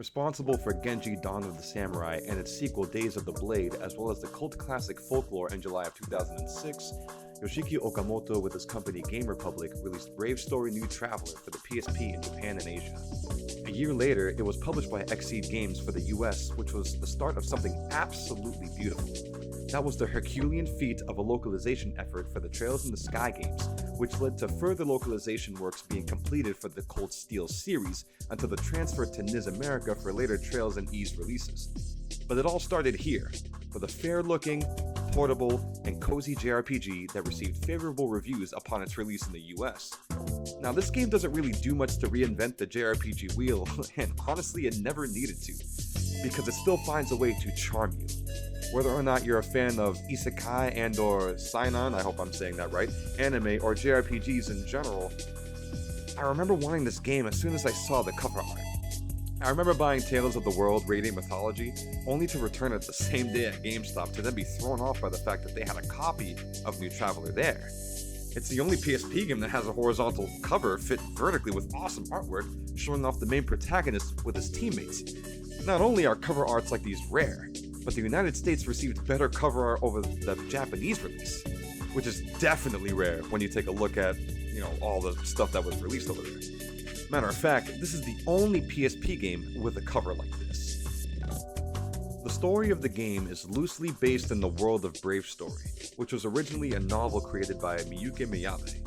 Responsible for Genji Dawn of the Samurai and its sequel Days of the Blade, as well as the cult classic Folklore in July of 2006, Yoshiki Okamoto with his company Game Republic released Brave Story New Traveler for the PSP in Japan and Asia. A year later, it was published by Exceed Games for the US, which was the start of something absolutely beautiful. That was the Herculean feat of a localization effort for the Trails in the Sky games, which led to further localization works being completed for the Cold Steel series until the transfer to NIS America for later Trails and Ys releases. But it all started here, with a fair-looking, portable, and cozy JRPG that received favorable reviews upon its release in the US. Now, this game doesn't really do much to reinvent the JRPG wheel, and honestly it never needed to, because it still finds a way to charm you. Whether or not you're a fan of isekai and or seinen, I hope I'm saying that right, anime or JRPGs in general, I remember wanting this game as soon as I saw the cover art. I remember buying Tales of the World Radiant Mythology, only to return it the same day at GameStop to then be thrown off by the fact that they had a copy of New Traveler there. It's the only PSP game that has a horizontal cover fit vertically with awesome artwork showing off the main protagonist with his teammates. Not only are cover arts like these rare, but the United States received better cover art over the Japanese release, which is definitely rare when you take a look at, all the stuff that was released over there. Matter of fact, this is the only PSP game with a cover like this. The story of the game is loosely based in the world of Brave Story, which was originally a novel created by Miyuki Miyabe.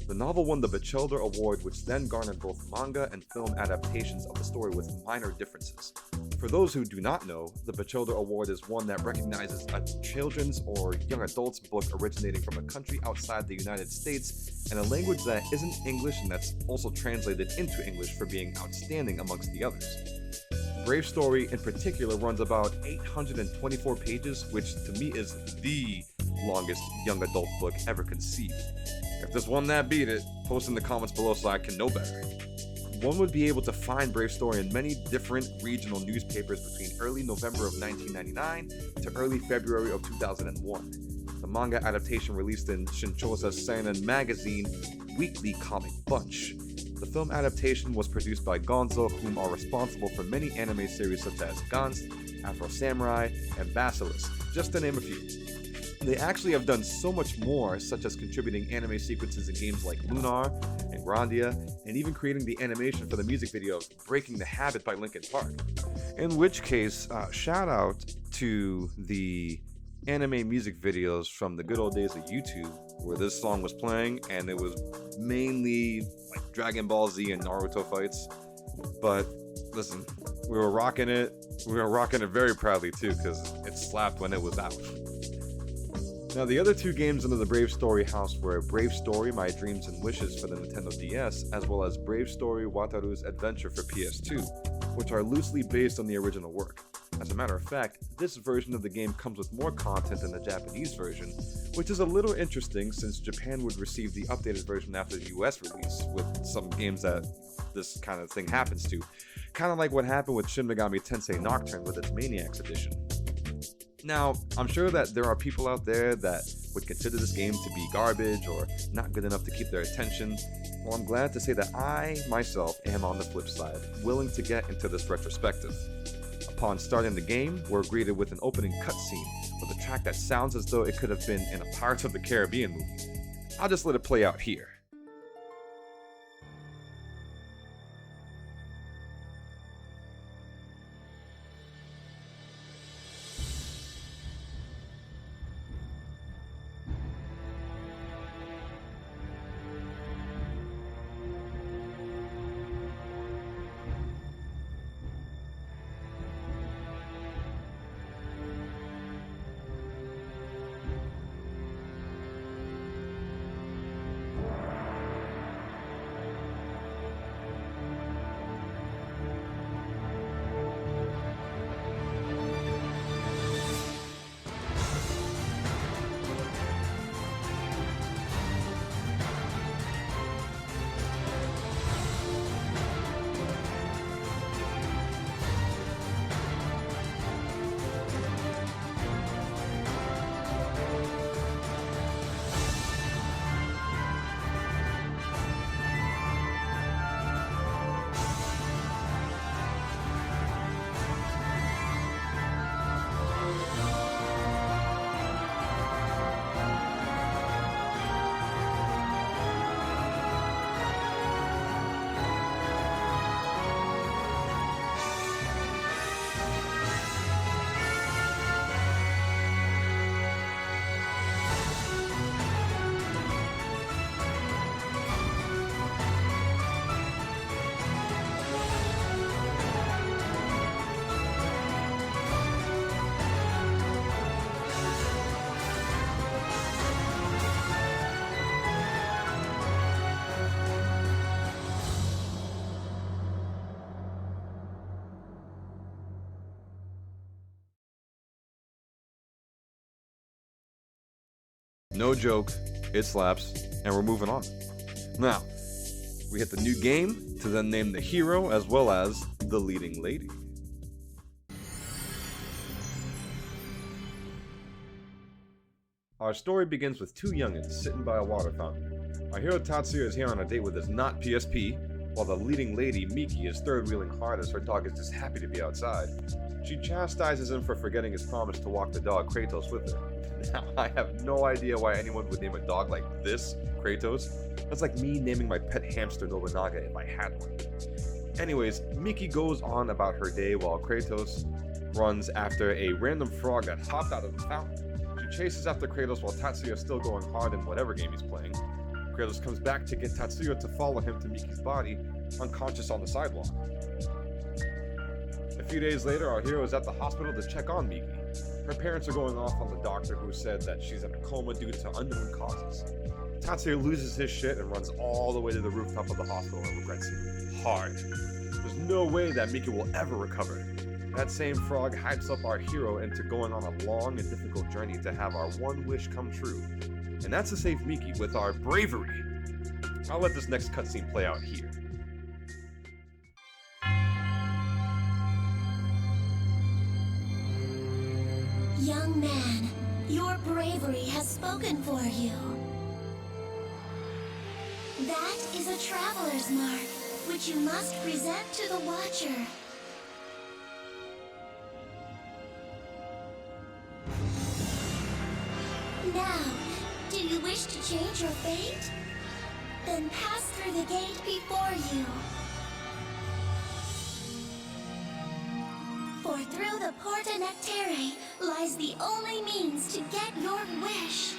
The novel won the Batchelder Award, which then garnered both manga and film adaptations of the story with minor differences. For those who do not know, the Batchelder Award is one that recognizes a children's or young adults book originating from a country outside the United States and a language that isn't English and that's also translated into English for being outstanding amongst the others. Brave Story in particular runs about 824 pages, which to me is the longest young adult book ever conceived. If there's one that beat it, post in the comments below so I can know better. One would be able to find Brave Story in many different regional newspapers between early November of 1999 to early February of 2001. The manga adaptation released in Shinchosa's Seinen magazine Weekly Comic Bunch. The film adaptation was produced by Gonzo, whom are responsible for many anime series such as Gantz, Afro Samurai, and Basilisk, just to name a few. They actually have done so much more, such as contributing anime sequences in games like Lunar and Grandia, and even creating the animation for the music video of Breaking the Habit by Linkin Park. In which case, shout out to the anime music videos from the good old days of YouTube, where this song was playing, and it was mainly like Dragon Ball Z and Naruto fights. But listen, we were rocking it very proudly too, because it slapped when it was out. Now, the other two games under the Brave Story house were Brave Story My Dreams and Wishes for the Nintendo DS, as well as Brave Story Wataru's Adventure for PS2, which are loosely based on the original work. As a matter of fact, this version of the game comes with more content than the Japanese version, which is a little interesting since Japan would receive the updated version after the US release, with some games that this kind of thing happens to. Kind of like what happened with Shin Megami Tensei Nocturne with its Maniacs edition. Now, I'm sure that there are people out there that would consider this game to be garbage or not good enough to keep their attention. Well, I'm glad to say that I, myself, am on the flip side, willing to get into this retrospective. Upon starting the game, we're greeted with an opening cutscene with a track that sounds as though it could have been in a Pirates of the Caribbean movie. I'll just let it play out here. No joke, it slaps, and we're moving on. Now, we hit the new game to then name the hero as well as the leading lady. Our story begins with two youngins sitting by a water fountain. Our hero Tatsuya is here on a date with his not PSP, while the leading lady, Miki, is third-wheeling hard as her dog is just happy to be outside. She chastises him for forgetting his promise to walk the dog Kratos with her. Now, I have no idea why anyone would name a dog like this Kratos. That's like me naming my pet hamster Nobunaga if I had one. Anyways, Miki goes on about her day while Kratos runs after a random frog that hopped out of the fountain. She chases after Kratos while Tatsuya is still going hard in whatever game he's playing. Kratos comes back to get Tatsuya to follow him to Miki's body, unconscious on the sidewalk. A few days later, our hero is at the hospital to check on Miki. Her parents are going off on the doctor who said that she's in a coma due to unknown causes. Tatsuya loses his shit and runs all the way to the rooftop of the hospital and regrets it hard. There's no way that Miki will ever recover. That same frog hypes up our hero into going on a long and difficult journey to have our one wish come true. And that's to save Miki with our bravery. I'll let this next cutscene play out here. Young man, your bravery has spoken for you. That is a traveler's mark, which you must present to the Watcher. Now, do you wish to change your fate? Then pass through the gate before you. For through the Porta Nectaire lies the only means to get your wish.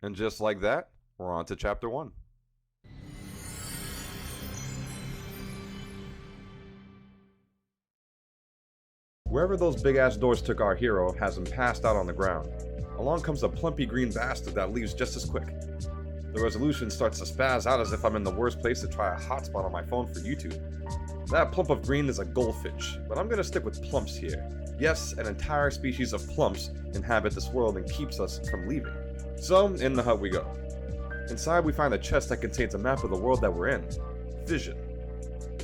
And just like that, we're on to chapter 1. Wherever those big-ass doors took our hero has him passed out on the ground. Along comes a plumpy green bastard that leaves just as quick. The resolution starts to spaz out as if I'm in the worst place to try a hotspot on my phone for YouTube. That plump of green is a goldfish, but I'm gonna stick with plumps here. Yes, an entire species of plumps inhabit this world and keeps us from leaving. So, in the hut we go. Inside we find a chest that contains a map of the world that we're in. Vision.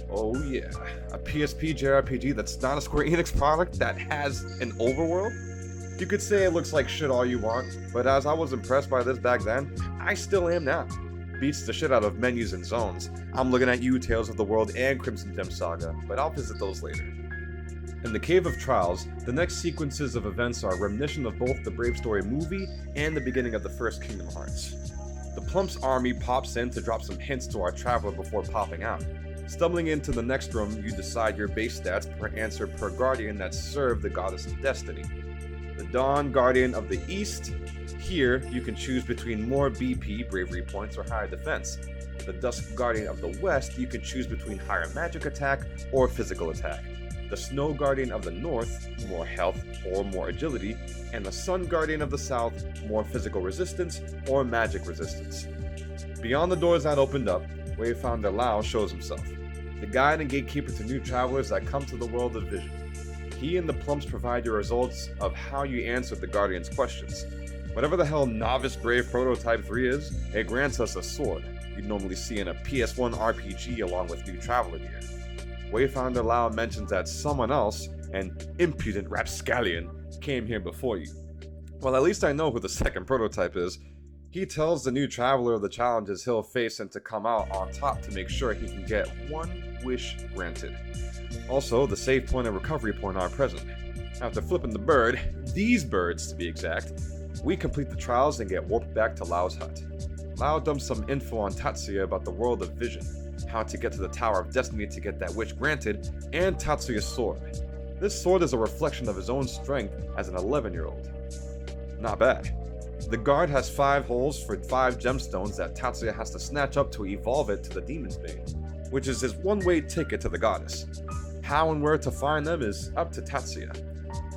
Oh yeah, a PSP JRPG that's not a Square Enix product that has an overworld? You could say it looks like shit all you want, but as I was impressed by this back then, I still am now. Beats the shit out of menus and zones. I'm looking at you, Tales of the World and Crimson Gem Saga, but I'll visit those later. In the Cave of Trials, the next sequences of events are reminiscent of both the Brave Story movie and the beginning of the first Kingdom Hearts. The Plumps army pops in to drop some hints to our traveler before popping out. Stumbling into the next room, you decide your base stats per answer per guardian that served the Goddess of Destiny. The Dawn Guardian of the East. Here, you can choose between more BP, bravery points, or higher defense. The Dusk Guardian of the West, you can choose between higher magic attack or physical attack. The Snow Guardian of the North, more health or more agility, and the Sun Guardian of the South, more physical resistance or magic resistance. Beyond the doors that opened up, Wayfinder Lao shows himself, the guide and gatekeeper to new travelers that come to the world of Vision. He and the Plumps provide your results of how you answered the Guardian's questions. Whatever the hell Novice Brave Prototype 3 is, it grants us a sword you'd normally see in a PS1 RPG along with new traveler gear. Wayfinder Lao mentions that someone else, an impudent rapscallion, came here before you. Well, at least I know who the second prototype is. He tells the new traveler the challenges he'll face and to come out on top to make sure he can get one wish granted. Also, the save point and recovery point are present. After flipping the bird, these birds to be exact, we complete the trials and get warped back to Lao's hut. Lao dumps some info on Tatsuya about the world of Vision, how to get to the Tower of Destiny to get that wish granted, and Tatsuya's sword. This sword is a reflection of his own strength as an 11-year-old. Not bad. The guard has 5 holes for 5 gemstones that Tatsuya has to snatch up to evolve it to the Demon's Bane. which is his one-way ticket to the goddess. How and where to find them is up to Tatsuya.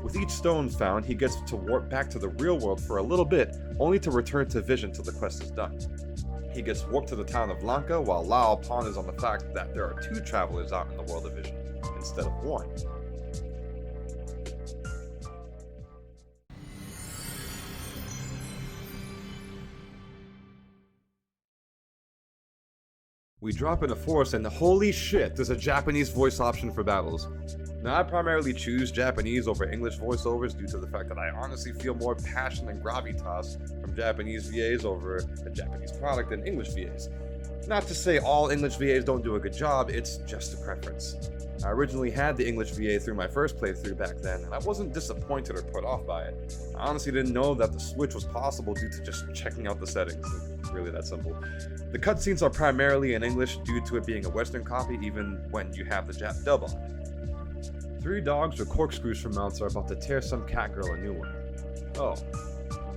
With each stone found, he gets to warp back to the real world for a little bit, only to return to Vision till the quest is done. He gets warped to the town of Lanka, while Lao ponders on the fact that there are 2 travelers out in the world of Vision, instead of 1. We drop in a forest and holy shit, there's a Japanese voice option for battles. Now I primarily choose Japanese over English voiceovers due to the fact that I honestly feel more passion and gravitas from Japanese VAs over a Japanese product than English VAs. Not to say all English VAs don't do a good job, it's just a preference. I originally had the English VA through my first playthrough back then, and I wasn't disappointed or put off by it. I honestly didn't know that the switch was possible due to just checking out the settings. It's really that simple. The cutscenes are primarily in English due to it being a Western copy even when you have the Jap dub on. 3 dogs with corkscrews for mounts are about to tear some cat girl a new one. Oh,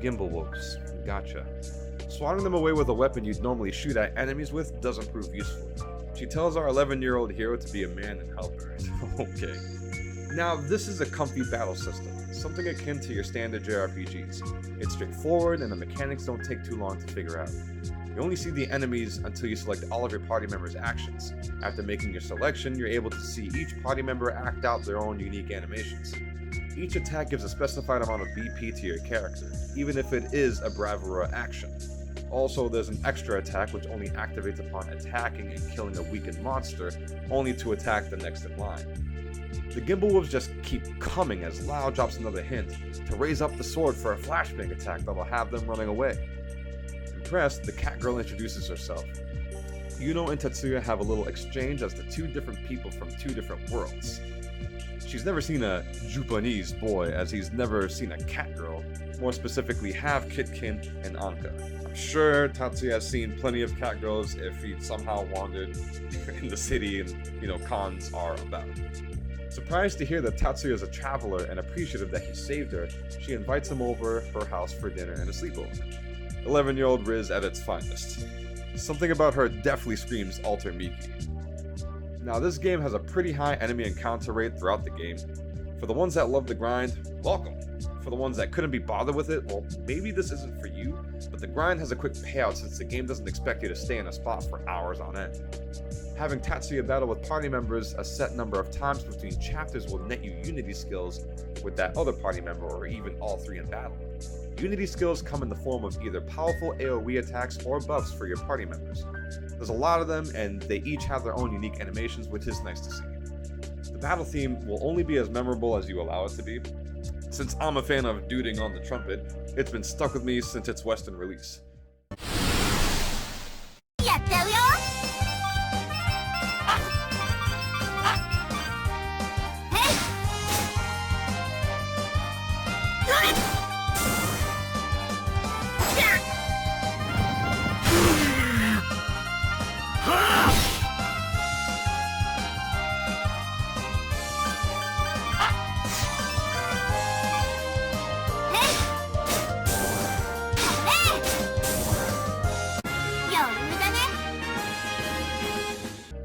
gimbal wolves. Gotcha. Swatting them away with a weapon you'd normally shoot at enemies with doesn't prove useful. She tells our 11-year-old hero to be a man and help her. Okay. Now, this is a comfy battle system, something akin to your standard JRPGs. It's straightforward and the mechanics don't take too long to figure out. You only see the enemies until you select all of your party members' actions. After making your selection, you're able to see each party member act out their own unique animations. Each attack gives a specified amount of BP to your character, even if it is a bravura action. Also, there's an extra attack which only activates upon attacking and killing a weakened monster, only to attack the next in line. The gimbal wolves just keep coming as Lao drops another hint to raise up the sword for a flashbang attack that will have them running away. Impressed, the cat girl introduces herself. Yuno and Tatsuya have a little exchange as the 2 different people from 2 different worlds. She's never seen a Japanese boy, as he's never seen a cat girl, more specifically have Kitkin and Anka. I'm sure Tatsuya has seen plenty of cat girls if he somehow wandered in the city and, cons are about. Surprised to hear that Tatsuya is a traveler and appreciative that he saved her, she invites him over her house for dinner and a sleepover. 11-year-old Riz at its finest. Something about her definitely screams Alter Miki. Now this game has a pretty high enemy encounter rate throughout the game. For the ones that love the grind, welcome. For the ones that couldn't be bothered with it, well, maybe this isn't for you, but the grind has a quick payout since the game doesn't expect you to stay in a spot for hours on end. Having Tatsuya battle with party members a set number of times between chapters will net you unity skills with that other party member or even all 3 in battle. Unity skills come in the form of either powerful AoE attacks or buffs for your party members. There's a lot of them, and they each have their own unique animations, which is nice to see. The battle theme will only be as memorable as you allow it to be. Since I'm a fan of duding on the trumpet, it's been stuck with me since its Western release.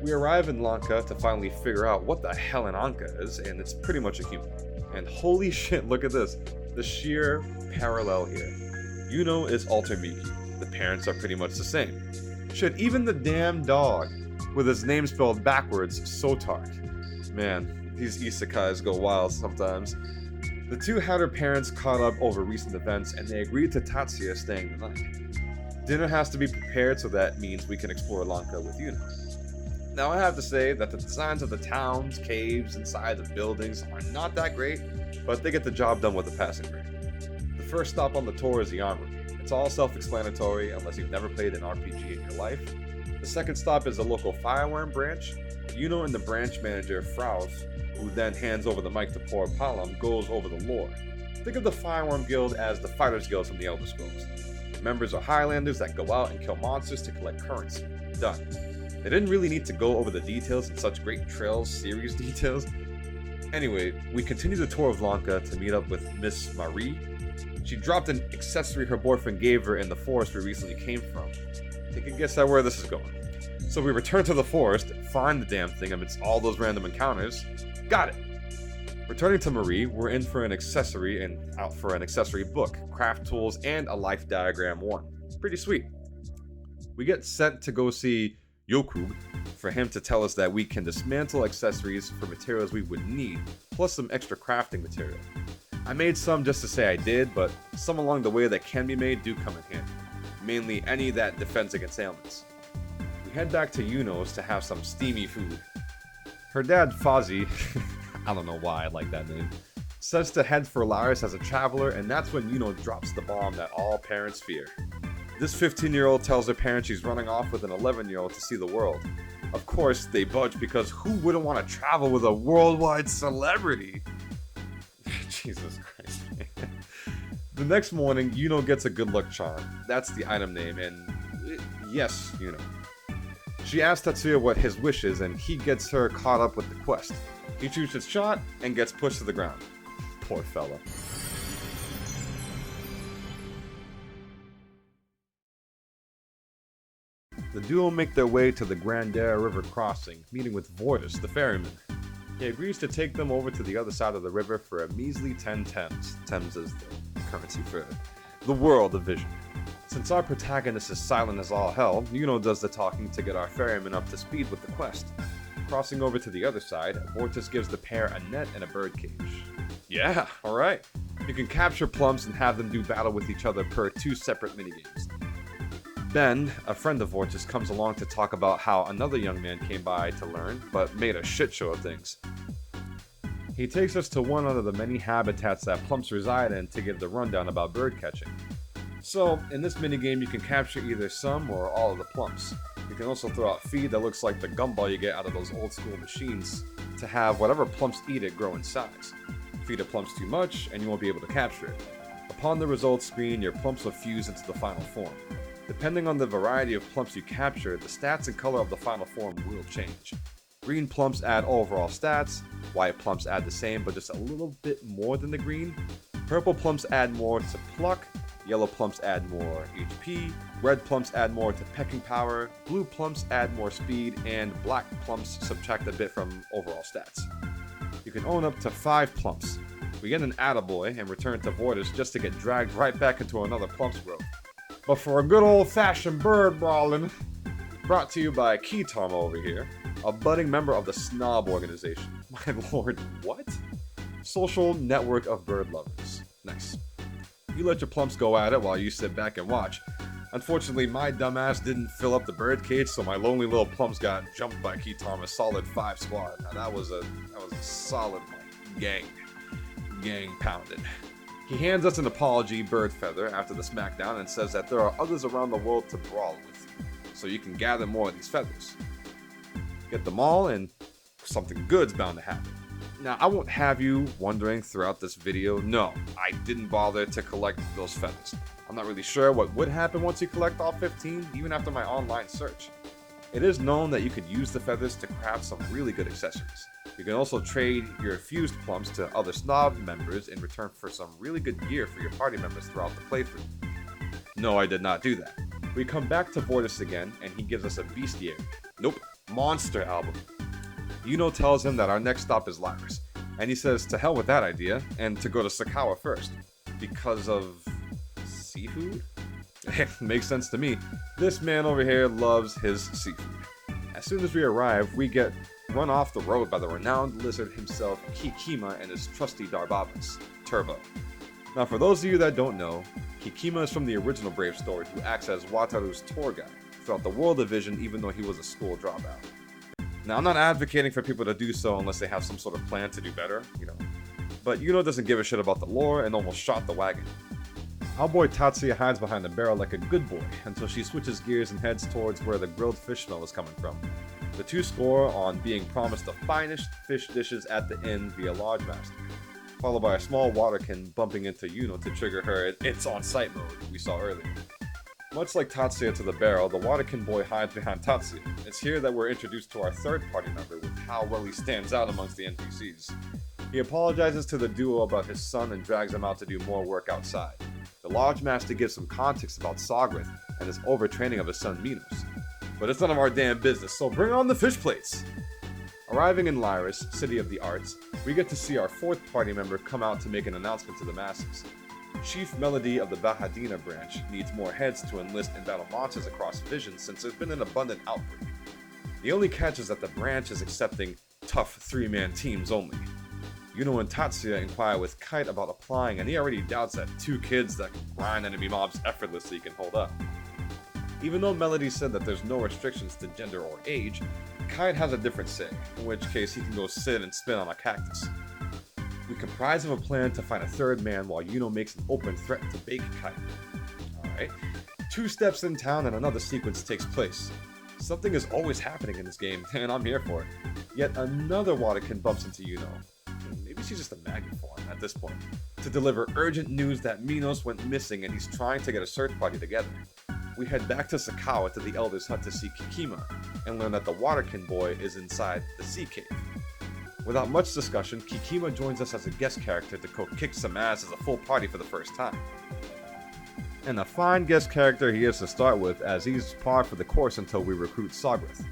We arrive in Lanka to finally figure out what the hell an Anka is, and it's pretty much a human. And holy shit, look at this. The sheer parallel here. Yuno is Alter Miki. The parents are pretty much the same. Shit, even the damn dog, with his name spelled backwards, Sotart. Man, these isekais go wild sometimes. The 2 had their parents caught up over recent events, and they agreed to Tatsuya staying the night. Dinner has to be prepared, so that means we can explore Lanka with Yuno. Now I have to say that the designs of the towns, caves, and sides of buildings are not that great, but they get the job done with a passing grade. The first stop on the tour is the armory. It's all self-explanatory unless you've never played an RPG in your life. The second stop is the local fireworm branch. Yuno and the branch manager, Fraus, who then hands over the mic to poor Palam, goes over the lore. Think of the Fireworm Guild as the Fighters Guild from the Elder Scrolls. The members are Highlanders that go out and kill monsters to collect currency. Done. They didn't really need to go over the details in such great Trails series details. Anyway, we continue the tour of Lanka to meet up with Miss Marie. She dropped an accessory her boyfriend gave her in the forest we recently came from. Take a guess at where this is going. So we return to the forest, find the damn thing amidst all those random encounters. Got it! Returning to Marie, we're in for an accessory and out for an accessory book, craft tools, and a life diagram one. Pretty sweet. We get sent to go see Yokug for him to tell us that we can dismantle accessories for materials we would need, plus some extra crafting material. I made some just to say I did, but some along the way that can be made do come in handy, mainly any that defends against ailments. We head back to Yuno's to have some steamy food. Her dad, Fozzie, I don't know why I like that name, says to head for Laris as a traveler, and that's when Yuno drops the bomb that all parents fear. This 15-year-old tells her parents she's running off with an 11-year-old to see the world. Of course, they budge because who wouldn't want to travel with a worldwide celebrity? Jesus Christ, man. The next morning, Yuno gets a good luck charm. That's the item name, and yes, Yuno. She asks Tatsuya what his wish is, and he gets her caught up with the quest. He shoots his shot and gets pushed to the ground. Poor fella. The duo make their way to the Grandeur River crossing, meeting with Vortis, the ferryman. He agrees to take them over to the other side of the river for a measly 10 Thames. Thames is the currency for the world of vision. Since our protagonist is silent as all hell, Yuno does the talking to get our ferryman up to speed with the quest. Crossing over to the other side, Vortis gives the pair a net and a birdcage. Yeah, alright. You can capture plums and have them do battle with each other per 2 separate minigames. Ben, a friend of Vortis, comes along to talk about how another young man came by to learn, but made a shit show of things. He takes us to one of the many habitats that plums reside in to give the rundown about bird catching. So, in this minigame you can capture either some or all of the plums. You can also throw out feed that looks like the gumball you get out of those old school machines to have whatever plums eat it grow in size. Feed a plums too much and you won't be able to capture it. Upon the results screen, your plums will fuse into the final form. Depending on the variety of plumps you capture, the stats and color of the final form will change. Green plumps add overall stats, white plumps add the same but just a little bit more than the green, purple plumps add more to pluck, yellow plumps add more HP, red plumps add more to pecking power, blue plumps add more speed, and black plumps subtract a bit from overall stats. You can own up to 5 plumps. We get an attaboy and return to Vortis just to get dragged right back into another plumps grove. But for a good old-fashioned bird brawling, brought to you by Kitama over here, a budding member of the Snob organization. My lord, what? Social network of bird lovers. Nice. You let your plumps go at it while you sit back and watch. Unfortunately, my dumbass didn't fill up the bird cage, so my lonely little plumps got jumped by Kitama's solid 5 squad. Now that was a solid gang pounded. He hands us an apology bird feather after the smackdown and says that there are others around the world to brawl with, so you can gather more of these feathers. Get them all and something good's bound to happen. Now, I won't have you wondering throughout this video, no, I didn't bother to collect those feathers. I'm not really sure what would happen once you collect all 15, even after my online search. It is known that you could use the feathers to craft some really good accessories. You can also trade your fused plums to other Snob members in return for some really good gear for your party members throughout the playthrough. No, I did not do that. We come back to Vortis again, and he gives us a bestiary. Nope, monster album. Yuno tells him that our next stop is Laris, and he says to hell with that idea, and to go to Sakawa first. Because of seafood? Makes sense to me. This man over here loves his seafood. As soon as we arrive, we get run off the road by the renowned lizard himself, Kikima, and his trusty Darbabas, Turbo. Now, for those of you that don't know, Kikima is from the original Brave story, who acts as Wataru's tour guide throughout the world of Vision, even though he was a school dropout. Now, I'm not advocating for people to do so unless they have some sort of plan to do better, but Yuno doesn't give a shit about the lore and almost shot the wagon. Our boy Tatsuya hides behind the barrel like a good boy until she switches gears and heads towards where the grilled fish smell is coming from. The two score on being promised the finest fish dishes at the inn via Lodge Master, followed by a small waterkin bumping into Yuno to trigger her "it's on site" mode we saw earlier. Much like Tatsuya to the barrel, the waterkin boy hides behind Tatsuya. It's here that we're introduced to our third party member with how well he stands out amongst the NPCs. He apologizes to the duo about his son and drags them out to do more work outside. The Lodge Master gives some context about Sogrith and his overtraining of his son Minos. But it's none of our damn business, so bring on the fish plates! Arriving in Lyris, City of the Arts, we get to see our fourth party member come out to make an announcement to the masses. Chief Melody of the Bahadina branch needs more heads to enlist and battle monsters across Vision since there's been an abundant outbreak. The only catch is that the branch is accepting tough 3-man teams only. Yuno and Tatsuya inquire with Kite about applying, and he already doubts that 2 kids that can grind enemy mobs effortlessly can hold up. Even though Melody said that there's no restrictions to gender or age, Kite has a different say, in which case he can go sit and spin on a cactus. We comprise of a plan to find a third man while Yuno makes an open threat to bake Kite. Alright, 2 steps in town and another sequence takes place. Something is always happening in this game, and I'm here for it. Yet another Waterkin bumps into Yuno. Maybe she's just a magnet for him at this point, to deliver urgent news that Minos went missing and he's trying to get a search party together. We head back to Sakawa to the Elder's hut to see Kikima, and learn that the Waterkin boy is inside the sea cave. Without much discussion, Kikima joins us as a guest character to go kick some ass as a full party for the first time. And a fine guest character he is to start with, as he's par for the course until we recruit Sogrith.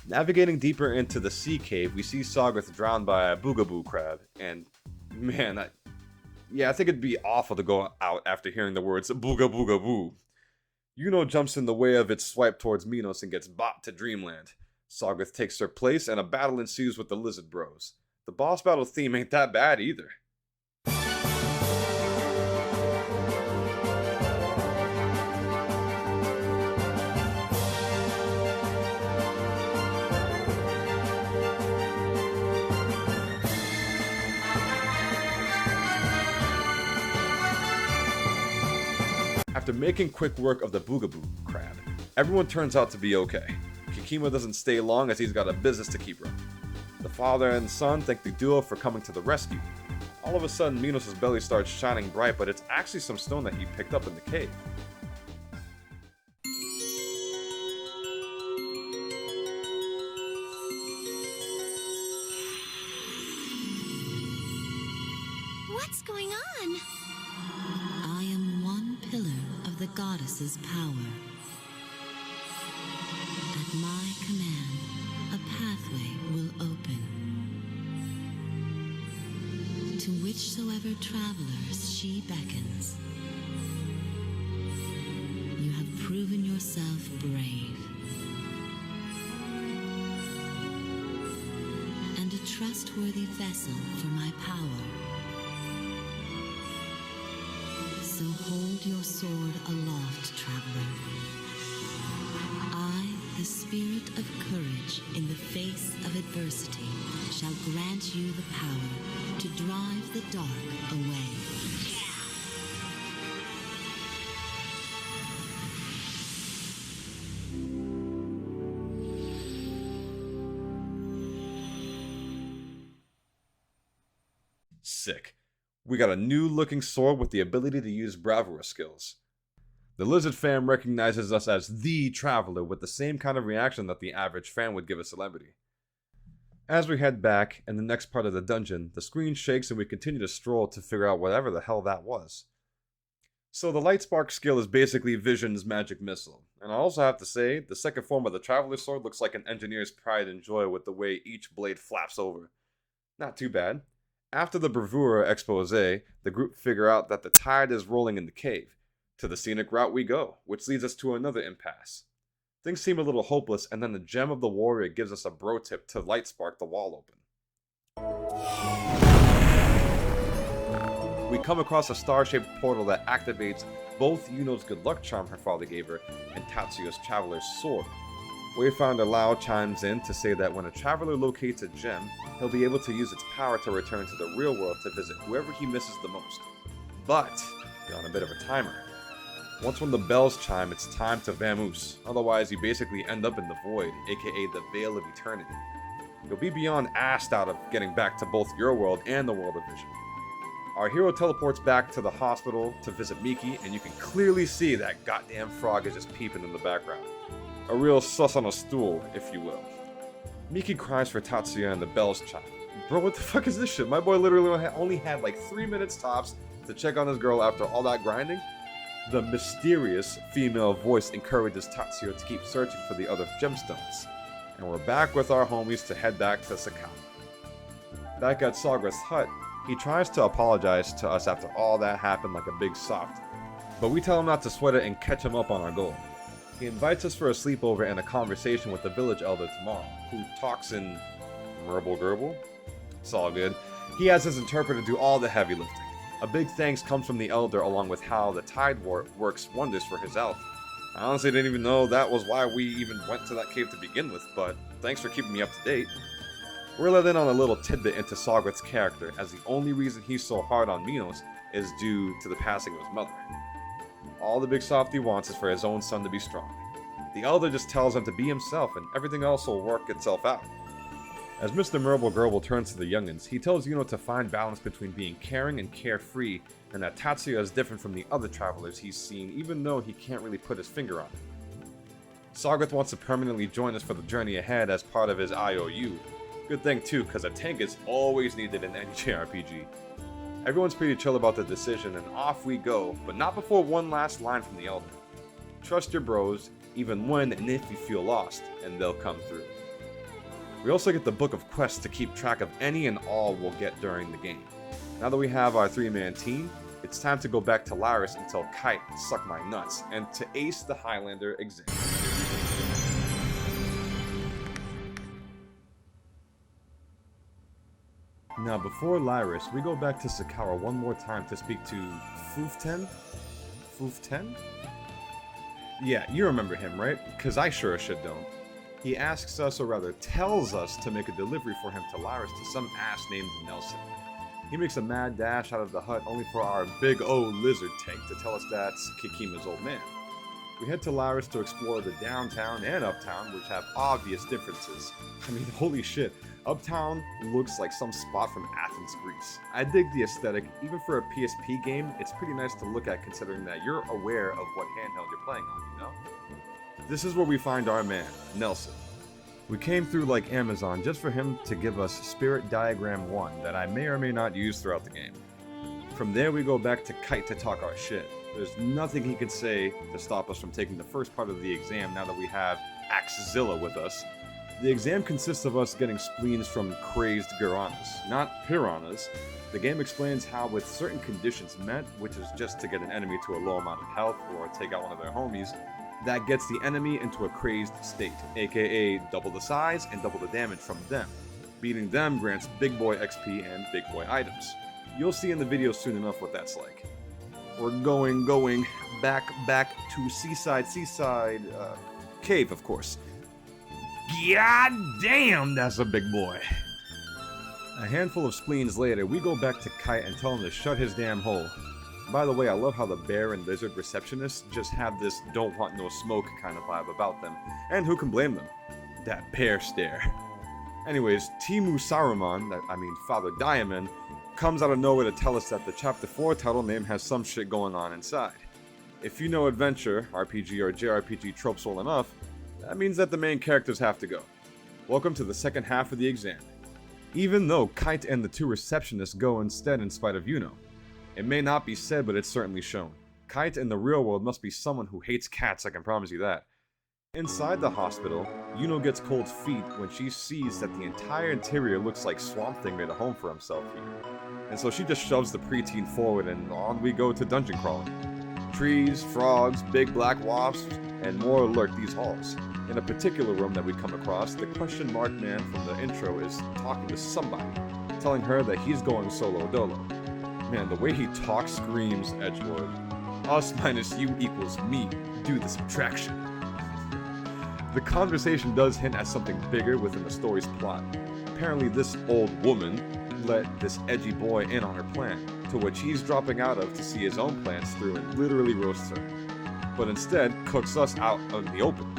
Navigating deeper into the sea cave, we see Sogrith drowned by a boogaboo crab, and man, I think it'd be awful to go out after hearing the words booga booga boo. Yuno jumps in the way of its swipe towards Minos and gets bopped to Dreamland. Sogrith takes her place and a battle ensues with the Lizard Bros. The boss battle theme ain't that bad either. After making quick work of the boogaboo crab, everyone turns out to be okay. Kikima doesn't stay long as he's got a business to keep running. The father and son thank the duo for coming to the rescue. All of a sudden, Minos' belly starts shining bright, but it's actually some stone that he picked up in the cave. What's going on? I am one pillar of the goddess's power. At my command, a pathway will open. To whichsoever travelers she beckons. You have proven yourself brave. And a trustworthy vessel for my power. So hold your sword aloft, traveler. I, the spirit of courage in the face of adversity, shall grant you the power to drive the dark away. Sick. We got a new looking sword with the ability to use bravura skills. The Lizard fam recognizes us as the Traveler with the same kind of reaction that the average fan would give a celebrity. As we head back, in the next part of the dungeon, the screen shakes and we continue to stroll to figure out whatever the hell that was. So the Light Spark skill is basically Vision's magic missile, and I also have to say, the second form of the Traveler sword looks like an engineer's pride and joy with the way each blade flaps over. Not too bad. After the bravura expose, the group figure out that the tide is rolling in the cave. To the scenic route we go, which leads us to another impasse. Things seem a little hopeless, and then the Gem of the Warrior gives us a bro tip to light spark the wall open. We come across a star-shaped portal that activates both Yuno's good luck charm her father gave her and Tatsuya's traveler's sword. Wayfinder Lao chimes in to say that when a traveler locates a gem, he'll be able to use its power to return to the real world to visit whoever he misses the most. But you're on a bit of a timer. Once when the bells chime, it's time to vamoose, otherwise you basically end up in the void, aka the Veil of Eternity. You'll be beyond assed out of getting back to both your world and the world of Vision. Our hero teleports back to the hospital to visit Miki, and you can clearly see that goddamn frog is just peeping in the background. A real sus on a stool, if you will. Miki cries for Tatsuya and the bells chime. Bro, what the fuck is this shit? My boy literally only had like 3 minutes tops to check on his girl after all that grinding. The mysterious female voice encourages Tatsuya to keep searching for the other gemstones. And we're back with our homies to head back to Sakao. Back at Sagra's hut, he tries to apologize to us after all that happened like a big soft, but we tell him not to sweat it and catch him up on our goal. He invites us for a sleepover and a conversation with the village elder tomorrow, who talks in Merble Gerbil? It's all good. He has his interpreter do all the heavy lifting. A big thanks comes from the elder along with how the Tide Warp works wonders for his health. I honestly didn't even know that was why we even went to that cave to begin with, but thanks for keeping me up to date. We're let in on a little tidbit into Sograt's character, as the only reason he's so hard on Minos is due to the passing of his mother. All the big softy wants is for his own son to be strong. The elder just tells him to be himself and everything else will work itself out. As Mr. Merble Gerbil turns to the youngins, he tells Yuno to find balance between being caring and carefree, and that Tatsuya is different from the other travelers he's seen, even though he can't really put his finger on it. Sograt wants to permanently join us for the journey ahead as part of his IOU. Good thing too, because a tank is always needed in any JRPG. Everyone's pretty chill about the decision, and off we go, but not before one last line from the elder. Trust your bros, even when and if you feel lost, and they'll come through. We also get the Book of Quests to keep track of any and all we'll get during the game. Now that we have our 3-man team, it's time to go back to Laris and tell Kite to suck my nuts, and to ace the Highlander exam. Now before Laris, we go back to Sakara one more time to speak to Fuften? Fuften? Yeah, you remember him, right? Cause I sure as shit don't. He asks us, or rather tells us, to make a delivery for him to Laris to some ass named Nelson. He makes a mad dash out of the hut only for our big O lizard tank to tell us that's Kikima's old man. We head to Laris to explore the downtown and uptown, which have obvious differences. I mean, holy shit, uptown looks like some spot from Athens, Greece. I dig the aesthetic. Even for a PSP game, it's pretty nice to look at considering that you're aware of what handheld you're playing on, you know? This is where we find our man, Nelson. We came through like Amazon just for him to give us Spirit Diagram 1 that I may or may not use throughout the game. From there we go back to Kite to talk our shit. There's nothing he could say to stop us from taking the first part of the exam now that we have Axzilla with us. The exam consists of us getting spleens from crazed Guaranas, not piranhas. The game explains how with certain conditions met, which is just to get an enemy to a low amount of health or take out one of their homies, that gets the enemy into a crazed state, aka double the size and double the damage from them. Beating them grants big boy XP and big boy items. You'll see in the video soon enough what that's like. We're going back to seaside, cave, of course. God damn, that's a big boy. A handful of spleens later, we go back to Kite and tell him to shut his damn hole. By the way, I love how the bear and lizard receptionists just have this don't want no smoke kind of vibe about them, and who can blame them? That bear stare. Anyways, Timu Saruman, Father Diamond, comes out of nowhere to tell us that the Chapter 4 title name has some shit going on inside. If you know adventure, RPG, or JRPG tropes well enough, that means that the main characters have to go. Welcome to the second half of the exam. Even though Kite and the two receptionists go instead in spite of Yuno. It may not be said, but it's certainly shown. Kite in the real world must be someone who hates cats, I can promise you that. Inside the hospital, Yuno gets cold feet when she sees that the entire interior looks like Swamp Thing made a home for himself here. And so she just shoves the preteen forward and on we go to dungeon crawling. Trees, frogs, big black wasps, and more lurk these halls. In a particular room that we come across, the question mark man from the intro is talking to somebody, telling her that he's going solo dolo. Man, the way he talks screams Edgelord. Us minus you equals me. Do the subtraction. The conversation does hint at something bigger within the story's plot. Apparently this old woman let this edgy boy in on her plan, to which he's dropping out of to see his own plans through and literally roasts her. But instead, cooks us out in the open.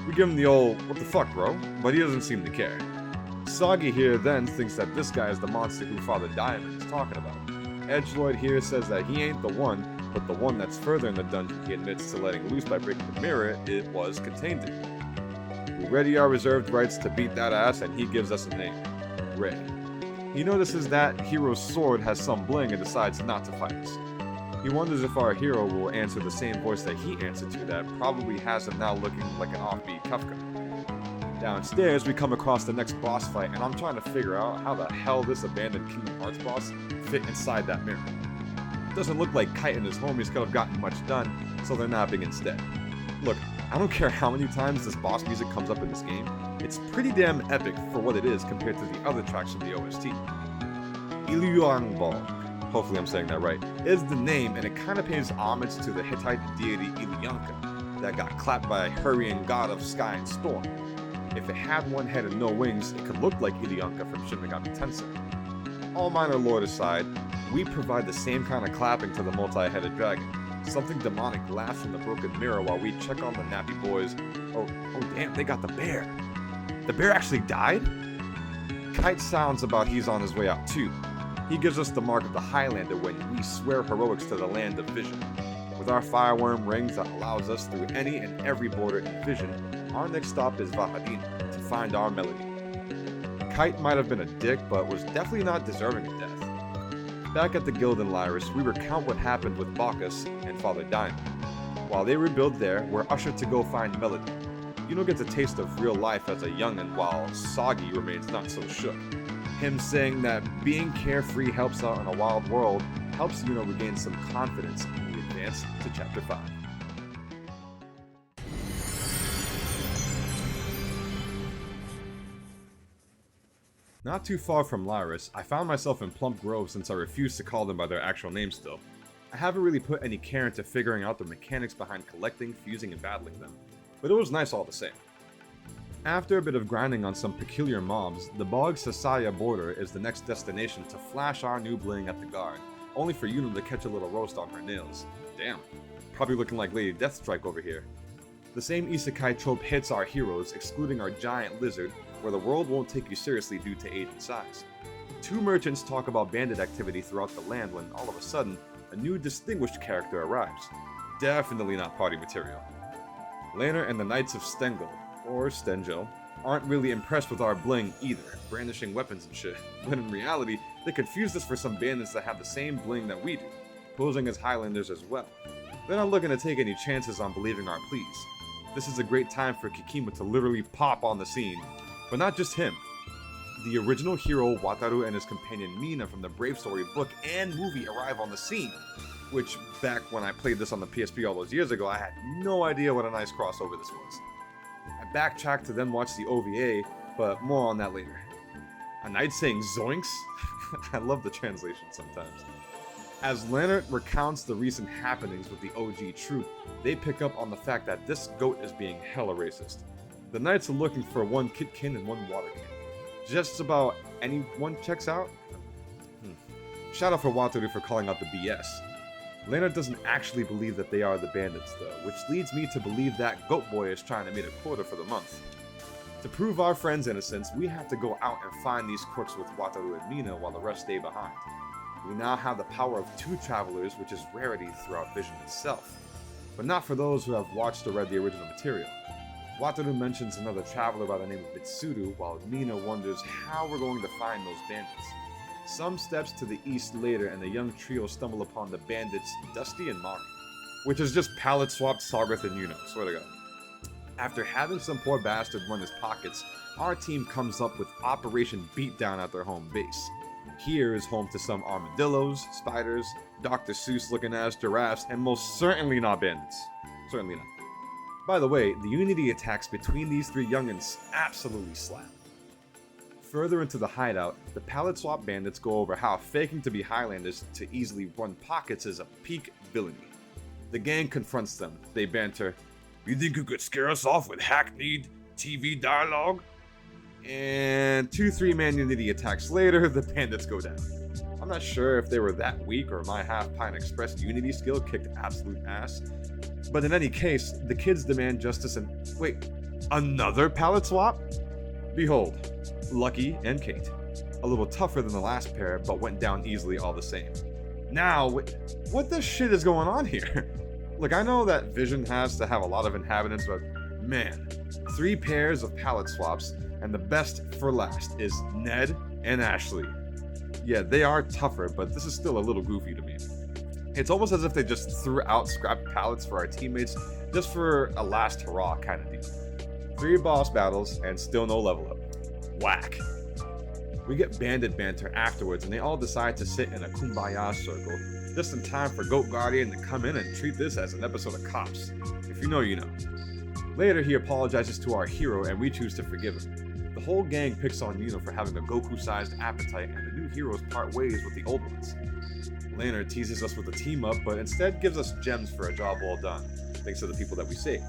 We give him the old, what the fuck bro? But he doesn't seem to care. Soggy here then thinks that this guy is the monster who Father Diamond is talking about. Edgelord here says that he ain't the one, but the one that's further in the dungeon he admits to letting loose by breaking the mirror it was contained in. We ready our reserved rights to beat that ass, and he gives us a name. Ray. He notices that Hero's sword has some bling and decides not to fight us. He wonders if our hero will answer the same voice that he answered to that probably has him now looking like an offbeat Kafka. Downstairs, we come across the next boss fight, and I'm trying to figure out how the hell this abandoned Kingdom Hearts boss fit inside that mirror. It doesn't look like Kite and his homies could have gotten much done, so they're napping instead. Look, I don't care how many times this boss music comes up in this game, it's pretty damn epic for what it is compared to the other tracks from the OST. Iluangbal, hopefully I'm saying that right, is the name, and it kind of pays homage to the Hittite deity Ilyanka that got clapped by a hurrying god of sky and storm. If it had one head and no wings, it could look like Ilyanka from Shin Megami Tensei. All minor lore aside, we provide the same kind of clapping to the multi-headed dragon. Something demonic laughs from the broken mirror while we check on the nappy boys. Oh damn, they got the bear. The bear actually died? Kite sounds about he's on his way out too. He gives us the mark of the Highlander when we swear heroics to the land of vision. With our fireworm rings that allows us through any and every border in vision, our next stop is Vahadina to find our melody. Kite might have been a dick, but was definitely not deserving of death. Back at the guild in Lyris, we recount what happened with Bacchus and Father Daimon. While they rebuild there, we're ushered to go find Melody. Yuno gets a taste of real life as a youngin', while Soggy remains not so shook. Him saying that being carefree helps out in a wild world helps Yuno regain some confidence, and we advance to Chapter 5. Not too far from Lyris, I found myself in Plump Grove since I refuse to call them by their actual names still. I haven't really put any care into figuring out the mechanics behind collecting, fusing, and battling them, but it was nice all the same. After a bit of grinding on some peculiar mobs, the Bog Sasaya border is the next destination to flash our new bling at the guard, only for Yuno to catch a little roast on her nails. Damn, probably looking like Lady Deathstrike over here. The same isekai trope hits our heroes, excluding our giant lizard, where the world won't take you seriously due to age and size. Two merchants talk about bandit activity throughout the land when all of a sudden, a new distinguished character arrives. Definitely not party material. Lena and the Knights of Stengel, or Stengel, aren't really impressed with our bling either, brandishing weapons and shit, but in reality, they confused us for some bandits that have the same bling that we do, posing as Highlanders as well. They're not looking to take any chances on believing our pleas. This is a great time for Kikima to literally pop on the scene, but not just him. The original hero Wataru and his companion Mina from the Brave Story book and movie arrive on the scene, which back when I played this on the PSP all those years ago, I had no idea what a nice crossover this was. I backtracked to then watch the OVA, but more on that later. A knight saying zoinks? I love the translation sometimes. As Leonard recounts the recent happenings with the OG troop, they pick up on the fact that this goat is being hella racist. The knights are looking for one Kitkin and one water can. Just about anyone checks out? Shout out for Wataru for calling out the BS. Leonard doesn't actually believe that they are the bandits though, which leads me to believe that Goat Boy is trying to meet a quota for the month. To prove our friend's innocence, we have to go out and find these crooks with Wataru and Mina while the rest stay behind. We now have the power of 2 travelers, which is rarity throughout Vision itself, but not for those who have watched or read the original material. Wataru mentions another traveler by the name of Mitsuru, while Mina wonders how we're going to find those bandits. Some steps to the east later, and the young trio stumble upon the bandits Dusty and Mari, which is just palette-swapped Sargeth and Yuno, swear to God. After having some poor bastard run his pockets, our team comes up with Operation Beatdown at their home base. Here is home to some armadillos, spiders, Dr. Seuss-looking ass giraffes, and most certainly not bandits. Certainly not. By the way, the unity attacks between these 3 youngins absolutely slap. Further into the hideout, the palette swap bandits go over how faking to be Highlanders to easily run pockets is a peak villainy. The gang confronts them. They banter, "You think you could scare us off with hackneyed TV dialogue?" And 2 3-man unity attacks later, the bandits go down. I'm not sure if they were that weak or my half-pint express unity skill kicked absolute ass, but in any case, the kids demand justice and— wait, another palette swap? Behold, Lucky and Kate. A little tougher than the last pair, but went down easily all the same. Now, what the shit is going on here? Look, I know that Vision has to have a lot of inhabitants, but man, 3 pairs of palette swaps, and the best for last is Ned and Ashley. Yeah, they are tougher, but this is still a little goofy to me. It's almost as if they just threw out scrap pallets for our teammates just for a last hurrah kind of deal. 3 boss battles and still no level up. Whack. We get bandit banter afterwards and they all decide to sit in a kumbaya circle just in time for Goat Guardian to come in and treat this as an episode of Cops. If you know, you know. Later he apologizes to our hero and we choose to forgive him. The whole gang picks on Yuno for having a Goku-sized appetite and the new heroes part ways with the old ones. Laner teases us with a team up but instead gives us gems for a job well done, thanks to the people that we saved.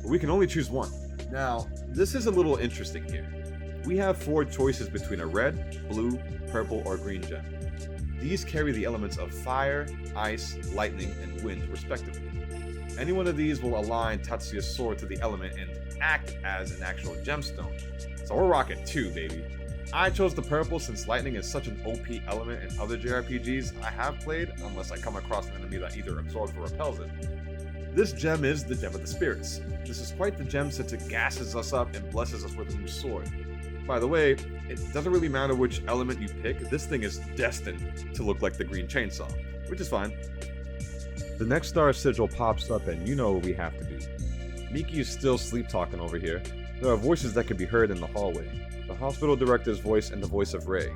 But we can only choose one. Now, this is a little interesting here. We have 4 choices between a red, blue, purple, or green gem. These carry the elements of fire, ice, lightning, and wind respectively. Any one of these will align Tatsuya's sword to the element and act as an actual gemstone. So we're rocking 2, baby. I chose the purple since lightning is such an OP element in other JRPGs I have played, unless I come across an enemy that either absorbs or repels it. This gem is the Gem of the Spirits. This is quite the gem since it gasses us up and blesses us with a new sword. By the way, it doesn't really matter which element you pick, this thing is destined to look like the green chainsaw, which is fine. The next star sigil pops up and you know what we have to do. Miki is still sleep talking over here. There are voices that can be heard in the hallway. The hospital director's voice and the voice of Ray.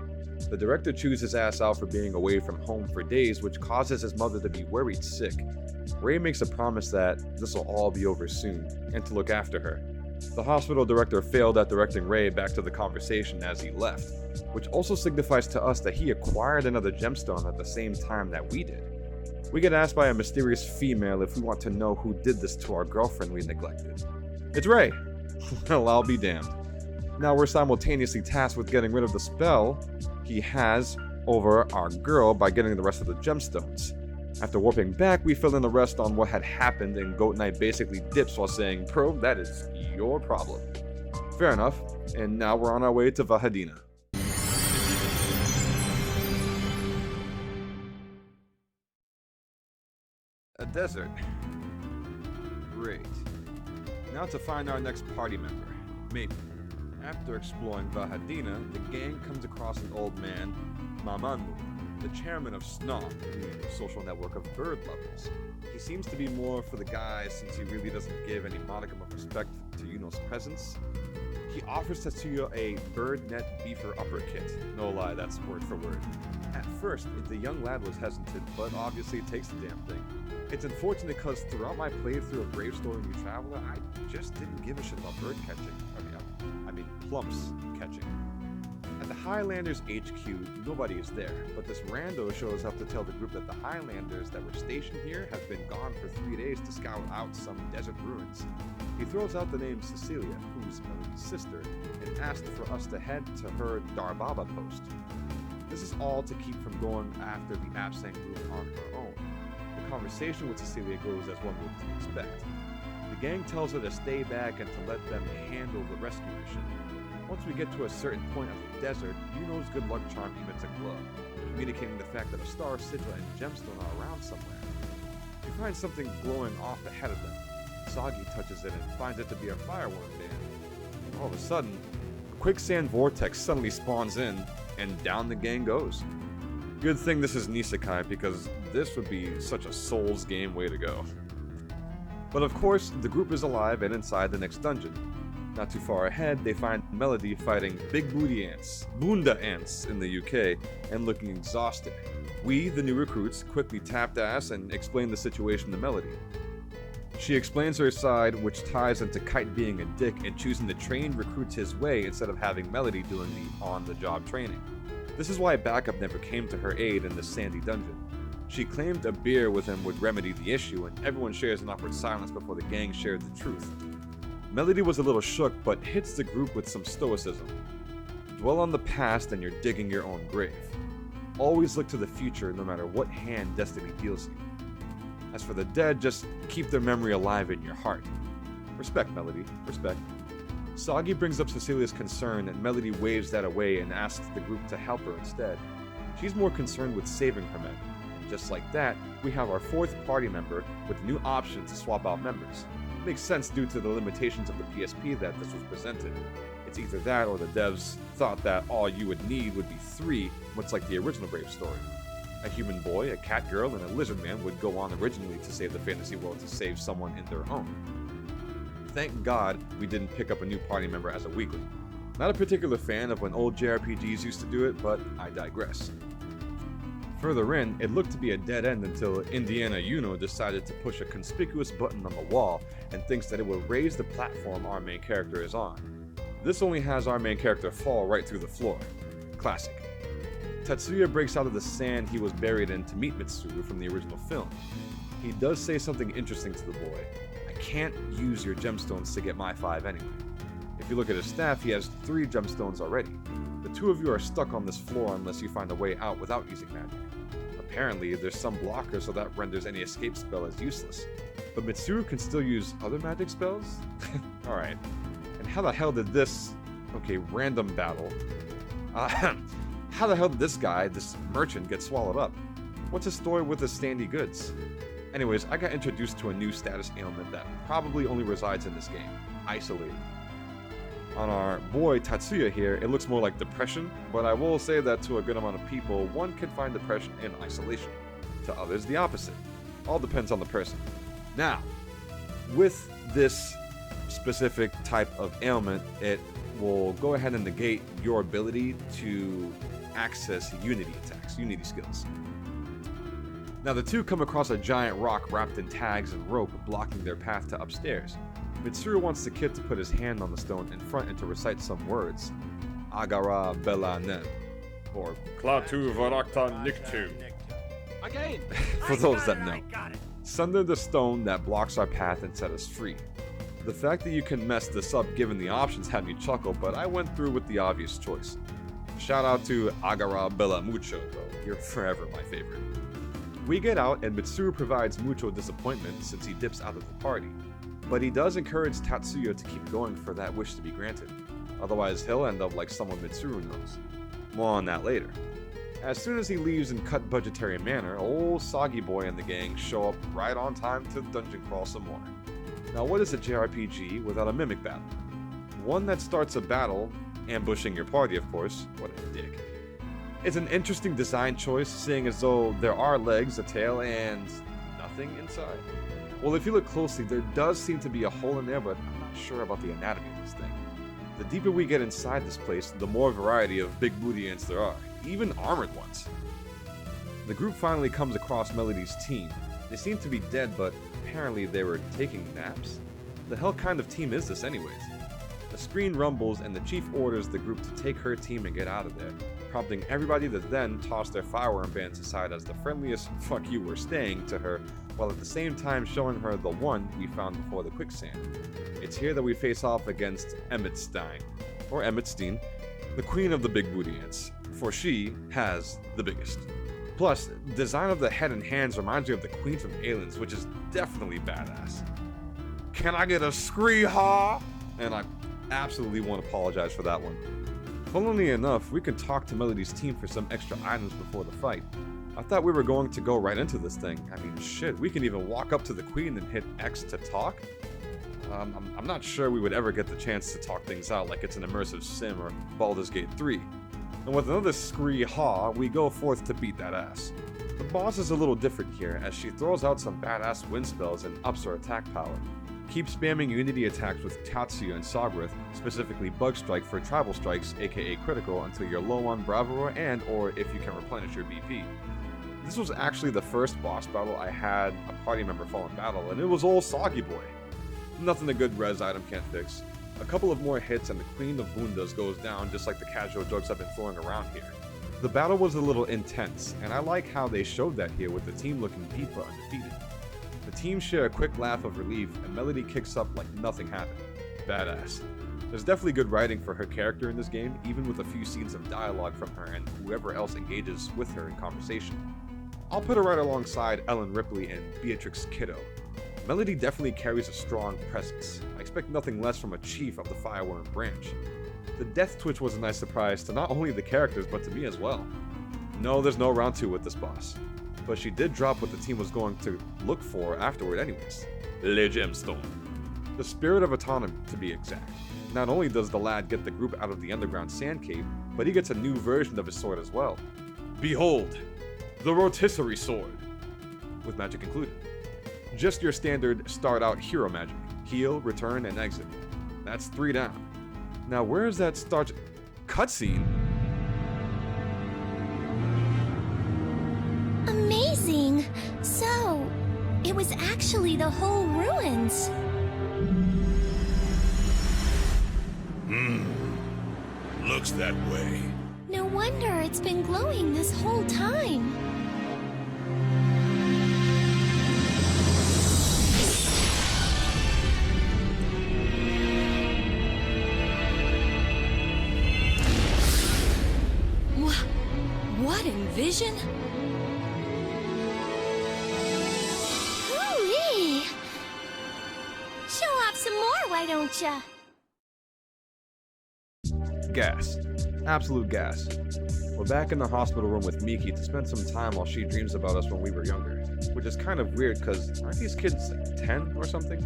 The director chews his ass out for being away from home for days, which causes his mother to be worried sick. Ray makes a promise that this will all be over soon, and to look after her. The hospital director failed at directing Ray back to the conversation as he left, which also signifies to us that he acquired another gemstone at the same time that we did. We get asked by a mysterious female if we want to know who did this to our girlfriend we neglected. It's Ray! Well, I'll be damned. Now we're simultaneously tasked with getting rid of the spell he has over our girl by getting the rest of the gemstones. After warping back, we fill in the rest on what had happened, and Goat Knight basically dips while saying, "Probe, that is your problem." Fair enough, and now we're on our way to Vahadina. A desert. Great. Now to find our next party member, maybe. After exploring Vahadina, the gang comes across an old man, Mamanu, the chairman of SNOB, the social network of bird lovers. He seems to be more for the guys since he really doesn't give any modicum of respect to Yuno's presence. He offers Tetsuya a bird net beefer upper kit. No lie, that's word for word. At first, the young lad was hesitant, but obviously takes the damn thing. It's unfortunate because throughout my playthrough of Brave Story New Traveler, I just didn't give a shit about bird catching. I mean plumps catching. At the Highlanders HQ, nobody is there, but this rando shows up to tell the group that the Highlanders that were stationed here have been gone for 3 days to scout out some desert ruins. He throws out the name Cecilia, who's Melody's sister, and asks for us to head to her Darbaba post. This is all to keep from going after the absent group on her own. The conversation with Cecilia goes as one would expect. The gang tells her to stay back and to let them handle the rescue mission. Once we get to a certain point of the desert, Yuno's good luck charm emits a glow, communicating the fact that a star sigil and gemstone are around somewhere. We find something glowing off ahead of them. Sagi touches it and finds it to be a fireworm band. All of a sudden, a quicksand vortex suddenly spawns in, and down the gang goes. Good thing this is Nisekai, because this would be such a Souls game way to go. But of course, the group is alive and inside the next dungeon. Not too far ahead, they find Melody fighting big booty ants, Bunda ants in the UK, and looking exhausted. We, the new recruits, quickly tapped ass and explain the situation to Melody. She explains her side, which ties into Kite being a dick and choosing to train recruits his way instead of having Melody doing the on-the-job training. This is why backup never came to her aid in the sandy dungeon. She claimed a beer with him would remedy the issue, and everyone shares an awkward silence before the gang shared the truth. Melody was a little shook, but hits the group with some stoicism. Dwell on the past and you're digging your own grave. Always look to the future no matter what hand destiny deals you. As for the dead, just keep their memory alive in your heart. Respect, Melody, respect. Sagi brings up Cecilia's concern and Melody waves that away and asks the group to help her instead. She's more concerned with saving her men. And just like that, we have our 4th party member with new options to swap out members. Makes sense due to the limitations of the PSP that this was presented. It's either that or the devs thought that all you would need would be 3, much like the original Brave story. A human boy, a cat girl, and a lizard man would go on originally to save the fantasy world to save someone in their home. Thank God we didn't pick up a new party member as a weekly. Not a particular fan of when old JRPGs used to do it, but I digress. Further in, it looked to be a dead end until Indiana Uno decided to push a conspicuous button on the wall and thinks that it will raise the platform our main character is on. This only has our main character fall right through the floor. Classic. Tatsuya breaks out of the sand he was buried in to meet Mitsuru from the original film. He does say something interesting to the boy. I can't use your gemstones to get my 5 anyway. If you look at his staff, he has 3 gemstones already. The 2 of you are stuck on this floor unless you find a way out without using magic. Apparently, there's some blocker so that renders any escape spell as useless. But Mitsuru can still use other magic spells? Alright. And how the hell did this... Okay, random battle. How the hell did this guy, this merchant, get swallowed up? What's his story with the standy goods? Anyways, I got introduced to a new status ailment that probably only resides in this game. Isolating. On our boy Tatsuya here, it looks more like depression, but I will say that to a good amount of people, one can find depression in isolation. To others, the opposite. All depends on the person. Now, with this specific type of ailment, it will go ahead and negate your ability to access unity attacks, unity skills. Now the two come across a giant rock wrapped in tags and rope blocking their path to upstairs. Mitsuru wants the kid to put his hand on the stone in front and to recite some words. Agara Bela Nen, or Klaatu Varakta Niktu. Again! For those that know. Sunder the stone that blocks our path and set us free. The fact that you can mess this up given the options had me chuckle, but I went through with the obvious choice. Shout out to Agara Bela Mucho, though. You're forever my favorite. We get out, and Mitsuru provides Mucho disappointment since he dips out of the party. But he does encourage Tatsuya to keep going for that wish to be granted. Otherwise, he'll end up like someone Mitsuru knows. More on that later. As soon as he leaves in cut budgetary manner, old Soggy Boy and the gang show up right on time to dungeon crawl some more. Now what is a JRPG without a mimic battle? One that starts a battle, ambushing your party of course, what a dick. It's an interesting design choice, seeing as though there are legs, a tail, and nothing inside. Well, if you look closely, there does seem to be a hole in there, but I'm not sure about the anatomy of this thing. The deeper we get inside this place, the more variety of big booty ants there are, even armored ones. The group finally comes across Melody's team. They seem to be dead, but apparently they were taking naps? The hell kind of team is this anyways? The screen rumbles and the chief orders the group to take her team and get out of there, prompting everybody to then toss their firearm bands aside as the friendliest "fuck you, we're staying" to her, while at the same time showing her the one we found before the quicksand. It's here that we face off against Emmetstein, or Emmetstein, the queen of the big booty ants, for she has the biggest. Plus, design of the head and hands reminds me of the queen from Aliens, which is definitely badass. Can I get a scree-haw? And I absolutely won't apologize for that one. Funnily enough, we can talk to Melody's team for some extra items before the fight. I thought we were going to go right into this thing. I mean, shit, we can even walk up to the queen and hit X to talk? I'm not sure we would ever get the chance to talk things out like it's an immersive sim or Baldur's Gate 3. And with another scree-haw, we go forth to beat that ass. The boss is a little different here, as she throws out some badass wind spells and ups her attack power. Keep spamming unity attacks with Tatsuya and Sogrith, specifically Bug Strike for Tribal Strikes, aka critical, until you're low on Bravura and or if you can replenish your BP. This was actually the first boss battle I had a party member fall in battle, and it was old Soggy Boy. Nothing a good res item can't fix. A couple of more hits and the Queen of Bundas goes down just like the casual jokes I've been throwing around here. The battle was a little intense, and I like how they showed that here with the team looking deep but undefeated. The team share a quick laugh of relief, and Melody kicks up like nothing happened. Badass. There's definitely good writing for her character in this game, even with a few scenes of dialogue from her and whoever else engages with her in conversation. I'll put her right alongside Ellen Ripley and Beatrix Kiddo. Melody definitely carries a strong presence. I expect nothing less from a chief of the Fireworm branch. The death twitch was a nice surprise to not only the characters but to me as well. No, there's no round 2 with this boss. But she did drop what the team was going to look for afterward anyways. Le Gemstone. The Spirit of Autonomy, to be exact. Not only does the lad get the group out of the underground sand cave, but he gets a new version of his sword as well. Behold! the rotisserie sword, with magic included. Just your standard start out hero magic. Heal, return, and exit. That's 3 down. Now where's that start cutscene? Amazing! So, it was actually the whole ruins. Looks that way. No wonder it's been glowing this whole time. What envision? Hooey! Show off some more, why don't ya? Gas. Absolute gas. We're back in the hospital room with Miki to spend some time while she dreams about us when we were younger. Which is kind of weird because aren't these kids 10 or something?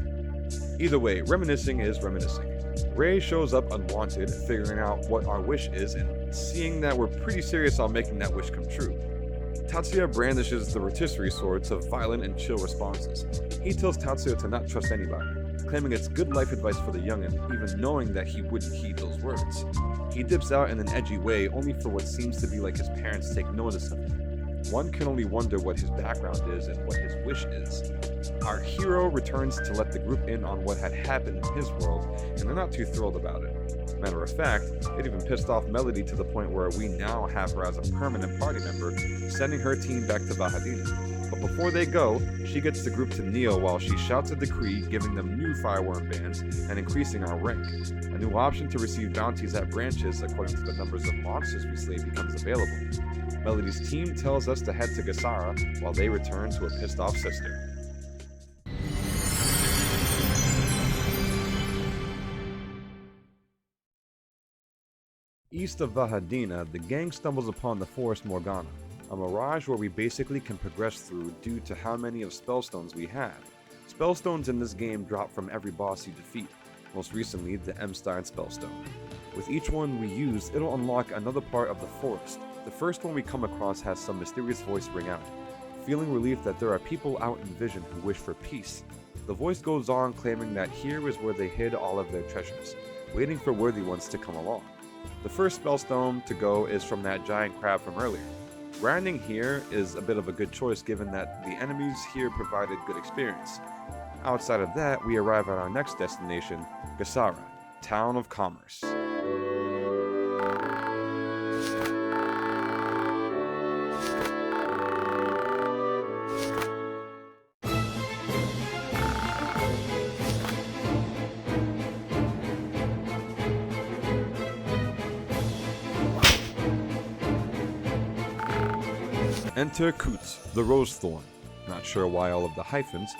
Either way, reminiscing is reminiscing. Ray shows up unwanted, figuring out what our wish is and seeing that we're pretty serious on making that wish come true. Tatsuya brandishes the rotisserie sword to violent and chill responses. He tells Tatsuya to not trust anybody, claiming it's good life advice for the youngin', even knowing that he wouldn't heed those words. He dips out in an edgy way, only for what seems to be like his parents take notice of him. One can only wonder what his background is and what his wish is. Our hero returns to let the group in on what had happened in his world, and they're not too thrilled about it. Matter of fact, it even pissed off Melody to the point where we now have her as a permanent party member, sending her team back to Vahadina. But before they go, she gets the group to kneel while she shouts a decree giving them new fireworm bands and increasing our rank. A new option to receive bounties at branches according to the numbers of monsters we slay becomes available. Melody's team tells us to head to Gasara while they return to a pissed off sister. East of Vahadina, the gang stumbles upon the Forest Morgana, a mirage where we basically can progress through due to how many of spellstones we have. Spellstones in this game drop from every boss you defeat, most recently the M-Stein Spellstone. With each one we use, it'll unlock another part of the forest. The first one we come across has some mysterious voice ring out, feeling relief that there are people out in vision who wish for peace. The voice goes on claiming that here is where they hid all of their treasures, waiting for worthy ones to come along. The first spellstone to go is from that giant crab from earlier. Grinding here is a bit of a good choice given that the enemies here provided good experience. Outside of that, we arrive at our next destination, Gasara, Town of Commerce. Enter Coots, the Rosethorn. Not sure why all of the hyphens.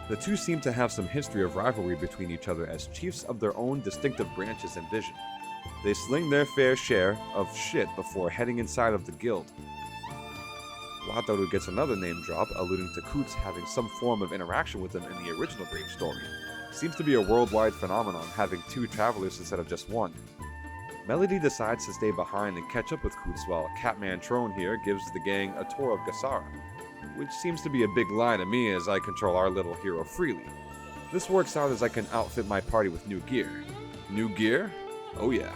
The two seem to have some history of rivalry between each other as chiefs of their own distinctive branches and vision. They sling their fair share of shit before heading inside of the guild. Wataru gets another name drop, alluding to Coots having some form of interaction with them in the original Brave story. Seems to be a worldwide phenomenon, having 2 travelers instead of just 1. Melody decides to stay behind and catch up with Coots while Catman Trone here gives the gang a tour of Gasara, which seems to be a big lie to me as I control our little hero freely. This works out as I can outfit my party with new gear. New gear? Oh yeah.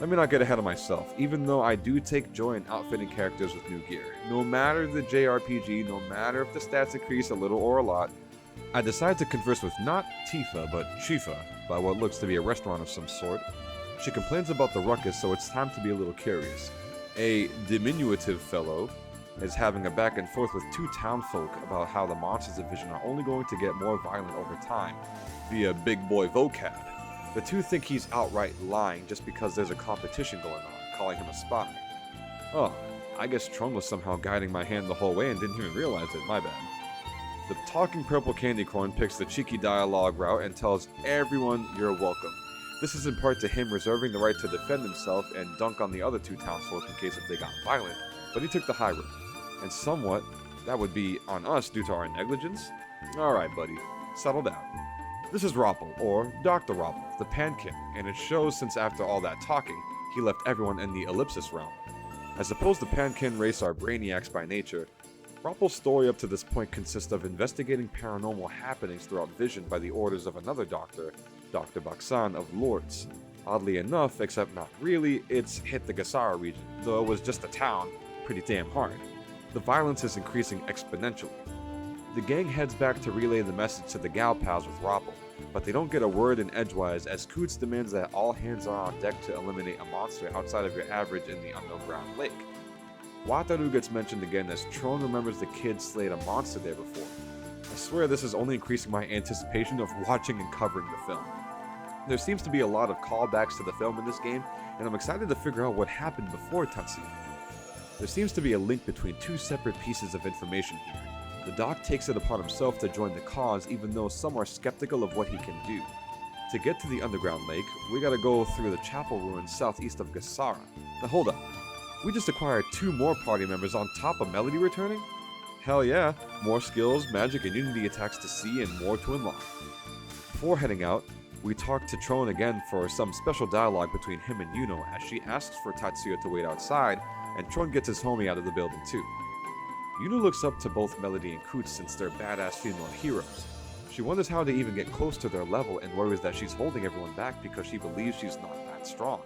Let me not get ahead of myself, even though I do take joy in outfitting characters with new gear. No matter the JRPG, no matter if the stats increase a little or a lot, I decide to converse with not Tifa, but Chifa, by what looks to be a restaurant of some sort. She complains about the ruckus, so it's time to be a little curious. A diminutive fellow is having a back and forth with 2 townfolk about how the monsters of Vision are only going to get more violent over time, via big boy vocab. The 2 think he's outright lying just because there's a competition going on, calling him a spy. Oh, I guess Tron was somehow guiding my hand the whole way and didn't even realize it, my bad. The talking purple candy corn picks the cheeky dialogue route and tells everyone you're welcome. This is in part to him reserving the right to defend himself and dunk on the other 2 townsfolk in case if they got violent, but he took the high road. And somewhat, that would be on us due to our negligence? Alright buddy, settle down. This is Roppel, or Dr. Roppel, the Pan King, and it shows since after all that talking, he left everyone in the Ellipsis realm. As opposed to Pankin race are brainiacs by nature, Rappel's story up to this point consists of investigating paranormal happenings throughout Vision by the orders of another doctor, Dr. Baksan of Lords. Oddly enough, except not really, it's hit the Gasara region, though it was just a town, pretty damn hard. The violence is increasing exponentially. The gang heads back to relay the message to the Gal Pals with Rappel, but they don't get a word in edgewise as Coots demands that all hands are on deck to eliminate a monster outside of your average in the underground lake. Wataru gets mentioned again as Tron remembers the kid slayed a monster there before. I swear this is only increasing my anticipation of watching and covering the film. There seems to be a lot of callbacks to the film in this game, and I'm excited to figure out what happened before Tatsuya. There seems to be a link between two separate pieces of information here. The doc takes it upon himself to join the cause even though some are skeptical of what he can do. To get to the underground lake, we gotta go through the chapel ruins southeast of Gasara. Now hold up, we just acquired 2 more party members on top of Melody returning? Hell yeah, more skills, magic, and unity attacks to see and more to unlock. Before heading out, we talk to Tron again for some special dialogue between him and Yuno as she asks for Tatsuya to wait outside, and Tron gets his homie out of the building too. Yuno looks up to both Melody and Coots since they're badass female heroes. She wonders how they even get close to their level and worries that she's holding everyone back because she believes she's not that strong.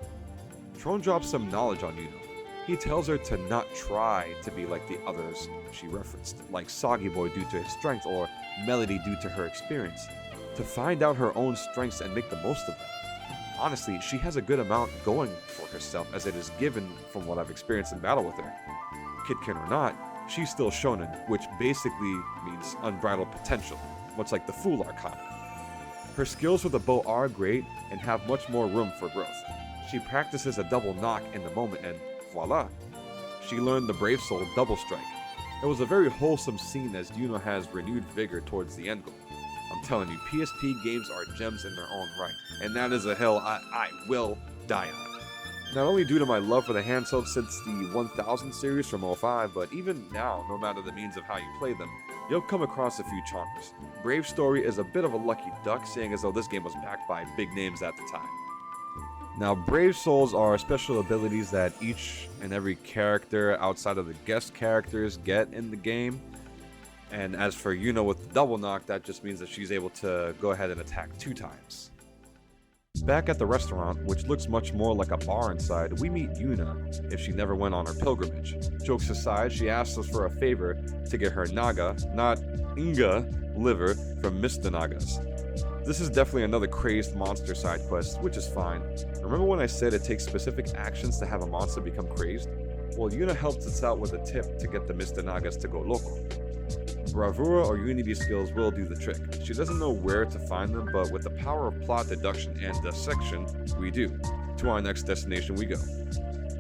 Tron drops some knowledge on Yuno. He tells her to not try to be like the others she referenced, like Soggy Boy due to his strength or Melody due to her experience, to find out her own strengths and make the most of them. Honestly, she has a good amount going for herself as it is given from what I've experienced in battle with her. Kidkin or not, she's still shonen, which basically means unbridled potential, much like the Fool Arcana. Her skills with the bow are great and have much more room for growth. She practices a double knock in the moment and voila, she learned the Brave Soul double strike. It was a very wholesome scene as Yuno has renewed vigor towards the end goal. I'm telling you, PSP games are gems in their own right, and that is a hill I will die on. Not only due to my love for the handheld since the 1000 series from 05, but even now, no matter the means of how you play them, you'll come across a few charmers. Brave Story is a bit of a lucky duck, seeing as though this game was backed by big names at the time. Now, Brave Souls are special abilities that each and every character outside of the guest characters get in the game. And as for Yuno with the double knock, that just means that she's able to go ahead and attack 2 times. Back at the restaurant, which looks much more like a bar inside, we meet Yuna, if she never went on her pilgrimage. Jokes aside, she asks us for a favor to get her Naga, not Inga, liver from Mr. Nagas. This is definitely another crazed monster side quest, which is fine. Remember when I said it takes specific actions to have a monster become crazed? Well, Yuna helps us out with a tip to get the Mr. Nagas to go loco. Bravura or Unity skills will do the trick. She doesn't know where to find them, but with the power of plot deduction and dissection, we do. To our next destination we go.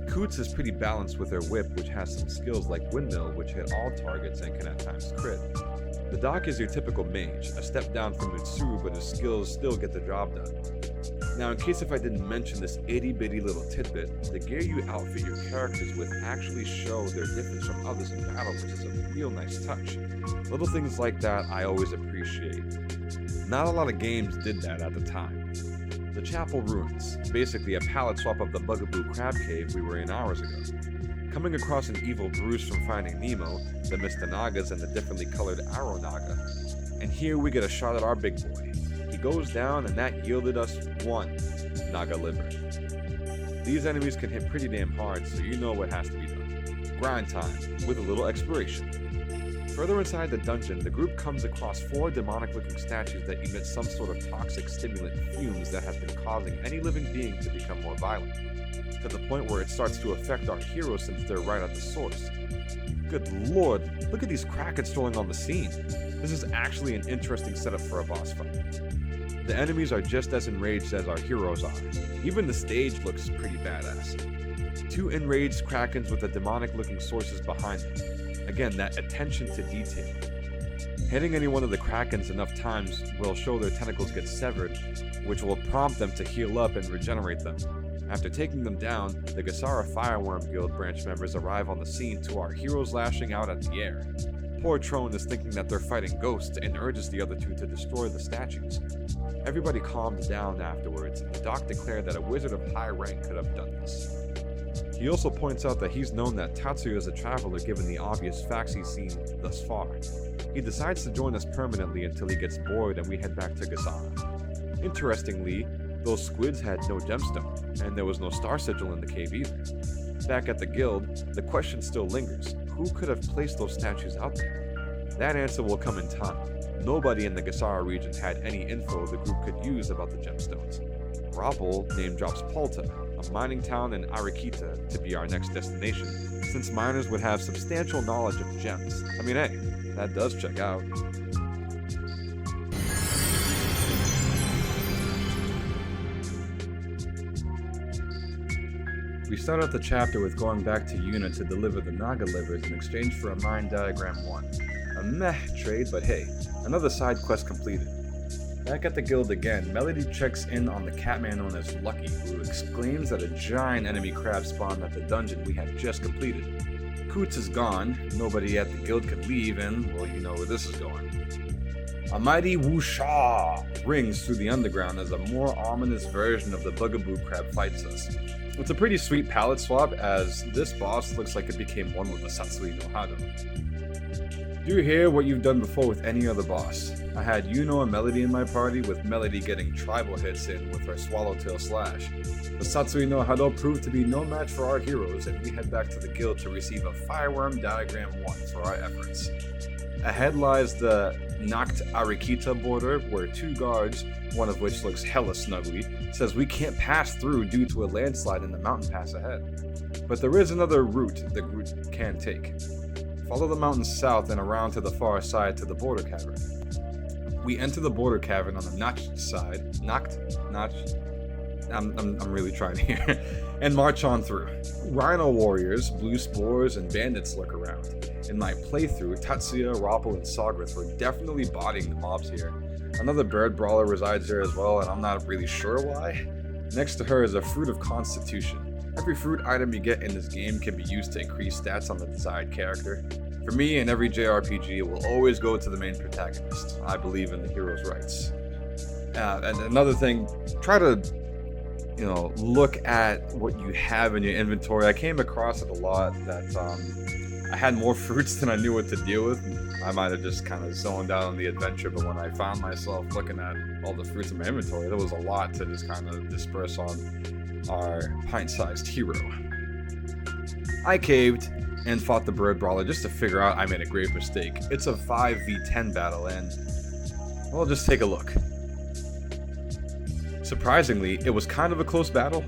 Coots is pretty balanced with her whip, which has some skills like Windmill, which hit all targets and can at times crit. The Doc is your typical mage, a step down from Mitsuru, but his skills still get the job done. Now, in case if I didn't mention this itty-bitty little tidbit, the gear you outfit your characters with actually show their difference from others in battle, which is a real nice touch. Little things like that I always appreciate. Not a lot of games did that at the time. The Chapel Ruins, basically a palette swap of the Bugaboo Crab Cave we were in hours ago. Coming across an evil Bruce from Finding Nemo, the Mr. Nagas, and the differently colored Arrow Naga. And here we get a shot at our big boy. He goes down, and that yielded us 1 Naga liver. These enemies can hit pretty damn hard, so you know what has to be done. Grind time, with a little exploration. Further inside the dungeon, the group comes across 4 demonic-looking statues that emit some sort of toxic stimulant fumes that has been causing any living being to become more violent, to the point where it starts to affect our heroes since they're right at the source. Good lord, look at these Kraken strolling on the scene. This is actually an interesting setup for a boss fight. The enemies are just as enraged as our heroes are. Even the stage looks pretty badass. 2 enraged Krakens with the demonic-looking sources behind them. Again, that attention to detail. Hitting any one of the Krakens enough times will show their tentacles get severed, which will prompt them to heal up and regenerate them. After taking them down, the Gasara Fireworm Guild branch members arrive on the scene to our heroes lashing out at the air. Poor Tron is thinking that they're fighting ghosts and urges the other 2 to destroy the statues. Everybody calmed down afterwards, and Doc declared that a wizard of high rank could have done this. He also points out that he's known that Tatsuya is a traveler given the obvious facts he's seen thus far. He decides to join us permanently until he gets bored and we head back to Gasara. Interestingly, those squids had no gemstone, and there was no star sigil in the cave either. Back at the guild, the question still lingers: who could have placed those statues out there? That answer will come in time. Nobody in the Gasara region had any info the group could use about the gemstones. Rappel name drops Palta, a mining town in Arikita, to be our next destination, since miners would have substantial knowledge of gems. I mean, hey, that does check out. We start out the chapter with going back to Yuna to deliver the Naga livers in exchange for a mine diagram 1. A meh trade, but hey, another side quest completed. Back at the guild again, Melody checks in on the catman known as Lucky, who exclaims that a giant enemy crab spawned at the dungeon we had just completed. Coots is gone, nobody at the guild could leave, and, well, you know where this is going. A mighty whooshaw rings through the underground as a more ominous version of the bugaboo crab fights us. It's a pretty sweet palette swap, as this boss looks like it became one with the Satsui no Hado. Do you hear what you've done before with any other boss? I had Yuno and Melody in my party, with Melody getting tribal hits in with her Swallowtail Slash. The Satsui no Hado proved to be no match for our heroes, and we head back to the guild to receive a Fireworm Diagram 1 for our efforts. Ahead lies the Nacht Arikita border, where 2 guards, one of which looks hella snuggly, says we can't pass through due to a landslide in the mountain pass ahead. But there is another route the group can take. Follow the mountains south and around to the far side to the border cavern. We enter the border cavern on the Nacht side, I'm really trying here, and march on through. Rhino warriors, blue spores, and bandits lurk around. In my playthrough, Tatsuya, Rappel, and Sogrith were definitely bodying the mobs here. Another bird brawler resides here as well, and I'm not really sure why. Next to her is a Fruit of Constitution. Every fruit item you get in this game can be used to increase stats on the desired character. For me, in every JRPG, it will always go to the main protagonist. I believe in the hero's rights. And another thing, try to, look at what you have in your inventory. I came across it a lot that I had more fruits than I knew what to deal with. I might have just kind of zoned out on the adventure, but when I found myself looking at all the fruits in my inventory, there was a lot to just kind of disperse on our pint-sized hero. I caved and fought the bird brawler just to figure out I made a grave mistake. It's a 5v10 battle, and, well, just take a look. Surprisingly, it was kind of a close battle,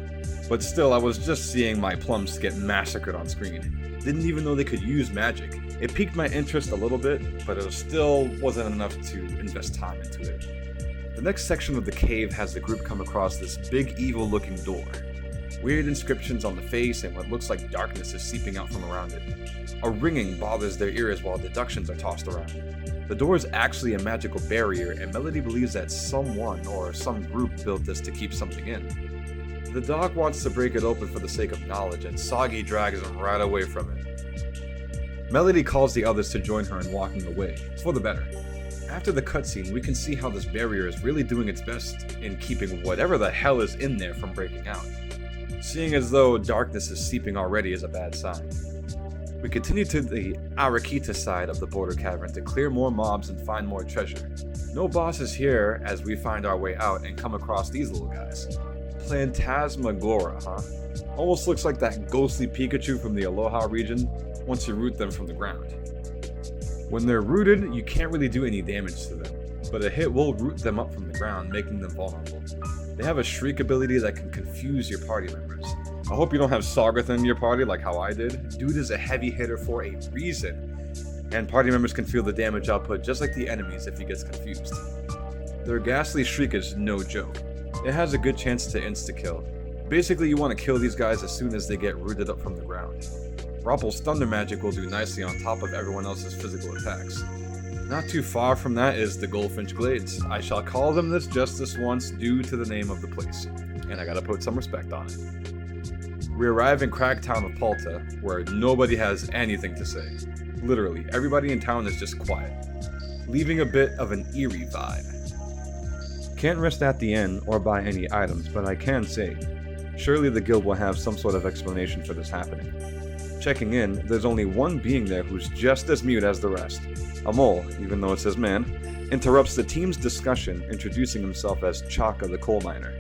but still I was just seeing my plums get massacred on screen. Didn't even know they could use magic. It piqued my interest a little bit, but it still wasn't enough to invest time into it. The next section of the cave has the group come across this big evil looking door. Weird inscriptions on the face and what looks like darkness is seeping out from around it. A ringing bothers their ears while deductions are tossed around. The door is actually a magical barrier, and Melody believes that someone or some group built this to keep something in. The dog wants to break it open for the sake of knowledge, and Soggy drags him right away from it. Melody calls the others to join her in walking away, for the better. After the cutscene, we can see how this barrier is really doing its best in keeping whatever the hell is in there from breaking out. Seeing as though darkness is seeping already is a bad sign. We continue to the Arikita side of the border cavern to clear more mobs and find more treasure. No bosses here as we find our way out and come across these little guys. Plantasmagora, huh? Almost looks like that ghostly Pikachu from the Aloha region once you root them from the ground. When they're rooted, you can't really do any damage to them, but a hit will root them up from the ground, making them vulnerable. They have a shriek ability that can confuse your party members. I hope you don't have Sogrith in your party like how I did. Dude is a heavy hitter for a reason, and party members can feel the damage output just like the enemies if he gets confused. Their ghastly shriek is no joke. It has a good chance to insta-kill. Basically, you want to kill these guys as soon as they get rooted up from the ground. Rappel's thunder magic will do nicely on top of everyone else's physical attacks. Not too far from that is the Goldfinch Glades. I shall call them just this once due to the name of the place, and I gotta put some respect on it. We arrive in Cragtown of Palta, where nobody has anything to say. Literally, everybody in town is just quiet, leaving a bit of an eerie vibe. Can't rest at the inn or buy any items, but I can say, Surely the guild will have some sort of explanation for this happening. Checking in, there's only one being there who's just as mute as the rest. A mole, even though it says man, interrupts the team's discussion, introducing himself as Chaka the coal miner.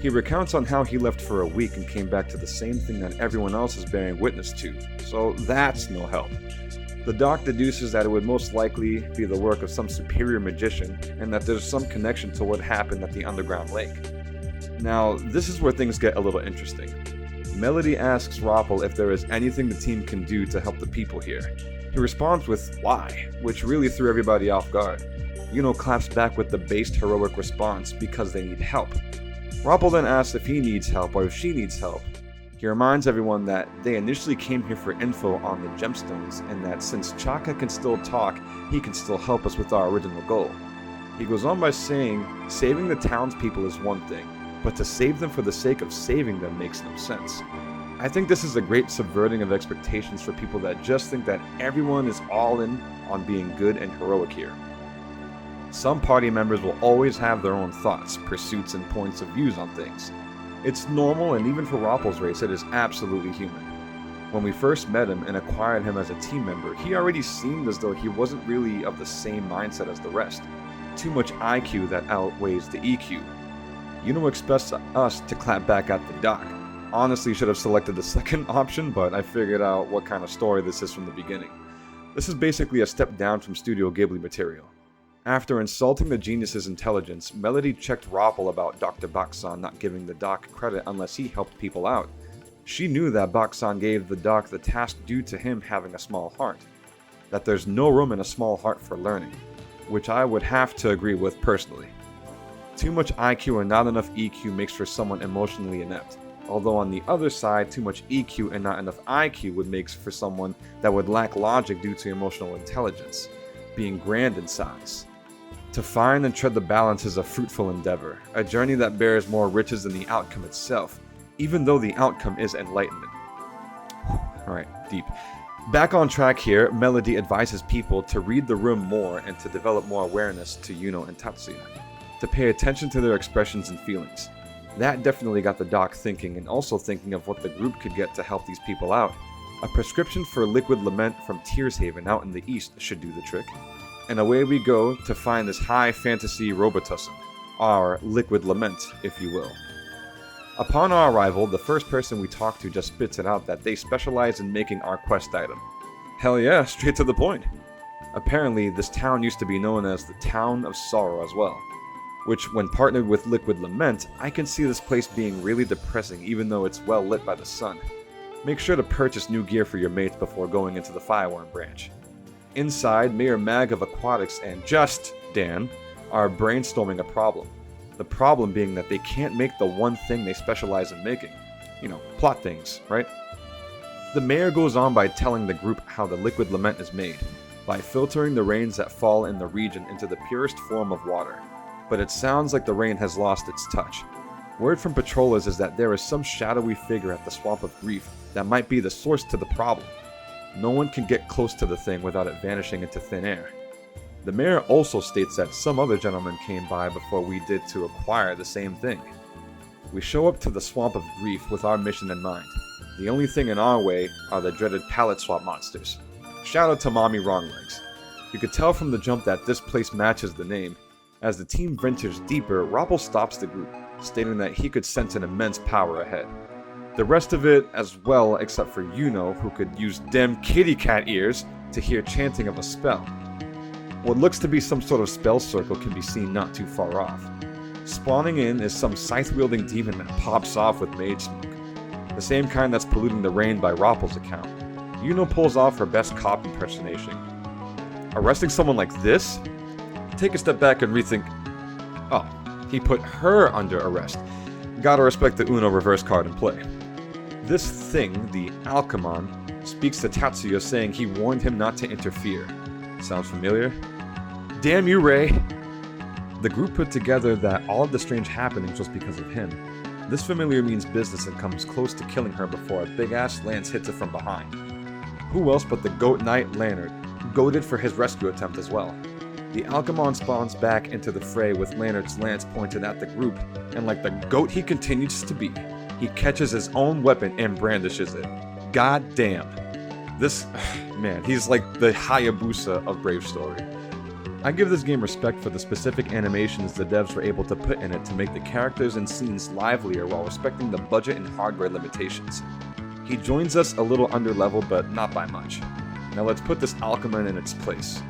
He recounts on how he left for a week and came back to the same thing that everyone else is bearing witness to, so that's no help. The doc deduces that it would most likely be the work of some superior magician, and that there's some connection to what happened at the underground lake. Now, this is where things get a little interesting. Melody asks Roppel if there is anything the team can do to help the people here. He responds with why, which really threw everybody off guard. Yuno claps back with the based heroic response because they need help. Roppel then asks if he needs help or if she needs help. He reminds everyone that they initially came here for info on the gemstones and that since Chaka can still talk, he can still help us with our original goal. He goes on by saying saving the townspeople is one thing, but to save them for the sake of saving them makes no sense. I think this is a great subverting of expectations for people that just think that everyone is all in on being good and heroic here. Some party members will always have their own thoughts, pursuits, and points of views on things. It's normal, and even for Roppel's race, it is absolutely human. When we first met him and acquired him as a team member, he already seemed as though he wasn't really of the same mindset as the rest. Too much IQ that outweighs the EQ. Yuno expects us to clap back at the doc. Honestly, should have selected the second option, but I figured out what kind of story this is from the beginning. This is basically a step down from Studio Ghibli material. After insulting the genius's intelligence, Melody checked Roppel about Dr. Baksan not giving the doc credit unless he helped people out. She knew that Baksan gave the doc the task due to him having a small heart. That there's no room in a small heart for learning, which I would have to agree with personally. Too much IQ and not enough EQ makes for someone emotionally inept, although on the other side, too much EQ and not enough IQ would make for someone that would lack logic due to emotional intelligence, being grand in size. To find and tread the balance is a fruitful endeavor, a journey that bears more riches than the outcome itself, even though the outcome is enlightenment. Alright, deep. Back on track here, Melody advises people to read the room more and to develop more awareness to Yuno and Tatsuya, to pay attention to their expressions and feelings. That definitely got the doc thinking, and also thinking of what the group could get to help these people out. A prescription for liquid lament from Tears Haven out in the east should do the trick. And away we go to find this high fantasy Robotussin, our liquid lament, if you will. Upon our arrival, the first person we talk to just spits it out that they specialize in making our quest item. Hell yeah, straight to the point. Apparently, this town used to be known as the Town of Sorrow as well, which when partnered with Liquid Lament, I can see this place being really depressing even though it's well lit by the sun. Make sure to purchase new gear for your mates before going into the Fireworm branch. Inside, Mayor Mag of Aquatics and Just Dan are brainstorming a problem. The problem being that they can't make the one thing they specialize in making. Plot things, right? The mayor goes on by telling the group how the liquid lament is made, by filtering the rains that fall in the region into the purest form of water. But it sounds like the rain has lost its touch. Word from patrollers is that there is some shadowy figure at the Swamp of Grief that might be the source to the problem. No one can get close to the thing without it vanishing into thin air. The mayor also states that some other gentleman came by before we did to acquire the same thing. We show up to the Swamp of Grief with our mission in mind. The only thing in our way are the dreaded pallet swap monsters. Shout out to Mommy Wronglegs. You could tell from the jump that this place matches the name. As the team ventures deeper, Roppel stops the group, stating that he could sense an immense power ahead. The rest of it as well, except for Yuno, who could use dem kitty cat ears to hear chanting of a spell. What looks to be some sort of spell circle can be seen not too far off. Spawning in is some scythe-wielding demon that pops off with mage smoke, the same kind that's polluting the rain by Roppel's account. Yuno pulls off her best cop impersonation. Arresting someone like this? Take a step back and rethink. Oh, he put her under arrest. Gotta respect the Uno reverse card in play. This thing, the Alchemon, speaks to Tatsuya saying he warned him not to interfere. Sounds familiar? Damn you, Ray! The group put together that all of the strange happenings was because of him. This familiar means business and comes close to killing her before a big-ass lance hits it from behind. Who else but the Goat Knight Lannard, goaded for his rescue attempt as well. The Alchemon spawns back into the fray with Lannard's lance pointed at the group, and like the goat he continues to be, he catches his own weapon and brandishes it. God damn. This, man, he's like the Hayabusa of Brave Story. I give this game respect for the specific animations the devs were able to put in it to make the characters and scenes livelier while respecting the budget and hardware limitations. He joins us a little underleveled, but not by much. Now let's put this Alchemon in its place.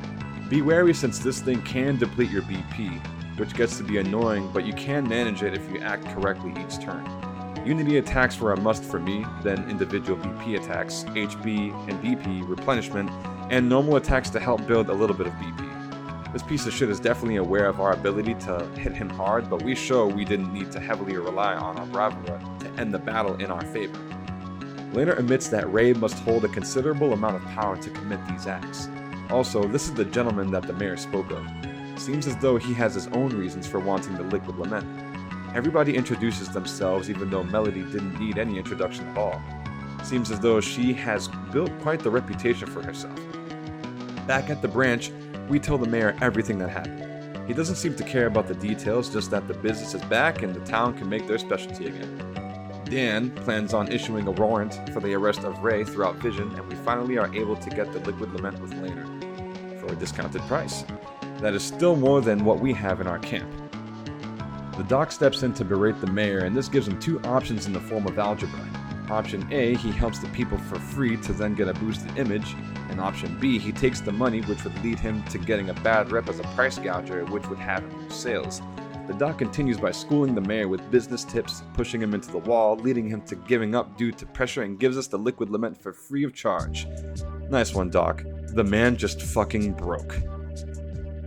Be wary since this thing can deplete your BP, which gets to be annoying, but you can manage it if you act correctly each turn. Unity attacks were a must for me, then individual BP attacks, HB and BP replenishment, and normal attacks to help build a little bit of BP. This piece of shit is definitely aware of our ability to hit him hard, but we show we didn't need to heavily rely on our bravura to end the battle in our favor. Laner admits that Ray must hold a considerable amount of power to commit these acts. Also, this is the gentleman that the mayor spoke of. Seems as though he has his own reasons for wanting the Liquid Lament. Everybody introduces themselves even though Melody didn't need any introduction at all. Seems as though she has built quite the reputation for herself. Back at the branch, we tell the mayor everything that happened. He doesn't seem to care about the details, just that the business is back and the town can make their specialty again. Dan plans on issuing a warrant for the arrest of Ray throughout Vision, and we finally are able to get the Liquid Lament with Laner for a discounted price. That is still more than what we have in our camp. The doc steps in to berate the mayor, and this gives him two options in the form of algebra. Option A, he helps the people for free to then get a boosted image, and option B, he takes the money, which would lead him to getting a bad rep as a price gouger, which would have him lose sales. The doc continues by schooling the mayor with business tips, pushing him into the wall, leading him to giving up due to pressure, and gives us the Liquid Lament for free of charge. Nice one, Doc. The man just fucking broke.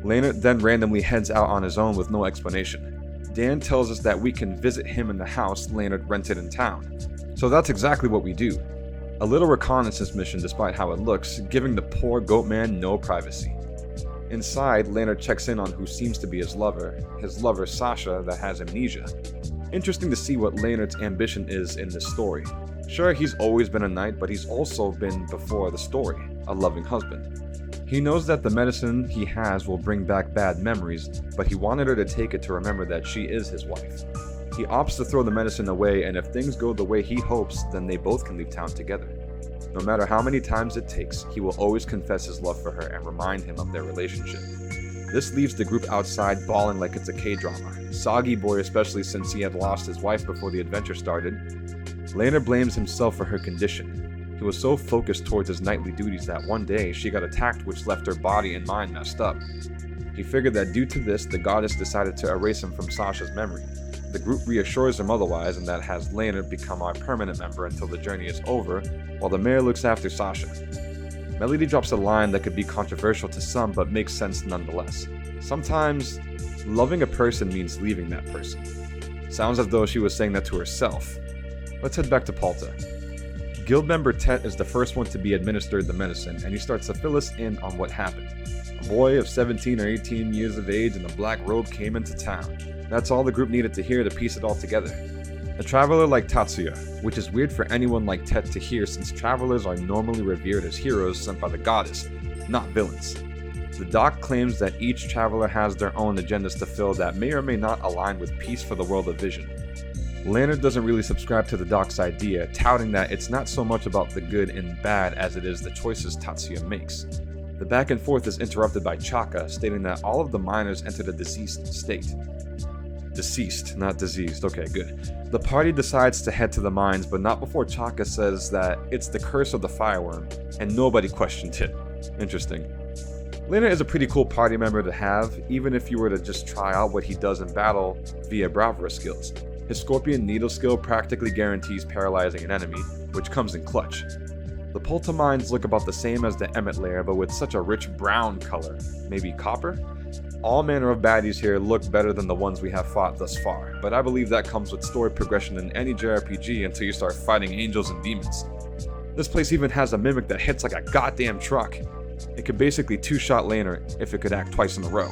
Laner then randomly heads out on his own with no explanation. Dan tells us that we can visit him in the house Laner rented in town. So that's exactly what we do. A little reconnaissance mission despite how it looks, giving the poor goat man no privacy. Inside, Laner checks in on who seems to be his lover Sasha, that has amnesia. Interesting to see what Laner's ambition is in this story. Sure, he's always been a knight, but he's also been, before the story, a loving husband. He knows that the medicine he has will bring back bad memories, but he wanted her to take it to remember that she is his wife. He opts to throw the medicine away, and if things go the way he hopes, then they both can leave town together. No matter how many times it takes, he will always confess his love for her and remind him of their relationship. This leaves the group outside bawling like it's a K-drama, Soggy Boy especially since he had lost his wife before the adventure started. Laner blames himself for her condition. He was so focused towards his knightly duties that one day she got attacked, which left her body and mind messed up. He figured that due to this, the goddess decided to erase him from Sasha's memory. The group reassures him otherwise, and that has Laner become our permanent member until the journey is over, while the mayor looks after Sasha. Melody drops a line that could be controversial to some, but makes sense nonetheless. Sometimes, loving a person means leaving that person. Sounds as though she was saying that to herself. Let's head back to Palta. Guild member Tet is the first one to be administered the medicine, and he starts to fill us in on what happened. A boy of 17 or 18 years of age in a black robe came into town. That's all the group needed to hear to piece it all together. A traveler like Tatsuya, which is weird for anyone like Tet to hear since travelers are normally revered as heroes sent by the goddess, not villains. The doc claims that each traveler has their own agendas to fill that may or may not align with peace for the world of Vision. Laner doesn't really subscribe to the doc's idea, touting that it's not so much about the good and bad as it is the choices Tatsuya makes. The back and forth is interrupted by Chaka, stating that all of the miners entered a deceased state. Deceased, not diseased. Okay, good. The party decides to head to the mines, but not before Chaka says that it's the curse of the fireworm, and nobody questioned it. Interesting. Laner is a pretty cool party member to have, even if you were to just try out what he does in battle via bravura skills. His Scorpion Needle skill practically guarantees paralyzing an enemy, which comes in clutch. The Polta mines look about the same as the Emmet layer, but with such a rich brown color. Maybe copper? All manner of baddies here look better than the ones we have fought thus far, but I believe that comes with story progression in any JRPG until you start fighting angels and demons. This place even has a mimic that hits like a goddamn truck. It could basically two-shot Laner if it could act twice in a row.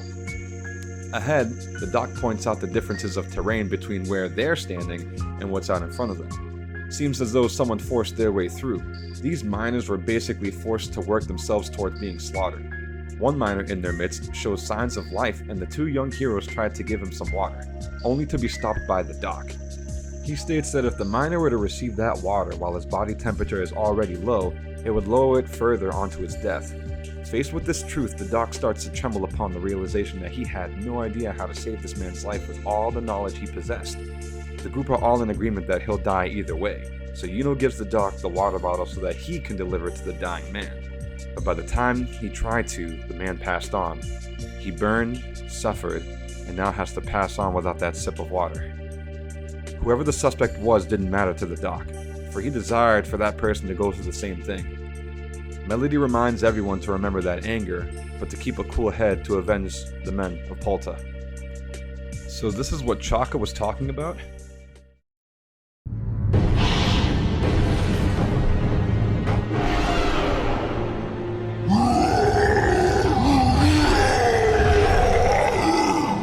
Ahead, the doc points out the differences of terrain between where they're standing and what's out in front of them. Seems as though someone forced their way through. These miners were basically forced to work themselves towards being slaughtered. One miner in their midst shows signs of life, and the two young heroes tried to give him some water, only to be stopped by the doc. He states that if the miner were to receive that water while his body temperature is already low, it would lower it further onto its death. Faced with this truth, the doc starts to tremble upon the realization that he had no idea how to save this man's life with all the knowledge he possessed. The group are all in agreement that he'll die either way, so Yuno gives the doc the water bottle so that he can deliver it to the dying man. But by the time he tried to, the man passed on. He burned, suffered, and now has to pass on without that sip of water. Whoever the suspect was didn't matter to the doc, for he desired for that person to go through the same thing. Melody reminds everyone to remember that anger, but to keep a cool head to avenge the men of Polta. So this is what Chaka was talking about?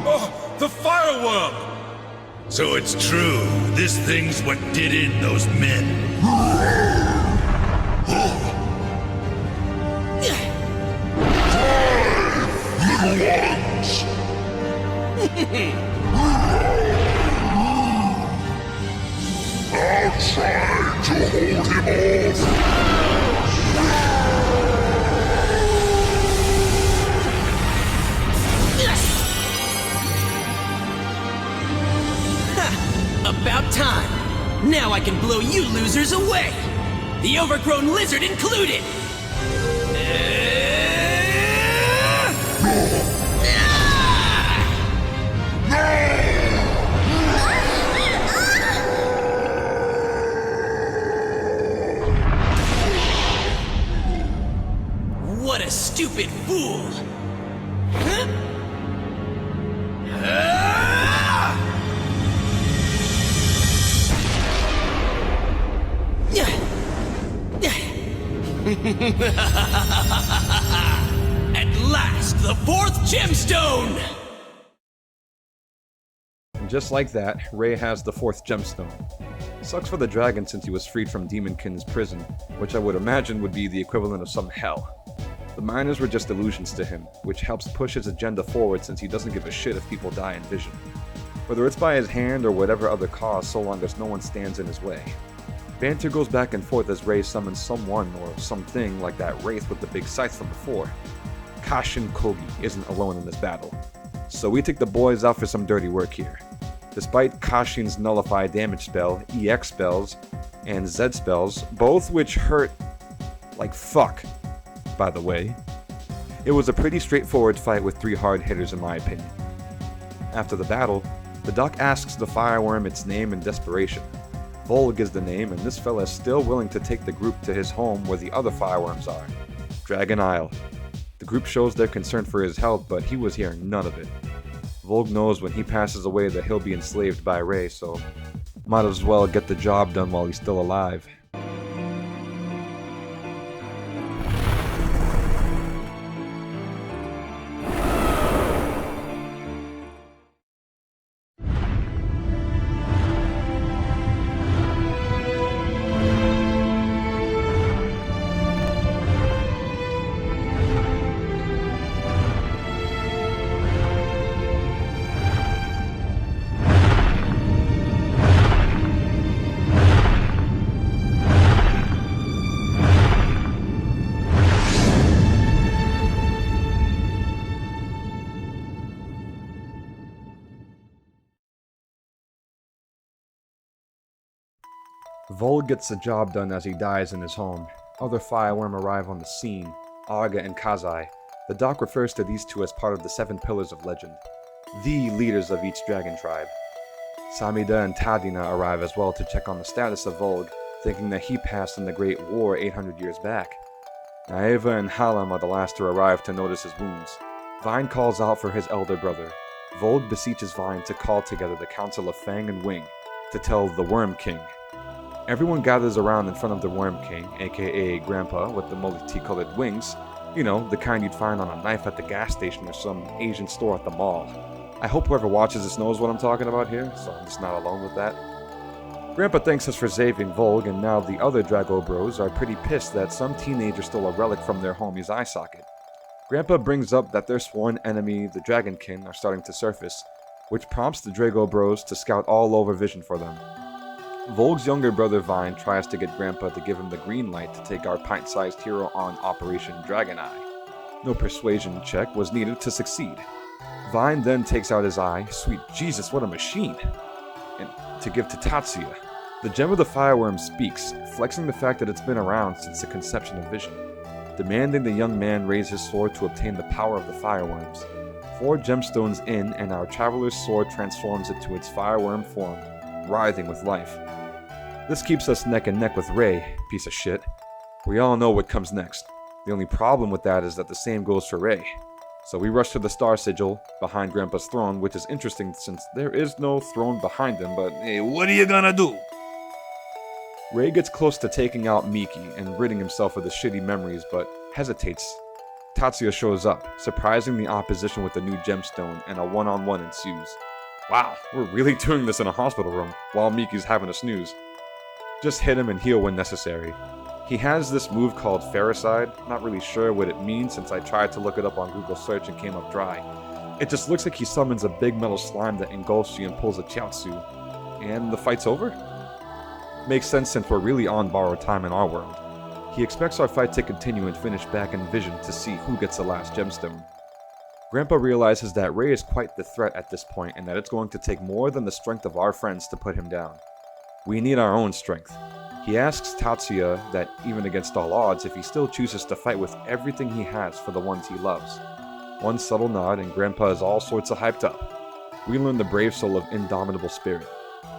Oh, the fireworm! So it's true, this thing's what did in those men. I'll try to hold him About time! Now I can blow you losers away! The overgrown lizard included! What a stupid fool! At last, the fourth gemstone! And just like that, Ray has the fourth gemstone. Sucks for the dragon since he was freed from Demonkin's prison, which I would imagine would be the equivalent of some hell. The miners were just illusions to him, which helps push his agenda forward since he doesn't give a shit if people die in vision. Whether it's by his hand or whatever other cause, so long as no one stands in his way. Banter goes back and forth as Ray summons someone or something like that wraith with the big scythe from before. Kashin Kogi isn't alone in this battle, so we take the boys out for some dirty work here. Despite Kashin's nullify damage spell, EX spells, and Z spells, both which hurt like fuck, by the way, it was a pretty straightforward fight with 3 hard hitters in my opinion. After the battle, the doc asks the fireworm its name in desperation. Volg is the name, and this fella is still willing to take the group to his home where the other fireworms are, Dragon Isle. The group shows their concern for his health, but he was hearing none of it. Volg knows when he passes away that he'll be enslaved by Ray, so might as well get the job done while he's still alive. Volg gets the job done as he dies in his home. Other fireworm arrive on the scene, Aga and Kazai. The doc refers to these two as part of the 7 Pillars of Legend, the leaders of each dragon tribe. Samida and Tadina arrive as well to check on the status of Volg, thinking that he passed in the Great War 800 years back. Naeva and Halam are the last to arrive to notice his wounds. Vine calls out for his elder brother. Volg beseeches Vine to call together the Council of Fang and Wing to tell the Worm King. Everyone gathers around in front of the Worm King, aka Grandpa with the multicolored wings, you know, the kind you'd find on a knife at the gas station or some Asian store at the mall. I hope whoever watches this knows what I'm talking about here, so I'm just not alone with that. Grandpa thanks us for saving Volg, and now the other Drago Bros are pretty pissed that some teenager stole a relic from their homie's eye socket. Grandpa brings up that their sworn enemy, the Dragonkin, are starting to surface, which prompts the Drago Bros to scout all over vision for them. Volg's younger brother Vine tries to get Grandpa to give him the green light to take our pint-sized hero on Operation Dragon Eye. No persuasion check was needed to succeed. Vine then takes out his eye, sweet Jesus, what a machine, and to give to Tatsuya. The gem of the fireworm speaks, flexing the fact that it's been around since the conception of vision, demanding the young man raise his sword to obtain the power of the fireworms. 4 gemstones in, and our traveler's sword transforms it to its fireworm form, writhing with life. This keeps us neck and neck with Rei, piece of shit. We all know what comes next. The only problem with that is that the same goes for Rei. So we rush to the star sigil behind Grandpa's throne, which is interesting since there is no throne behind him, but hey, what are you gonna do? Rei gets close to taking out Miki and ridding himself of the shitty memories, but hesitates. Tatsuya shows up, surprising the opposition with a new gemstone, and a one-on-one ensues. Wow, we're really doing this in a hospital room, while Miki's having a snooze. Just hit him and heal when necessary. He has this move called Ferricide, not really sure what it means since I tried to look it up on Google search and came up dry. It just looks like he summons a big metal slime that engulfs you and pulls a chiaotsu. And the fight's over? Makes sense since we're really on borrowed time in our world. He expects our fight to continue and finish back in Vision to see who gets the last gemstone. Grandpa realizes that Rei is quite the threat at this point and that it's going to take more than the strength of our friends to put him down. We need our own strength. He asks Tatsuya that even against all odds if he still chooses to fight with everything he has for the ones he loves. One subtle nod and Grandpa is all sorts of hyped up. We learn the brave soul of indomitable spirit.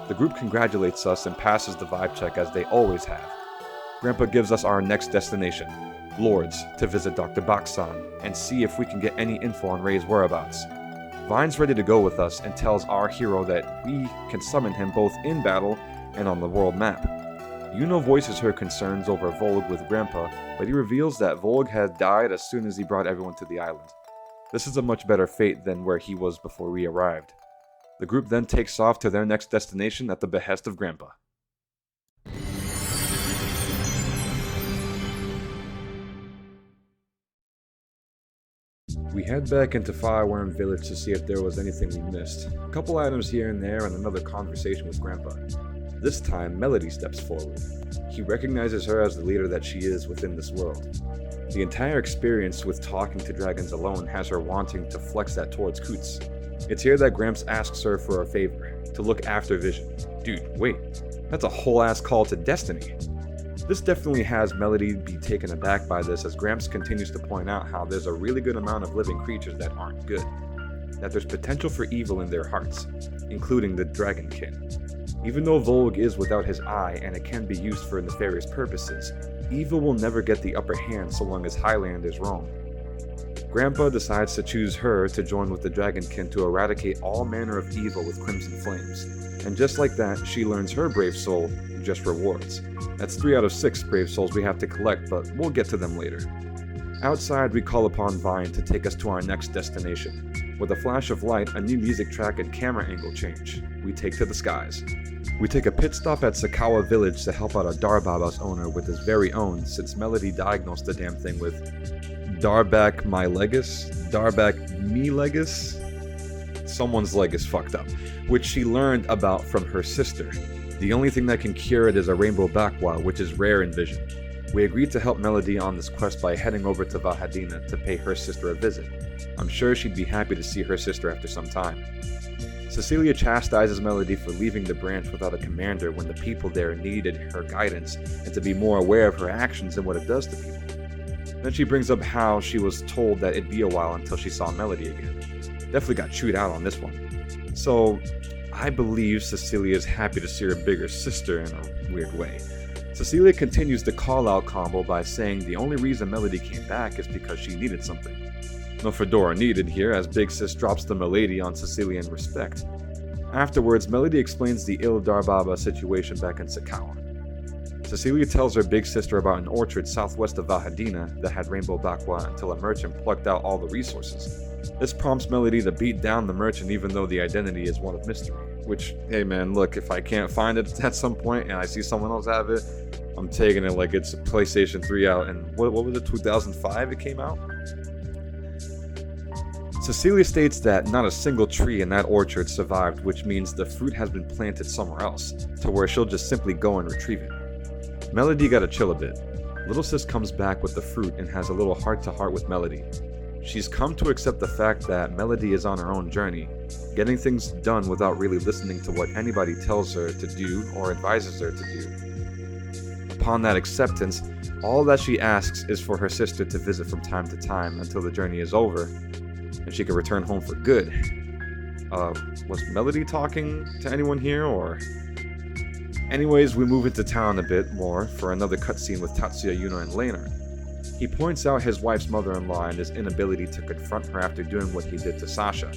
The group congratulates us and passes the vibe check as they always have. Grandpa gives us our next destination, Lords, to visit Dr. Baksan and see if we can get any info on Rei's whereabouts. Vine's ready to go with us and tells our hero that we can summon him both in battle and on the world map. Yuno voices her concerns over Volg with Grandpa, but he reveals that Volg had died as soon as he brought everyone to the island. This is a much better fate than where he was before we arrived. The group then takes off to their next destination at the behest of Grandpa. We head back into Fireworm Village to see if there was anything we missed. A couple items here and there and another conversation with Grandpa. This time, Melody steps forward. He recognizes her as the leader that she is within this world. The entire experience with talking to dragons alone has her wanting to flex that towards Coots. It's here that Gramps asks her for a favor, to look after Vision. Dude, wait, that's a whole ass call to destiny. This definitely has Melody be taken aback by this as Gramps continues to point out how there's a really good amount of living creatures that aren't good. That there's potential for evil in their hearts, including the Dragonkin. Even though Volg is without his eye and it can be used for nefarious purposes, evil will never get the upper hand so long as Highlanders roam. Grandpa decides to choose her to join with the Dragonkin to eradicate all manner of evil with Crimson Flames. And just like that, she learns her Brave Soul, just rewards. That's 3 out of 6 Brave Souls we have to collect, but we'll get to them later. Outside, we call upon Vine to take us to our next destination. With a flash of light, a new music track and camera angle change. We take to the skies. We take a pit stop at Sakawa Village to help out a Darbaba's owner with his very own, since Melody diagnosed the damn thing with Darbak my legus? Darbak me legus? Someone's leg is fucked up, which she learned about from her sister. The only thing that can cure it is a rainbow bakwa, which is rare in Vision. We agreed to help Melody on this quest by heading over to Vahadina to pay her sister a visit. I'm sure she'd be happy to see her sister after some time. Cecilia chastises Melody for leaving the branch without a commander when the people there needed her guidance and to be more aware of her actions and what it does to people. Then she brings up how she was told that it'd be a while until she saw Melody again. Definitely got chewed out on this one. So, I believe Cecilia's happy to see her bigger sister in a weird way. Cecilia continues the call-out combo by saying the only reason Melody came back is because she needed something. No fedora needed here, as Big Sis drops the milady on Cecilia in respect. Afterwards, Melody explains the ill Darbaba situation back in Sakawa. Cecilia tells her big sister about an orchard southwest of Vahadina that had rainbow bakwa until a merchant plucked out all the resources. This prompts Melody to beat down the merchant even though the identity is one of mystery. Which, hey man, look, if I can't find it at some point and I see someone else have it, I'm taking it like it's a PlayStation 3 out, and what was it, 2005 it came out? Cecilia states that not a single tree in that orchard survived, which means the fruit has been planted somewhere else, to where she'll just simply go and retrieve it. Melody gotta chill a bit. Little sis comes back with the fruit and has a little heart-to-heart with Melody. She's come to accept the fact that Melody is on her own journey, getting things done without really listening to what anybody tells her to do or advises her to do. Upon that acceptance, all that she asks is for her sister to visit from time to time until the journey is over, and she can return home for good. Was Melody talking to anyone here, or...? Anyways, we move into town a bit more for another cutscene with Tatsuya, Yuno, and Lena. He points out his wife's mother-in-law and his inability to confront her after doing what he did to Sasha.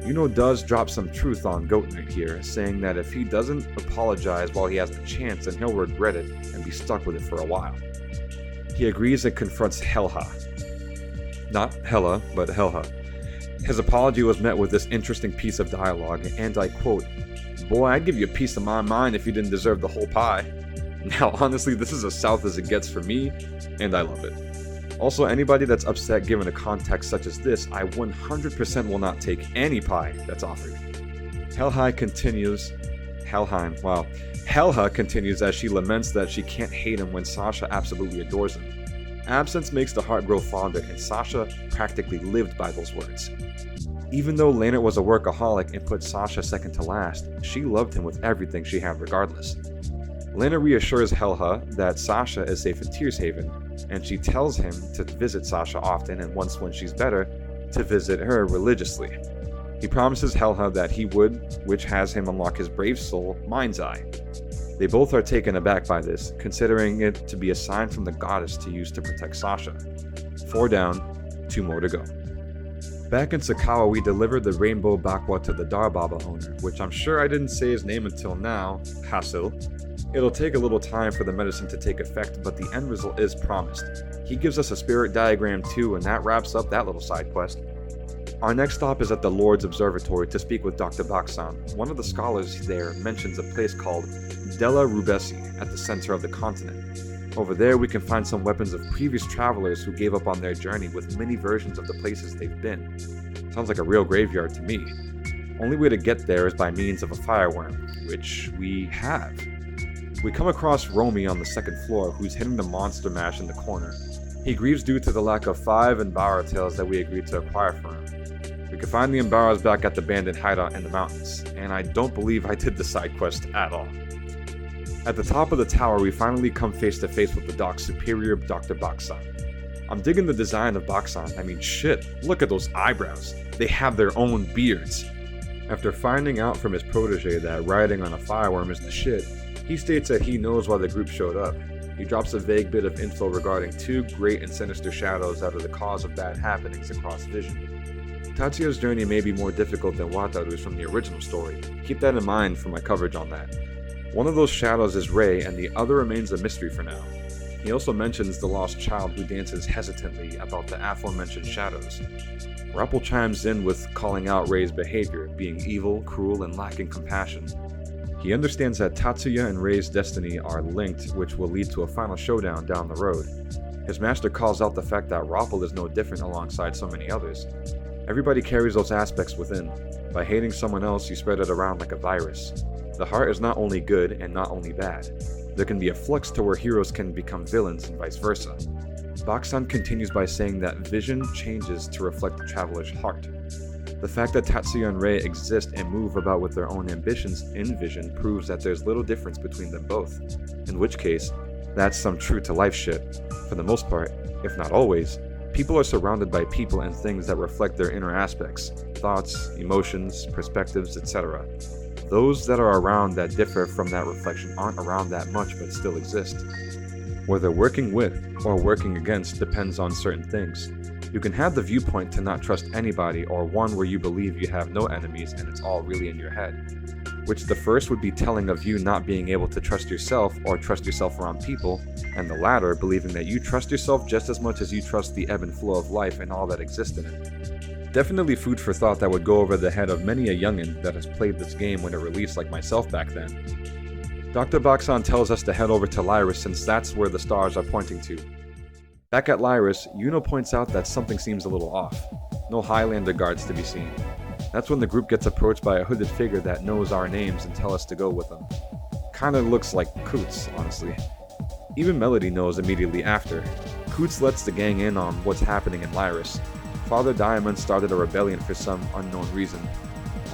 Yuno does drop some truth on Goat Knight here, saying that if he doesn't apologize while he has the chance, then he'll regret it and be stuck with it for a while. He agrees and confronts Helha. Not Hella, but Helha. His apology was met with this interesting piece of dialogue, and I quote, "Boy, I'd give you a piece of my mind if you didn't deserve the whole pie." Now, honestly, this is as south as it gets for me, and I love it. Also, anybody that's upset given a context such as this, I 100% will not take any pie that's offered. Helha continues as she laments that she can't hate him when Sasha absolutely adores him. Absence makes the heart grow fonder, and Sasha practically lived by those words. Even though Lena was a workaholic and put Sasha second to last, she loved him with everything she had regardless. Lena reassures Helha that Sasha is safe in Tears Haven, and she tells him to visit Sasha often, and once when she's better, to visit her religiously. He promises Helha that he would, which has him unlock his brave soul, Mind's Eye. They both are taken aback by this, considering it to be a sign from the goddess to use to protect Sasha. 4 down, 2 more to go. Back in Sakawa, we delivered the Rainbow Bakwa to the Darbaba owner, which I'm sure I didn't say his name until now, Hasil. It'll take a little time for the medicine to take effect, but the end result is promised. He gives us a spirit diagram too, and that wraps up that little side quest. Our next stop is at the Lord's Observatory to speak with Dr. Baksan. One of the scholars there mentions a place called Della Rubesi at the center of the continent. Over there we can find some weapons of previous travelers who gave up on their journey with many versions of the places they've been. Sounds like a real graveyard to me. Only way to get there is by means of a fireworm, which we have. We come across Romy on the 2nd floor, who's hitting the monster mash in the corner. He grieves due to the lack of 5 Embara tails that we agreed to acquire for him. We can find the Embaras back at the bandit hideout in the mountains, and I don't believe I did the side quest at all. At the top of the tower, we finally come face to face with the Doc's superior, Dr. Baksan. I'm digging the design of Baksan. I mean, shit, look at those eyebrows. They have their own beards. After finding out from his protege that riding on a fireworm is the shit, he states that he knows why the group showed up. He drops a vague bit of info regarding 2 great and sinister shadows that are the cause of bad happenings across Vision. Tatsuya's journey may be more difficult than Wataru's from the original story. Keep that in mind for my coverage on that. One of those shadows is Rei, and the other remains a mystery for now. He also mentions the lost child who dances hesitantly about the aforementioned shadows. Rappel chimes in with calling out Rei's behavior, being evil, cruel, and lacking compassion. He understands that Tatsuya and Rei's destiny are linked, which will lead to a final showdown down the road. His master calls out the fact that Rappel is no different alongside so many others. Everybody carries those aspects within. By hating someone else, you spread it around like a virus. The heart is not only good and not only bad. There can be a flux to where heroes can become villains and vice versa. Baksan continues by saying that vision changes to reflect the traveler's heart. The fact that Tatsuya and Rei exist and move about with their own ambitions in Vision proves that there's little difference between them both, in which case, that's some true-to-life shit. For the most part, if not always, people are surrounded by people and things that reflect their inner aspects, thoughts, emotions, perspectives, etc. Those that are around that differ from that reflection aren't around that much but still exist. Whether working with or working against depends on certain things. You can have the viewpoint to not trust anybody, or one where you believe you have no enemies and it's all really in your head. Which the first would be telling of you not being able to trust yourself or trust yourself around people, and the latter believing that you trust yourself just as much as you trust the ebb and flow of life and all that exists in it. Definitely food for thought that would go over the head of many a youngin' that has played this game when it released like myself back then. Dr. Baksan tells us to head over to Lyris since that's where the stars are pointing to. Back at Lyris, Yuno points out that something seems a little off. No Highlander guards to be seen. That's when the group gets approached by a hooded figure that knows our names and tells us to go with them. Kinda looks like Coots, honestly. Even Melody knows immediately after. Coots lets the gang in on what's happening in Lyris. Father Diamond started a rebellion for some unknown reason.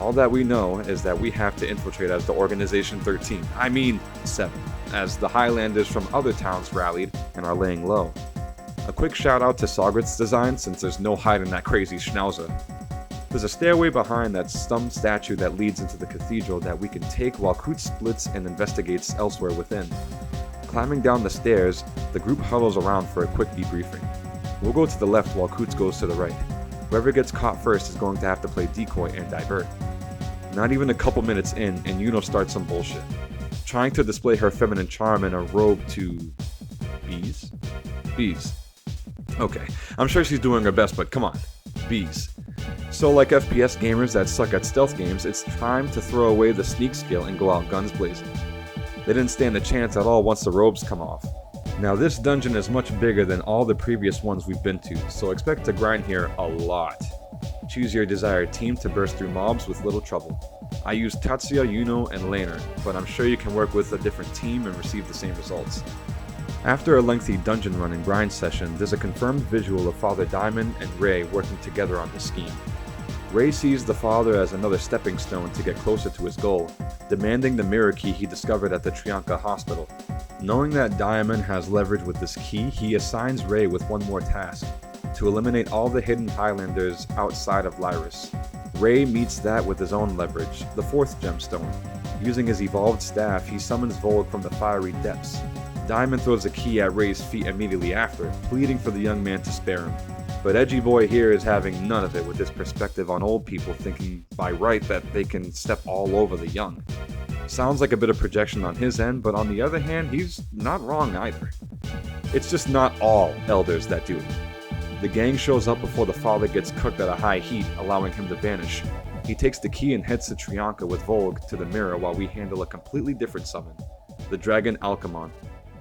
All that we know is that we have to infiltrate as the Organization 13, 7, as the Highlanders from other towns rallied and are laying low. A quick shout out to Sogrit's design, since there's no hiding that crazy schnauzer. There's a stairway behind that stone statue that leads into the cathedral that we can take while Coots splits and investigates elsewhere within. Climbing down the stairs, the group huddles around for a quick debriefing. We'll go to the left while Coots goes to the right. Whoever gets caught first is going to have to play decoy and divert. Not even a couple minutes in, and Yuno starts some bullshit. Trying to display her feminine charm in a robe to... bees? Bees. Okay, I'm sure she's doing her best, but come on. Bees. So like FPS gamers that suck at stealth games, it's time to throw away the sneak skill and go out guns blazing. They didn't stand a chance at all once the robes come off. Now this dungeon is much bigger than all the previous ones we've been to, so expect to grind here a lot. Choose your desired team to burst through mobs with little trouble. I used Tatsuya, Yuno, and Laner, but I'm sure you can work with a different team and receive the same results. After a lengthy dungeon run and grind session, there's a confirmed visual of Father Diamond and Ray working together on the scheme. Ray sees the father as another stepping stone to get closer to his goal, demanding the mirror key he discovered at the Trianka hospital. Knowing that Diamond has leverage with this key, he assigns Ray with one more task, to eliminate all the hidden Highlanders outside of Lyris. Ray meets that with his own leverage, the fourth gemstone. Using his evolved staff, he summons Volg from the fiery depths. Diamond throws a key at Ray's feet immediately after, pleading for the young man to spare him. But Edgy Boy here is having none of it with his perspective on old people thinking by right that they can step all over the young. Sounds like a bit of projection on his end, but on the other hand, he's not wrong either. It's just not all elders that do it. The gang shows up before the father gets cooked at a high heat, allowing him to vanish. He takes the key and heads to Trianka with Volg to the mirror while we handle a completely different summon, the Dragon Alchemon,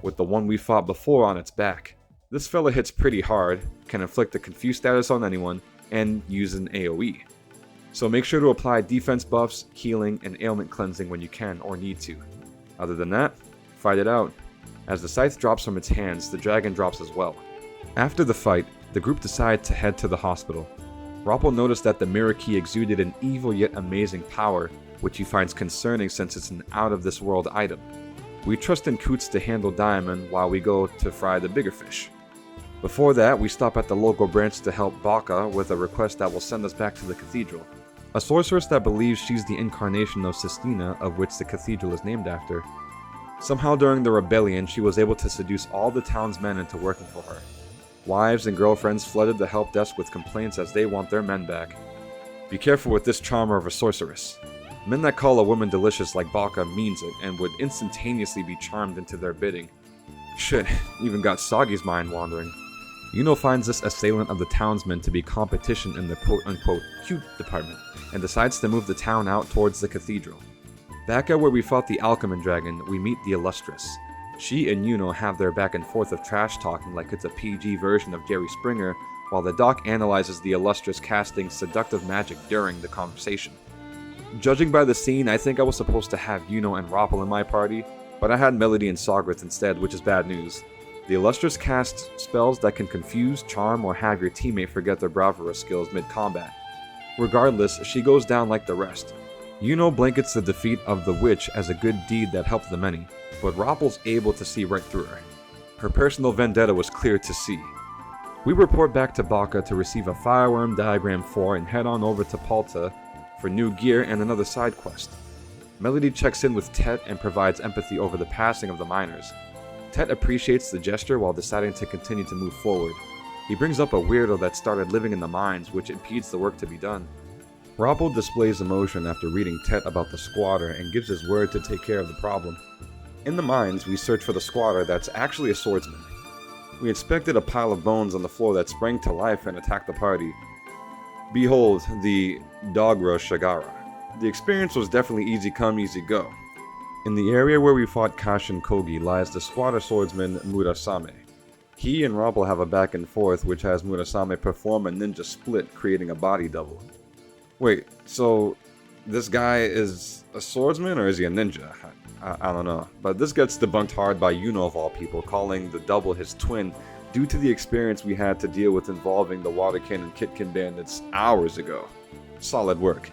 with the one we fought before on its back. This fella hits pretty hard, can inflict a confused status on anyone, and use an AoE. So make sure to apply defense buffs, healing, and ailment cleansing when you can or need to. Other than that, fight it out. As the scythe drops from its hands, the dragon drops as well. After the fight, the group decide to head to the hospital. Roppel noticed that the mirror key exuded an evil yet amazing power, which he finds concerning since it's an out-of-this-world item. We trust in Coots to handle Diamond while we go to fry the bigger fish. Before that, we stop at the local branch to help Baka with a request that will send us back to the cathedral. A sorceress that believes she's the incarnation of Sistina, of which the cathedral is named after. Somehow during the rebellion, she was able to seduce all the town's men into working for her. Wives and girlfriends flooded the help desk with complaints as they want their men back. Be careful with this charmer of a sorceress. Men that call a woman delicious like Baka means it and would instantaneously be charmed into their bidding. Shit, even got Sagi's mind wandering. Yuno finds this assailant of the townsmen to be competition in the quote-unquote cute department, and decides to move the town out towards the cathedral. Back at where we fought the Alchemon Dragon, we meet the Illustress. She and Yuno have their back and forth of trash talking like it's a PG version of Jerry Springer, while the doc analyzes the Illustress casting seductive magic during the conversation. Judging by the scene, I think I was supposed to have Yuno and Roppel in my party, but I had Melody and Sogrit instead, which is bad news. The Illustress casts spells that can confuse, charm, or have your teammate forget their bravura skills mid-combat. Regardless, she goes down like the rest. Yuno blankets the defeat of the witch as a good deed that helped the many, but Roppel's able to see right through her. Her personal vendetta was clear to see. We report back to Baka to receive a fireworm diagram for and head on over to Palta for new gear and another side quest. Melody checks in with Tet and provides empathy over the passing of the miners. Tet appreciates the gesture while deciding to continue to move forward. He brings up a weirdo that started living in the mines, which impedes the work to be done. Roppel displays emotion after reading Tet about the squatter and gives his word to take care of the problem. In the mines, we search for the squatter that's actually a swordsman. We inspected a pile of bones on the floor that sprang to life and attacked the party. Behold, the Dogra Shagara. The experience was definitely easy come, easy go. In the area where we fought Kashin Kogi lies the squatter swordsman Murasame. He and Rob will have a back and forth, which has Murasame perform a ninja split, creating a body double. Wait, so this guy is a swordsman or is he a ninja? I don't know. But this gets debunked hard by Yuno of all people, calling the double his twin due to the experience we had to deal with involving the Waterkin and Kitkin bandits hours ago. Solid work.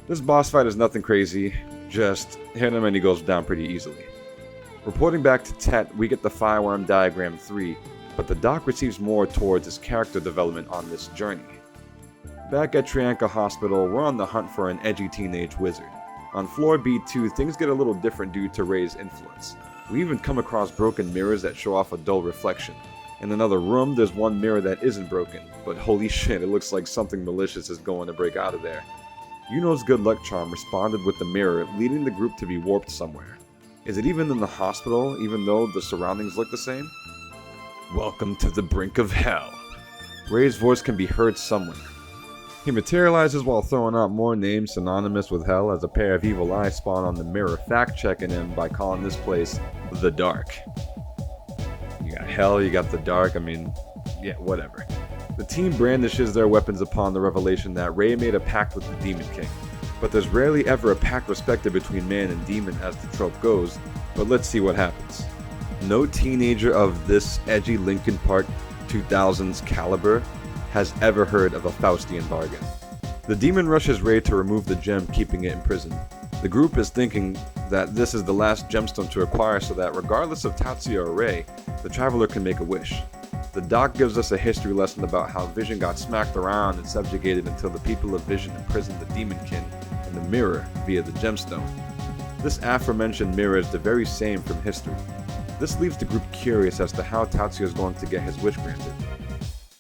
This boss fight is nothing crazy, just hit him and he goes down pretty easily. Reporting back to Tet, we get the Fireworm Diagram 3, but the doc receives more towards his character development on this journey. Back at Trianka Hospital, we're on the hunt for an edgy teenage wizard. On floor B2, things get a little different due to Rei's influence. We even come across broken mirrors that show off a dull reflection. In another room, there's one mirror that isn't broken, but holy shit, it looks like something malicious is going to break out of there. Yuno's good luck charm responded with the mirror, leading the group to be warped somewhere. Is it even in the hospital, even though the surroundings look the same? Welcome to the brink of hell. Rei's voice can be heard somewhere. He materializes while throwing out more names synonymous with hell as a pair of evil eyes spawn on the mirror, fact-checking him by calling this place the Dark. You got hell, you got the Dark, I mean, yeah, whatever. The team brandishes their weapons upon the revelation that Rei made a pact with the Demon King. But there's rarely ever a pact respected between man and demon as the trope goes, but let's see what happens. No teenager of this edgy Linkin Park 2000s caliber has ever heard of a Faustian bargain. The demon rushes Rei to remove the gem, keeping it imprisoned. The group is thinking that this is the last gemstone to acquire so that regardless of Tatsuya or Rei, the traveler can make a wish. The doc gives us a history lesson about how Vision got smacked around and subjugated until the people of Vision imprisoned the Demonkin in the mirror via the gemstone. This aforementioned mirror is the very same from history. This leaves the group curious as to how Tatsuya is going to get his wish granted.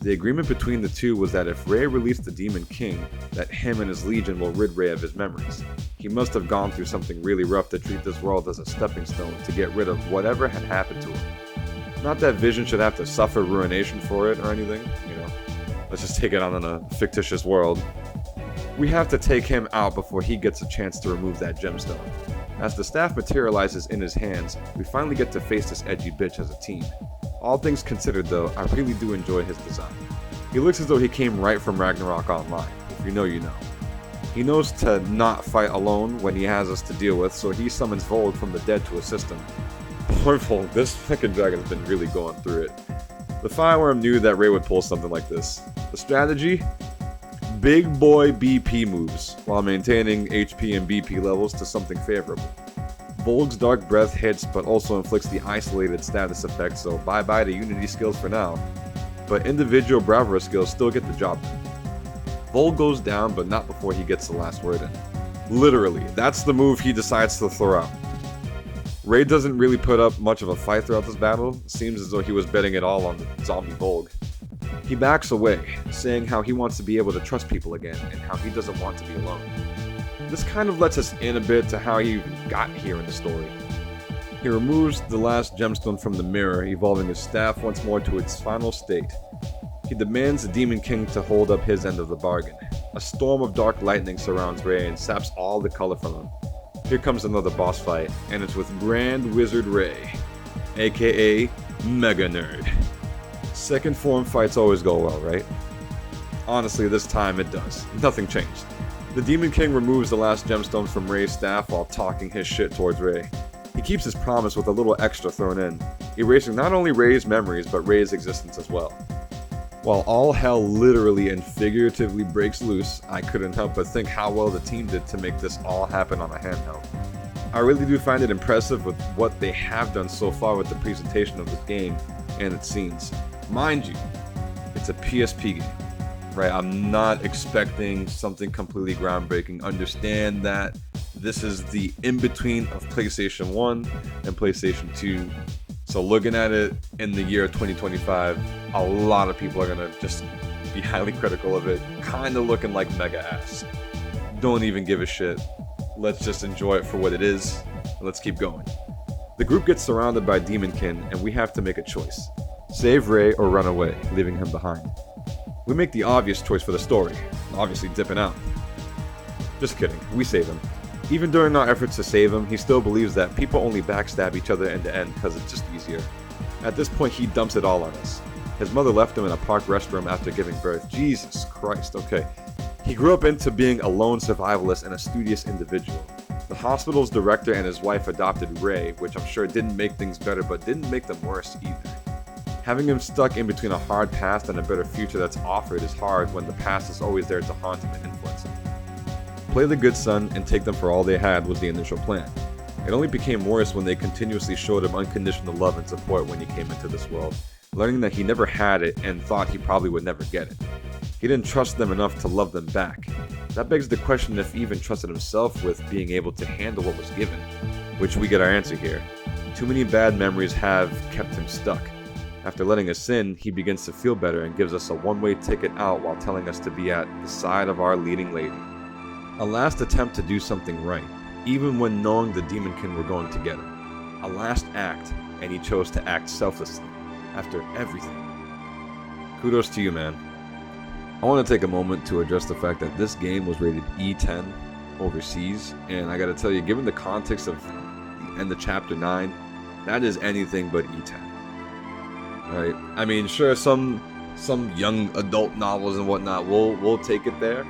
The agreement between the two was that if Rei released the Demon King, that him and his legion will rid Rei of his memories. He must have gone through something really rough to treat this world as a stepping stone to get rid of whatever had happened to him. Not that Vision should have to suffer ruination for it or anything, let's just take it on in a fictitious world. We have to take him out before he gets a chance to remove that gemstone. As the staff materializes in his hands, we finally get to face this edgy bitch as a team. All things considered though, I really do enjoy his design. He looks as though he came right from Ragnarok Online. If you know, you know. He knows to not fight alone when he has us to deal with, so he summons Volg from the dead to assist him. Poor Volg, this fucking dragon's been really going through it. The Fireworm knew that Rei would pull something like this. The strategy? Big boy BP moves, while maintaining HP and BP levels to something favorable. Volg's Dark Breath hits, but also inflicts the isolated status effect, so bye-bye to Unity skills for now. But individual Bravura skills still get the job done. Volg goes down, but not before he gets the last word in. Literally, that's the move he decides to throw out. Rei doesn't really put up much of a fight throughout this battle, seems as though he was betting it all on the zombie Volg. He backs away, saying how he wants to be able to trust people again, and how he doesn't want to be alone. This kind of lets us in a bit to how he got here in the story. He removes the last gemstone from the mirror, evolving his staff once more to its final state. He demands the Demon King to hold up his end of the bargain. A storm of dark lightning surrounds Rei and saps all the color from him. Here comes another boss fight, and it's with Grand Wizard Rei, aka Mega Nerd. Second form fights always go well, right? Honestly, this time it does. Nothing changed. The Demon King removes the last gemstone from Rei's staff while talking his shit towards Rei. He keeps his promise with a little extra thrown in, erasing not only Rei's memories but Rei's existence as well. While all hell literally and figuratively breaks loose, I couldn't help but think how well the team did to make this all happen on a handheld. I really do find it impressive with what they have done so far with the presentation of this game and its scenes. Mind you, it's a PSP game. Right, I'm not expecting something completely groundbreaking. Understand that this is the in-between of PlayStation 1 and PlayStation 2. So looking at it in the year 2025, a lot of people are gonna just be highly critical of it. Kinda looking like mega ass. Don't even give a shit. Let's just enjoy it for what it is, and let's keep going. The group gets surrounded by Demonkin, and we have to make a choice. Save Rei or run away, leaving him behind. We make the obvious choice for the story, obviously dipping out. Just kidding, we save him. Even during our efforts to save him, he still believes that people only backstab each other end to end because it's just easier. At this point, he dumps it all on us. His mother left him in a park restroom after giving birth. Jesus Christ, okay. He grew up into being a lone survivalist and a studious individual. The hospital's director and his wife adopted Ray, which I'm sure didn't make things better, but didn't make them worse either. Having him stuck in between a hard past and a better future that's offered is hard when the past is always there to haunt him and influence him. Play the good son and take them for all they had was the initial plan. It only became worse when they continuously showed him unconditional love and support when he came into this world, learning that he never had it and thought he probably would never get it. He didn't trust them enough to love them back. That begs the question if he even trusted himself with being able to handle what was given, which we get our answer here. Too many bad memories have kept him stuck. After letting us in, he begins to feel better and gives us a one-way ticket out while telling us to be at the side of our leading lady. A last attempt to do something right, even when knowing the Demonkin were going to get him. A last act, and he chose to act selflessly, after everything. Kudos to you, man. I want to take a moment to address the fact that this game was rated E10 overseas, and I gotta tell you, given the context of the end of Chapter 9, that is anything but E10. Right? I mean, sure, some young adult novels and whatnot will take it there,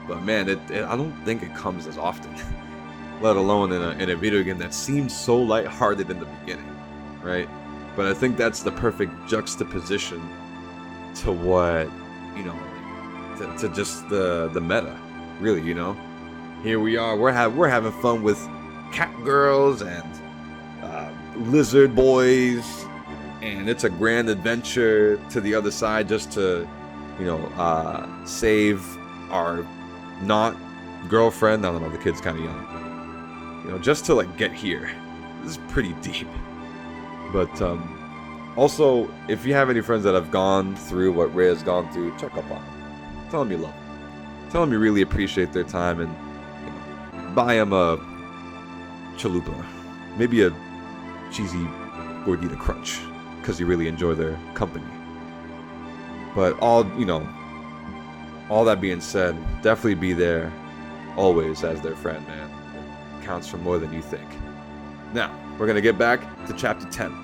but man, I don't think it comes as often. Let alone in a video game that seemed so lighthearted in the beginning, right? But I think that's the perfect juxtaposition to what, you know, to just the meta, really, you know. Here we are, we're having fun with cat girls and lizard boys, and it's a grand adventure to the other side just to, you know, save our not girlfriend. I don't know, the kid's kind of young, you know, just to like get here. This is pretty deep. But also, if you have any friends that have gone through what Ray has gone through, check up on them. Tell them you love them. Tell them you really appreciate their time, and you know, buy them a chalupa, maybe a cheesy gordita crunch, because you really enjoy their company. But all that being said, definitely be there always as their friend, man. Counts for more than you think. Now, we're going to get back to Chapter 10.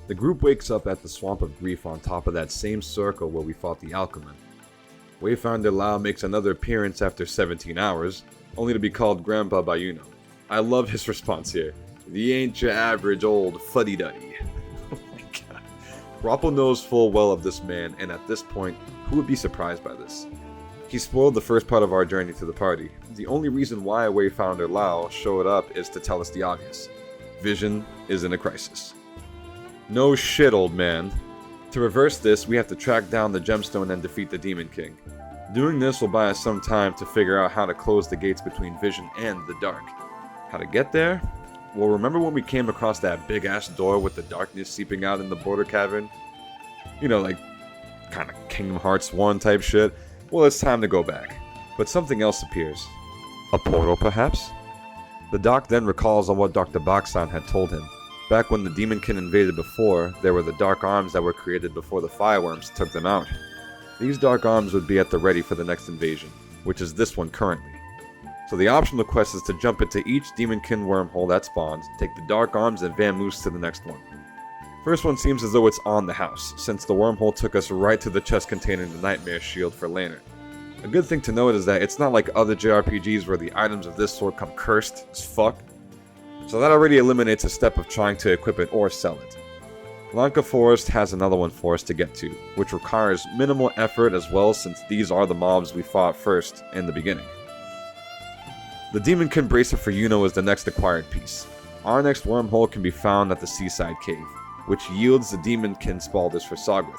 The group wakes up at the Swamp of Grief on top of that same circle where we fought the Alchemist. Wayfinder Lao makes another appearance after 17 hours, only to be called Grandpa by Yuno. I love his response here. The ain't your average old fuddy-duddy. Oh my god. Rappo knows full well of this man, and at this point, who would be surprised by this? He spoiled the first part of our journey to the party. The only reason why Wayfinder Lao showed up is to tell us the obvious. Vision is in a crisis. No shit, old man. To reverse this, we have to track down the gemstone and defeat the Demon King. Doing this will buy us some time to figure out how to close the gates between Vision and the Dark. How to get there? Well, remember when we came across that big-ass door with the darkness seeping out in the border cavern? You know, like, kind of Kingdom Hearts 1 type shit? Well, it's time to go back. But something else appears. A portal, perhaps? The Doc then recalls on what Dr. Baksan had told him. Back when the Demonkin invaded before, there were the Dark Arms that were created before the Fireworms took them out. These Dark Arms would be at the ready for the next invasion, which is this one currently. So the optional quest is to jump into each Demonkin wormhole that spawns, take the Dark Arms and vamoose to the next one. First one seems as though it's on the house, since the wormhole took us right to the chest containing the Nightmare Shield for Lantern. A good thing to note is that it's not like other JRPGs where the items of this sort come cursed as fuck. So that already eliminates a step of trying to equip it or sell it. Lanka Forest has another one for us to get to, which requires minimal effort as well since these are the mobs we fought first in the beginning. The Demonkin Bracer for Yuno is the next acquired piece. Our next wormhole can be found at the Seaside Cave, which yields the Demonkin Spalders for Sogwith.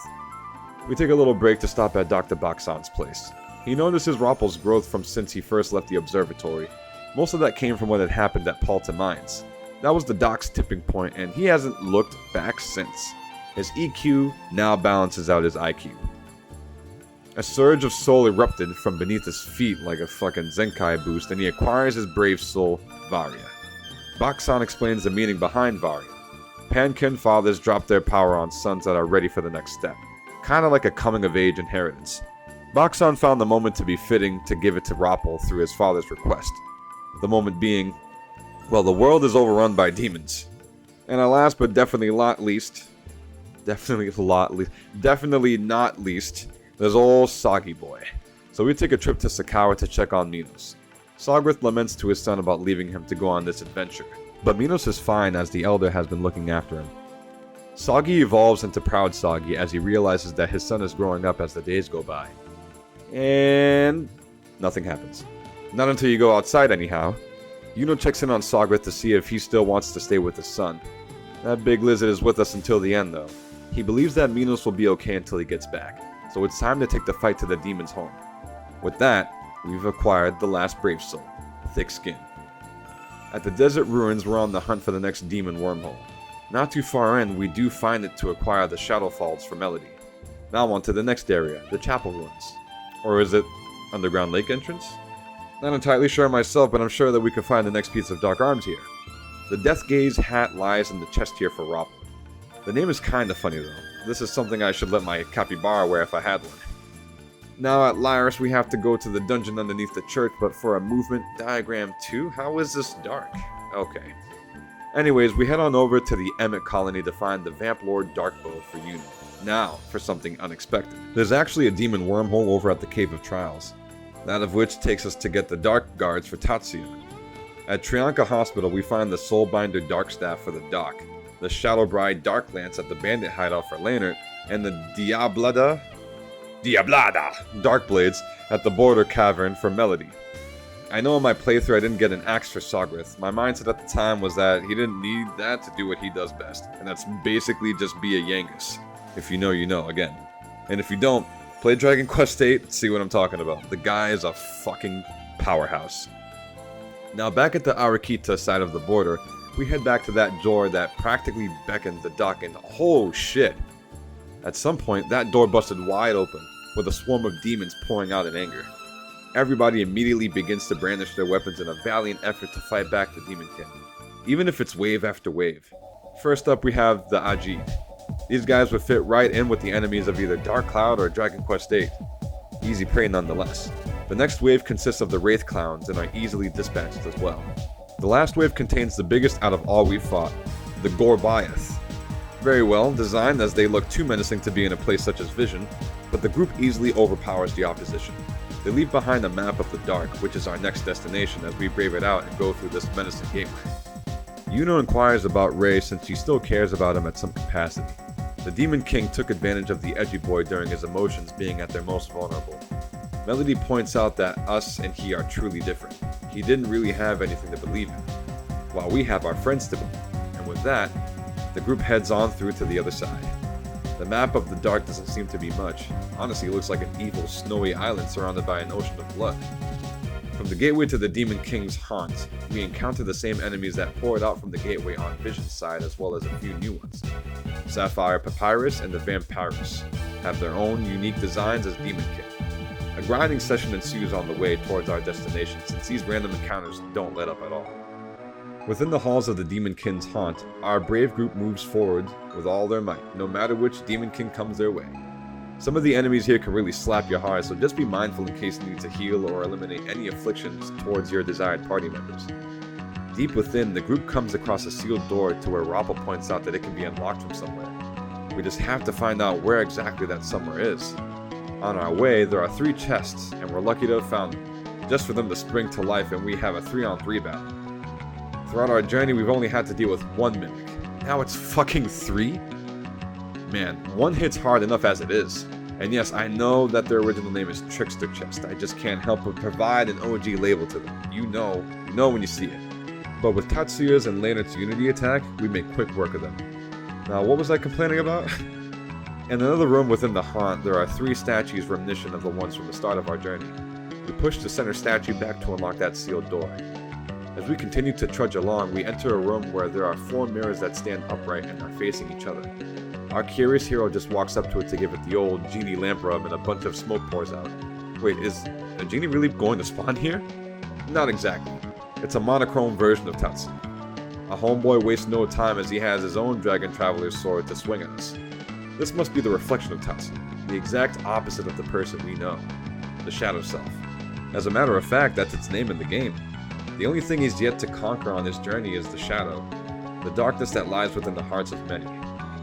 We take a little break to stop at Dr. Baksan's place. He notices Rappel's growth from since he first left the observatory. Most of that came from what had happened at Palta Mines. That was the Doc's tipping point, and he hasn't looked back since. His EQ now balances out his IQ. A surge of soul erupted from beneath his feet like a fucking Zenkai boost, and he acquires his brave soul, Varia. Baksan explains the meaning behind Varia. Pankin fathers drop their power on sons that are ready for the next step. Kinda like a coming-of-age inheritance. Baksan found the moment to be fitting to give it to Rappel through his father's request. The moment being, well, the world is overrun by demons. And last but definitely not least, there's old Soggy Boy. So we take a trip to Sakawa to check on Minos. Sogrith laments to his son about leaving him to go on this adventure, but Minos is fine as the elder has been looking after him. Soggy evolves into Proud Soggy as he realizes that his son is growing up as the days go by. And nothing happens. Not until you go outside anyhow. Yuno checks in on Sogrith to see if he still wants to stay with his son. That big lizard is with us until the end though. He believes that Minos will be okay until he gets back, so it's time to take the fight to the demon's home. With that, we've acquired the last brave soul, Thick Skin. At the desert ruins, we're on the hunt for the next demon wormhole. Not too far in, we do find it to acquire the Shadow Falls for Melody. Now on to the next area, the Chapel Ruins. Or is it Underground Lake entrance? Not entirely sure myself, but I'm sure that we can find the next piece of Dark Arms here. The Death Gaze hat lies in the chest here for Rappel. The name is kinda funny though. This is something I should let my capybara wear if I had one. Now at Lyris we have to go to the dungeon underneath the church, but for a movement diagram too? How is this dark? Okay. Anyways, we head on over to the Emmett colony to find the Vamp Lord Darkbow for Yuno. Now, for something unexpected. There's actually a demon wormhole over at the Cave of Trials. That of which takes us to get the Dark Guards for Tatsuya. At Trianka Hospital we find the Soulbinder Dark Staff for the Doc, the Shadow Bride Dark Lance at the Bandit Hideout for Leonard, and the Diablada Dark Blades at the Border Cavern for Melody. I know in my playthrough I didn't get an axe for Sogrith. My mindset at the time was that he didn't need that to do what he does best, and that's basically just be a Yangus. If you know, you know, again. And if you don't, play Dragon Quest VIII, see what I'm talking about. The guy is a fucking powerhouse. Now back at the Arakita side of the border, we head back to that door that practically beckoned the Doc, and oh shit. At some point, that door busted wide open, with a swarm of demons pouring out in anger. Everybody immediately begins to brandish their weapons in a valiant effort to fight back the Demon King, even if it's wave after wave. First up we have the Ajid. These guys would fit right in with the enemies of either Dark Cloud or Dragon Quest VIII. Easy prey nonetheless. The next wave consists of the Wraith Clowns and are easily dispatched as well. The last wave contains the biggest out of all we've fought, the Gorbayath. Very well designed as they look too menacing to be in a place such as Vision, but the group easily overpowers the opposition. They leave behind a map of the Dark, which is our next destination as we brave it out and go through this menacing gateway. Yuno inquires about Rei since she still cares about him at some capacity. The Demon King took advantage of the edgy boy during his emotions being at their most vulnerable. Melody points out that us and he are truly different. He didn't really have anything to believe in, while we have our friends to believe. And with that, the group heads on through to the other side. The map of the Dark doesn't seem to be much. Honestly, it looks like an evil, snowy island surrounded by an ocean of blood. From the gateway to the Demon King's haunt, we encounter the same enemies that poured out from the gateway on Vision's side, as well as a few new ones. Sapphire Papyrus and the Vampirus have their own unique designs as Demon King. A grinding session ensues on the way towards our destination, since these random encounters don't let up at all. Within the halls of the Demon King's haunt, our brave group moves forward with all their might, no matter which Demon King comes their way. Some of the enemies here can really slap your heart, so just be mindful in case you need to heal or eliminate any afflictions towards your desired party members. Deep within, the group comes across a sealed door to where Rappel points out that it can be unlocked from somewhere. We just have to find out where exactly that somewhere is. On our way, there are 3 chests, and we're lucky to have found them, just for them to spring to life and we have a 3-on-3 battle. Throughout our journey, we've only had to deal with 1 mimic. Now it's fucking 3? Man, 1 hits hard enough as it is. And yes, I know that their original name is Trickster Chest. I just can't help but provide an OG label to them. You know when you see it. But with Tatsuya's and Leonard's Unity attack, we make quick work of them. Now, what was I complaining about? In another room within the haunt, there are 3 statues reminiscent of the ones from the start of our journey. We push the center statue back to unlock that sealed door. As we continue to trudge along, we enter a room where there are 4 mirrors that stand upright and are facing each other. Our curious hero just walks up to it to give it the old genie lamp rub and a bunch of smoke pours out. Wait, is a genie really going to spawn here? Not exactly. It's a monochrome version of Tatsu. A homeboy wastes no time as he has his own Dragon Traveler's sword to swing at us. This must be the reflection of Tatsu. the exact opposite of the person we know, the Shadow Self. As a matter of fact, that's its name in the game. The only thing he's yet to conquer on his journey is the Shadow, the darkness that lies within the hearts of many,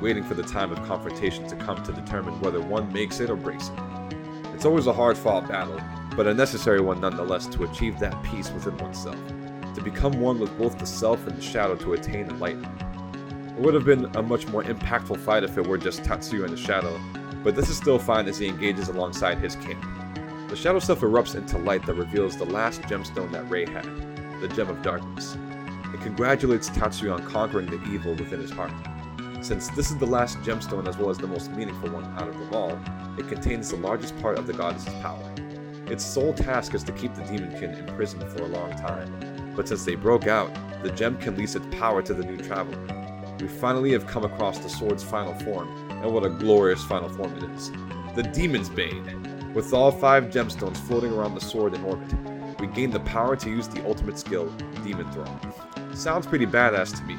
waiting for the time of confrontation to come to determine whether one makes it or breaks it. It's always a hard-fought battle, but a necessary one nonetheless to achieve that peace within oneself, to become one with both the self and the shadow to attain enlightenment. It would have been a much more impactful fight if it were just Tatsuya and the shadow, but this is still fine as he engages alongside his camp. The Shadow Self erupts into light that reveals the last gemstone that Rei had, the Gem of Darkness. It congratulates Tatsuya on conquering the evil within his heart. Since this is the last gemstone as well as the most meaningful one out of them all, it contains the largest part of the goddess's power. Its sole task is to keep the Demonkin imprisoned for a long time, but since they broke out, the gem can lease its power to the new traveler. We finally have come across the sword's final form, and what a glorious final form it is. The Demon's Bane. With all 5 gemstones floating around the sword in orbit, we gain the power to use the ultimate skill, Demon Thrall. Sounds pretty badass to me.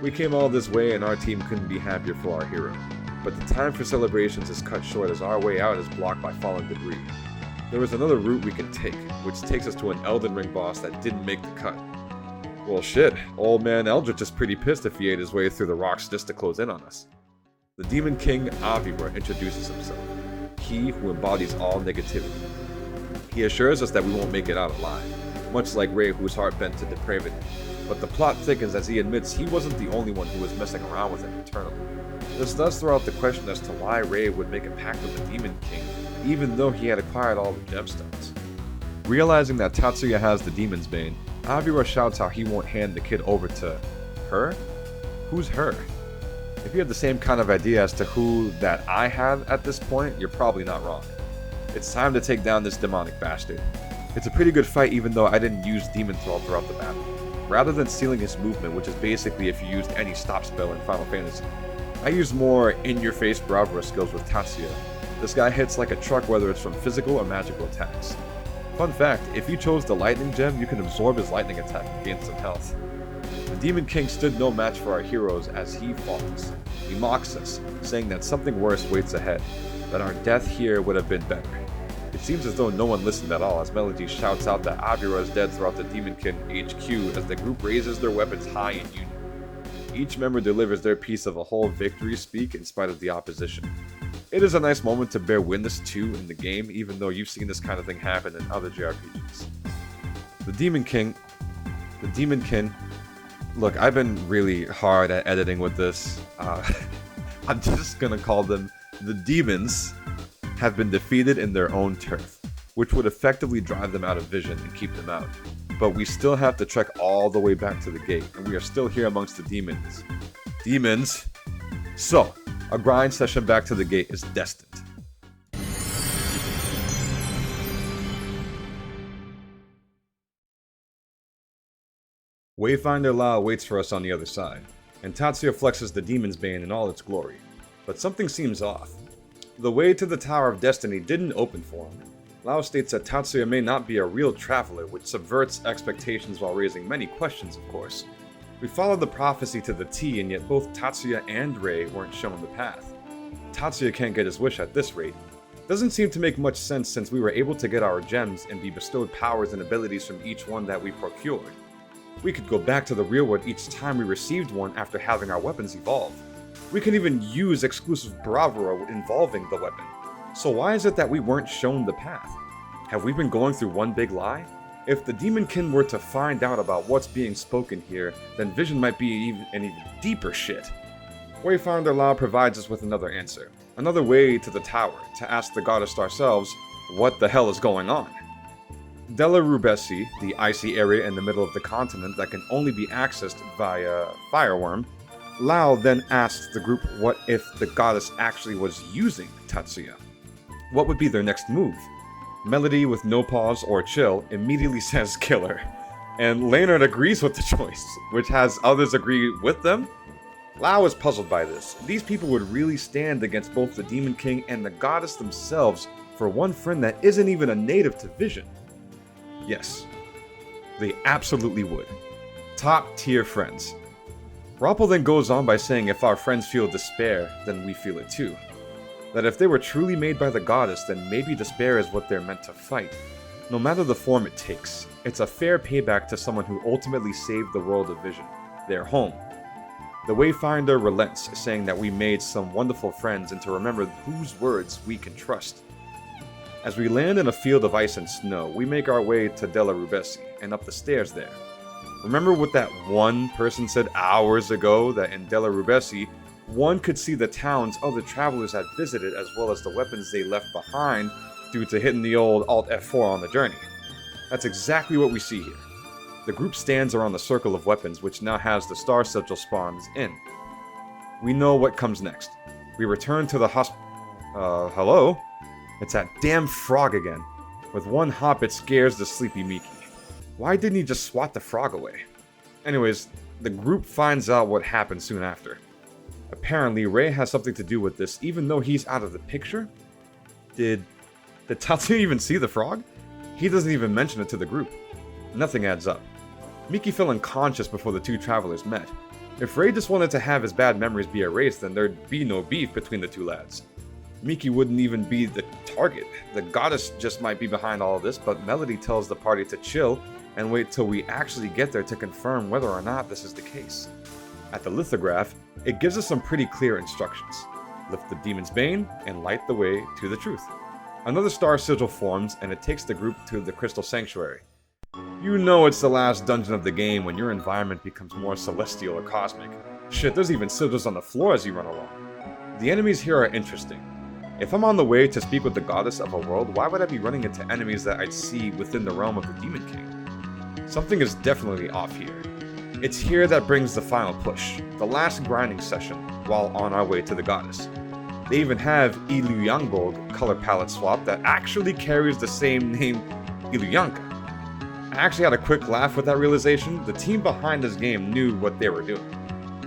We came all this way and our team couldn't be happier for our hero, but the time for celebrations is cut short as our way out is blocked by falling debris. There is another route we can take, which takes us to an Elden Ring boss that didn't make the cut. Well shit, old man Eldritch is pretty pissed if he ate his way through the rocks just to close in on us. The Demon King Avira introduces himself, he who embodies all negativity. He assures us that we won't make it out alive, much like Rei whose heart bent to depravity. But the plot thickens as he admits he wasn't the only one who was messing around with him internally. This does throw out the question as to why Rei would make a pact with the Demon King, even though he had acquired all the gemstones. Realizing that Tatsuya has the Demon's Bane, Avira shouts how he won't hand the kid over to her? Who's her? If you have the same kind of idea as to who that I have at this point, you're probably not wrong. It's time to take down this demonic bastard. It's a pretty good fight even though I didn't use Demon Thrall throughout the battle. Rather than sealing his movement, which is basically if you used any stop spell in Final Fantasy, I used more in-your-face bravura skills with Tatsuya. This guy hits like a truck whether it's from physical or magical attacks. Fun fact, if you chose the lightning gem, you can absorb his lightning attack and gain some health. The Demon King stood no match for our heroes as he falls. He mocks us, saying that something worse waits ahead, that our death here would have been better. It seems as though no one listened at all as Melody shouts out that Avira is dead throughout the Demonkin HQ as the group raises their weapons high in union. Each member delivers their piece of a whole victory speak in spite of the opposition. It is a nice moment to bear witness to in the game, even though you've seen this kind of thing happen in other JRPGs. The Demonkin. Look, I've been really hard at editing with this. I'm just gonna call them the Demons have been defeated in their own turf, which would effectively drive them out of vision and keep them out. But we still have to trek all the way back to the gate, and we are still here amongst the demons. Demons! So, a grind session back to the gate is destined. Wayfinder Lao waits for us on the other side, and Tatsuya flexes the Demon's Bane in all its glory. But something seems off. The way to the Tower of Destiny didn't open for him. Lao states that Tatsuya may not be a real traveler, which subverts expectations while raising many questions, of course. We followed the prophecy to the T, and yet both Tatsuya and Rei weren't shown the path. Tatsuya can't get his wish at this rate. Doesn't seem to make much sense since we were able to get our gems and be bestowed powers and abilities from each one that we procured. We could go back to the real world each time we received one after having our weapons evolve. We can even use exclusive bravura involving the weapon. So why is it that we weren't shown the path? Have we been going through one big lie? If the Demonkin were to find out about what's being spoken here, then Vision might be an even deeper shit. Wayfinder Lao provides us with another answer, another way to the tower, to ask the goddess ourselves, what the hell is going on? Della Rubesi, the icy area in the middle of the continent that can only be accessed via Fireworm, Lao then asks the group what if the goddess actually was using Tatsuya. What would be their next move? Melody, with no pause or chill, immediately says kill her. And Leonard agrees with the choice, which has others agree with them. Lao is puzzled by this. These people would really stand against both the Demon King and the goddess themselves for one friend that isn't even a native to Vision. Yes, they absolutely would. Top tier friends. Rappel then goes on by saying if our friends feel despair, then we feel it too. that if they were truly made by the goddess, then maybe despair is what they're meant to fight. No matter the form it takes, it's a fair payback to someone who ultimately saved the world of Vision, their home. The Wayfinder relents, saying that we made some wonderful friends and to remember whose words we can trust. As we land in a field of ice and snow, we make our way to Della Rubesi and up the stairs there. Remember what that one person said hours ago, that in Della Rubesi, one could see the towns other travelers had visited as well as the weapons they left behind due to hitting the old Alt F4 on the journey. That's exactly what we see here. The group stands around the circle of weapons, which now has the star sigil spawns in. We know what comes next. We return to the hello? It's that damn frog again. With one hop, it scares the sleepy Miki. Why didn't he just swat the frog away? Anyways, the group finds out what happened soon after. Apparently, Ray has something to do with this, even though he's out of the picture? Did Tatsuya even see the frog? He doesn't even mention it to the group. Nothing adds up. Miki fell unconscious before the two travelers met. If Ray just wanted to have his bad memories be erased, then there'd be no beef between the two lads. Miki wouldn't even be the target. The goddess just might be behind all of this, but Melody tells the party to chill and wait till we actually get there to confirm whether or not this is the case. At the lithograph, it gives us some pretty clear instructions. Lift the demon's bane and light the way to the truth. Another star sigil forms and it takes the group to the Crystal Sanctuary. You know it's the last dungeon of the game when your environment becomes more celestial or cosmic. Shit, there's even sigils on the floor as you run along. The enemies here are interesting. If I'm on the way to speak with the goddess of a world, why would I be running into enemies that I'd see within the realm of the Demon King? Something is definitely off here. It's here that brings the final push, the last grinding session, while on our way to the goddess. They even have Ilu Yangbog color palette swap that actually carries the same name, Iluyanka. I actually had a quick laugh with that realization. The team behind this game knew what they were doing.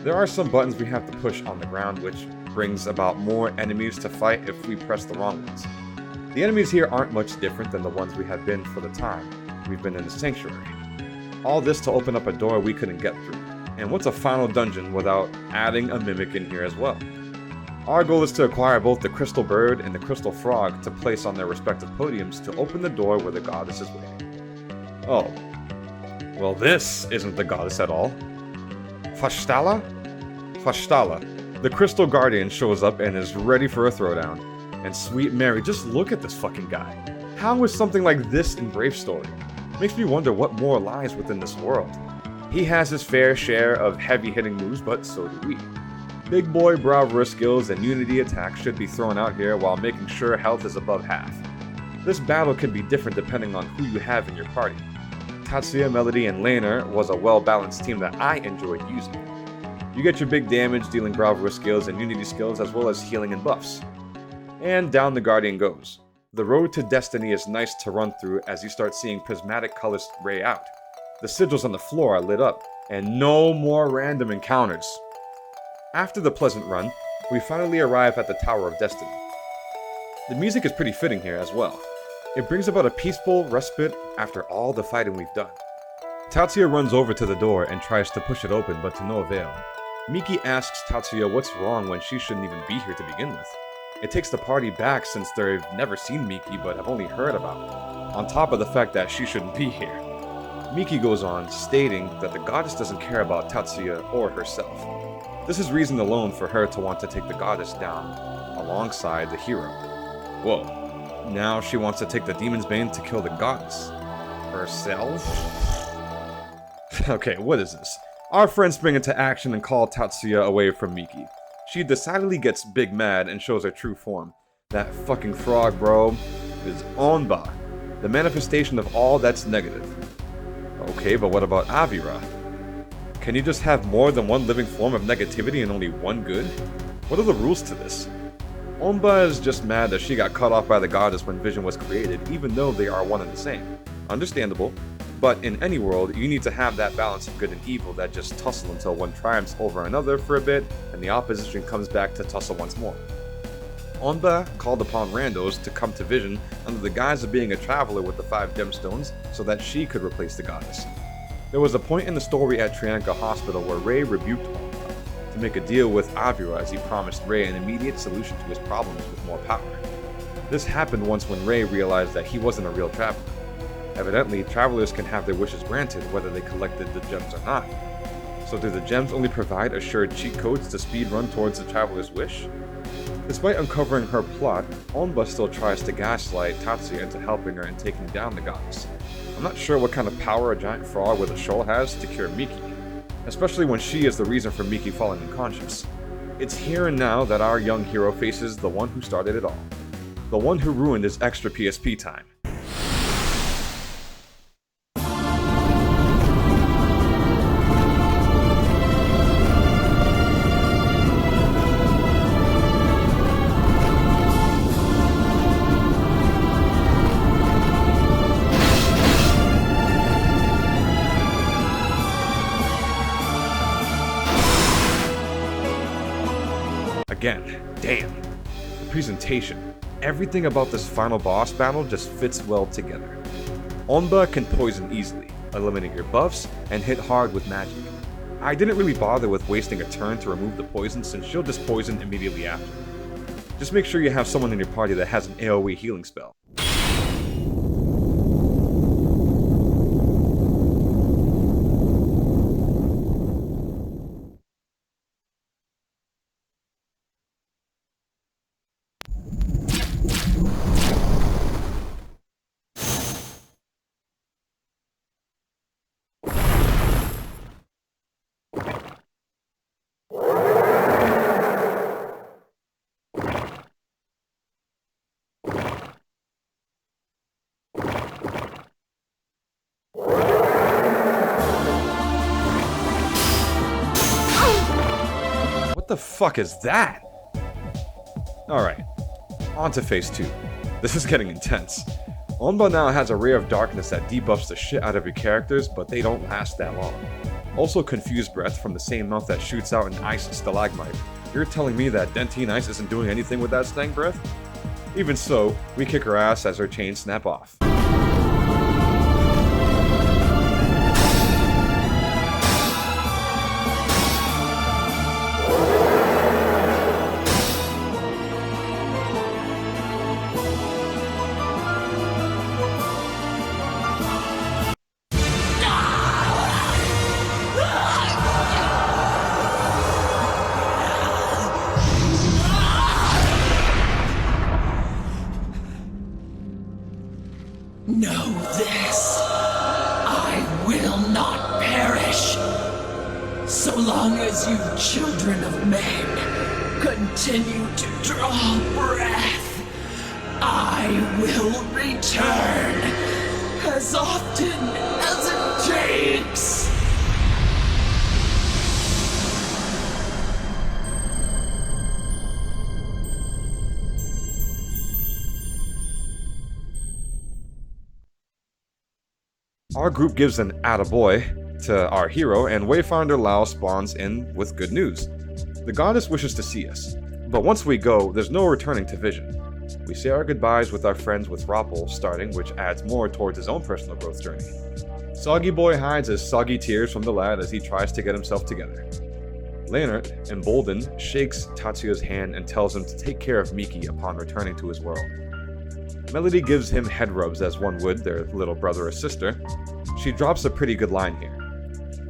There are some buttons we have to push on the ground, which brings about more enemies to fight if we press the wrong ones. The enemies here aren't much different than the ones we have been for the time we've been in the sanctuary. All this to open up a door we couldn't get through. And what's a final dungeon without adding a mimic in here as well? Our goal is to acquire both the Crystal Bird and the Crystal Frog to place on their respective podiums to open the door where the goddess is waiting. Oh. Well, this isn't the goddess at all. Fashtala? Fashtala. The Crystal Guardian shows up and is ready for a throwdown. And sweet Mary, just look at this fucking guy. How is something like this in Brave Story? Makes me wonder what more lies within this world. He has his fair share of heavy-hitting moves, but so do we. Big boy bravura skills and unity attacks should be thrown out here while making sure health is above half. This battle can be different depending on who you have in your party. Tatsuya, Melody, and Laner was a well-balanced team that I enjoyed using. You get your big damage dealing bravura skills and unity skills as well as healing and buffs. And down the Guardian goes. The road to destiny is nice to run through as you start seeing prismatic colors ray out. The sigils on the floor are lit up, and no more random encounters. After the pleasant run, we finally arrive at the Tower of Destiny. The music is pretty fitting here as well. It brings about a peaceful respite after all the fighting we've done. Tatsuya runs over to the door and tries to push it open, but to no avail. Miki asks Tatsuya what's wrong when she shouldn't even be here to begin with. It takes the party back since they've never seen Miki but have only heard about it, on top of the fact that she shouldn't be here. Miki goes on, stating that the goddess doesn't care about Tatsuya or herself. This is reason alone for her to want to take the goddess down alongside the hero. Whoa, now she wants to take the Demon's Bane to kill the goddess. Herself? Okay, what is this? Our friends spring into action and call Tatsuya away from Miki. She decidedly gets big mad and shows her true form. That fucking frog, bro, is Onba, the manifestation of all that's negative. Okay, but what about Avira? Can you just have more than one living form of negativity and only one good? What are the rules to this? Onba is just mad that she got cut off by the goddess when Vision was created, even though they are one and the same. Understandable, but in any world, you need to have that balance of good and evil that just tussle until one triumphs over another for a bit, and the opposition comes back to tussle once more. Onba called upon randos to come to Vision under the guise of being a traveler with the 5 gemstones so that she could replace the goddess. There was a point in the story at Trianka Hospital where Rei rebuked Onba, to make a deal with Avira as he promised Rei an immediate solution to his problems with more power. This happened once when Rei realized that he wasn't a real traveler. Evidently, travelers can have their wishes granted whether they collected the gems or not. So do the gems only provide assured cheat codes to speedrun towards the traveler's wish? Despite uncovering her plot, Onba still tries to gaslight Tatsuya into helping her in taking down the goddess. I'm not sure what kind of power a giant frog with a shoal has to cure Miki, especially when she is the reason for Miki falling unconscious. It's here and now that our young hero faces the one who started it all. The one who ruined his extra PSP time. Again, damn. The presentation. Everything about this final boss battle just fits well together. Onba can poison easily, eliminate your buffs, and hit hard with magic. I didn't really bother with wasting a turn to remove the poison since she'll just poison immediately after. Just make sure you have someone in your party that has an AoE healing spell. What the fuck is that? Alright, on to phase 2. This is getting intense. Onba now has a ray of darkness that debuffs the shit out of your characters, but they don't last that long. Also Confused Breath from the same mouth that shoots out an ice stalagmite. You're telling me that Dentine Ice isn't doing anything with that stank breath? Even so, we kick her ass as her chains snap off. Know this. I will not perish. So long as you children of men continue to draw breath, I will return as often as it takes. Our group gives an attaboy to our hero, and Wayfinder Lao spawns in with good news. The goddess wishes to see us, but once we go, there's no returning to Vision. We say our goodbyes with our friends with Roppel starting, which adds more towards his own personal growth journey. Soggy Boy hides his soggy tears from the lad as he tries to get himself together. Leonard, emboldened, shakes Tatsuya's hand and tells him to take care of Miki upon returning to his world. Melody gives him head rubs as one would their little brother or sister. She drops a pretty good line here.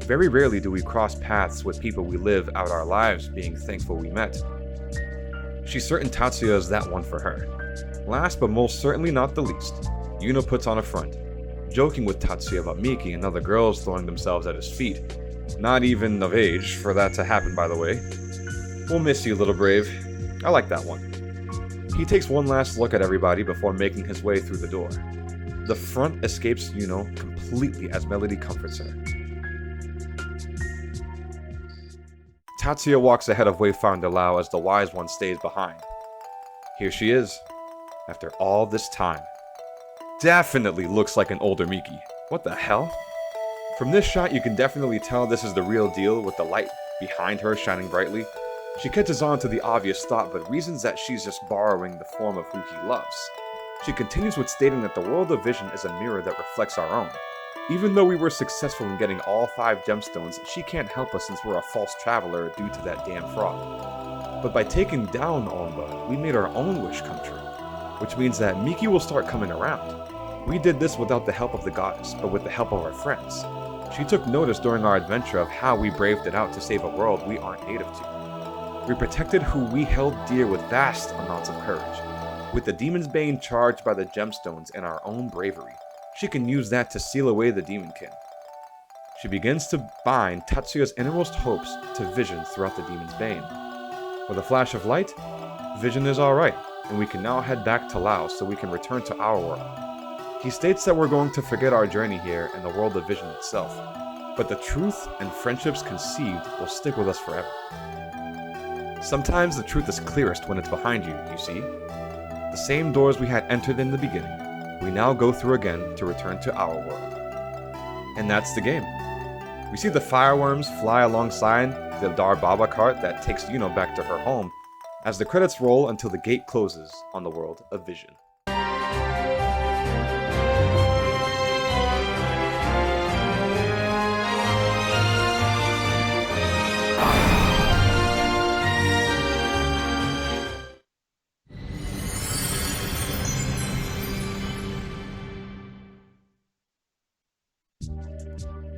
Very rarely do we cross paths with people we live out our lives being thankful we met. She's certain Tatsuya is that one for her. Last but most certainly not the least, Yuno puts on a front, joking with Tatsuya about Miki and other girls throwing themselves at his feet. Not even of age for that to happen, by the way. We'll miss you, little brave. I like that one. He takes one last look at everybody before making his way through the door. The front escapes Yuno completely as Melody comforts her. Tatsuya walks ahead of Wayfinder Lao as the wise one stays behind. Here she is, after all this time. Definitely looks like an older Miki. What the hell? From this shot you can definitely tell this is the real deal with the light behind her shining brightly. She catches on to the obvious thought but reasons that she's just borrowing the form of who he loves. She continues with stating that the world of Vision is a mirror that reflects our own. Even though we were successful in getting all 5 gemstones, she can't help us since we're a false traveler due to that damn frog. But by taking down Onba, we made our own wish come true, which means that Miki will start coming around. We did this without the help of the goddess, but with the help of our friends. She took notice during our adventure of how we braved it out to save a world we aren't native to. We protected who we held dear with vast amounts of courage. With the Demon's Bane charged by the gemstones and our own bravery, she can use that to seal away the Demonkin. She begins to bind Tatsuya's innermost hopes to Vision throughout the Demon's Bane. With a flash of light, Vision is alright, and we can now head back to Laos so we can return to our world. He states that we're going to forget our journey here and the world of Vision itself, but the truth and friendships conceived will stick with us forever. Sometimes the truth is clearest when it's behind you, you see? The same doors we had entered in the beginning, we now go through again to return to our world. And that's the game. We see the fireworms fly alongside the Dar Baba cart that takes Yuno back to her home as the credits roll until the gate closes on the world of Vision.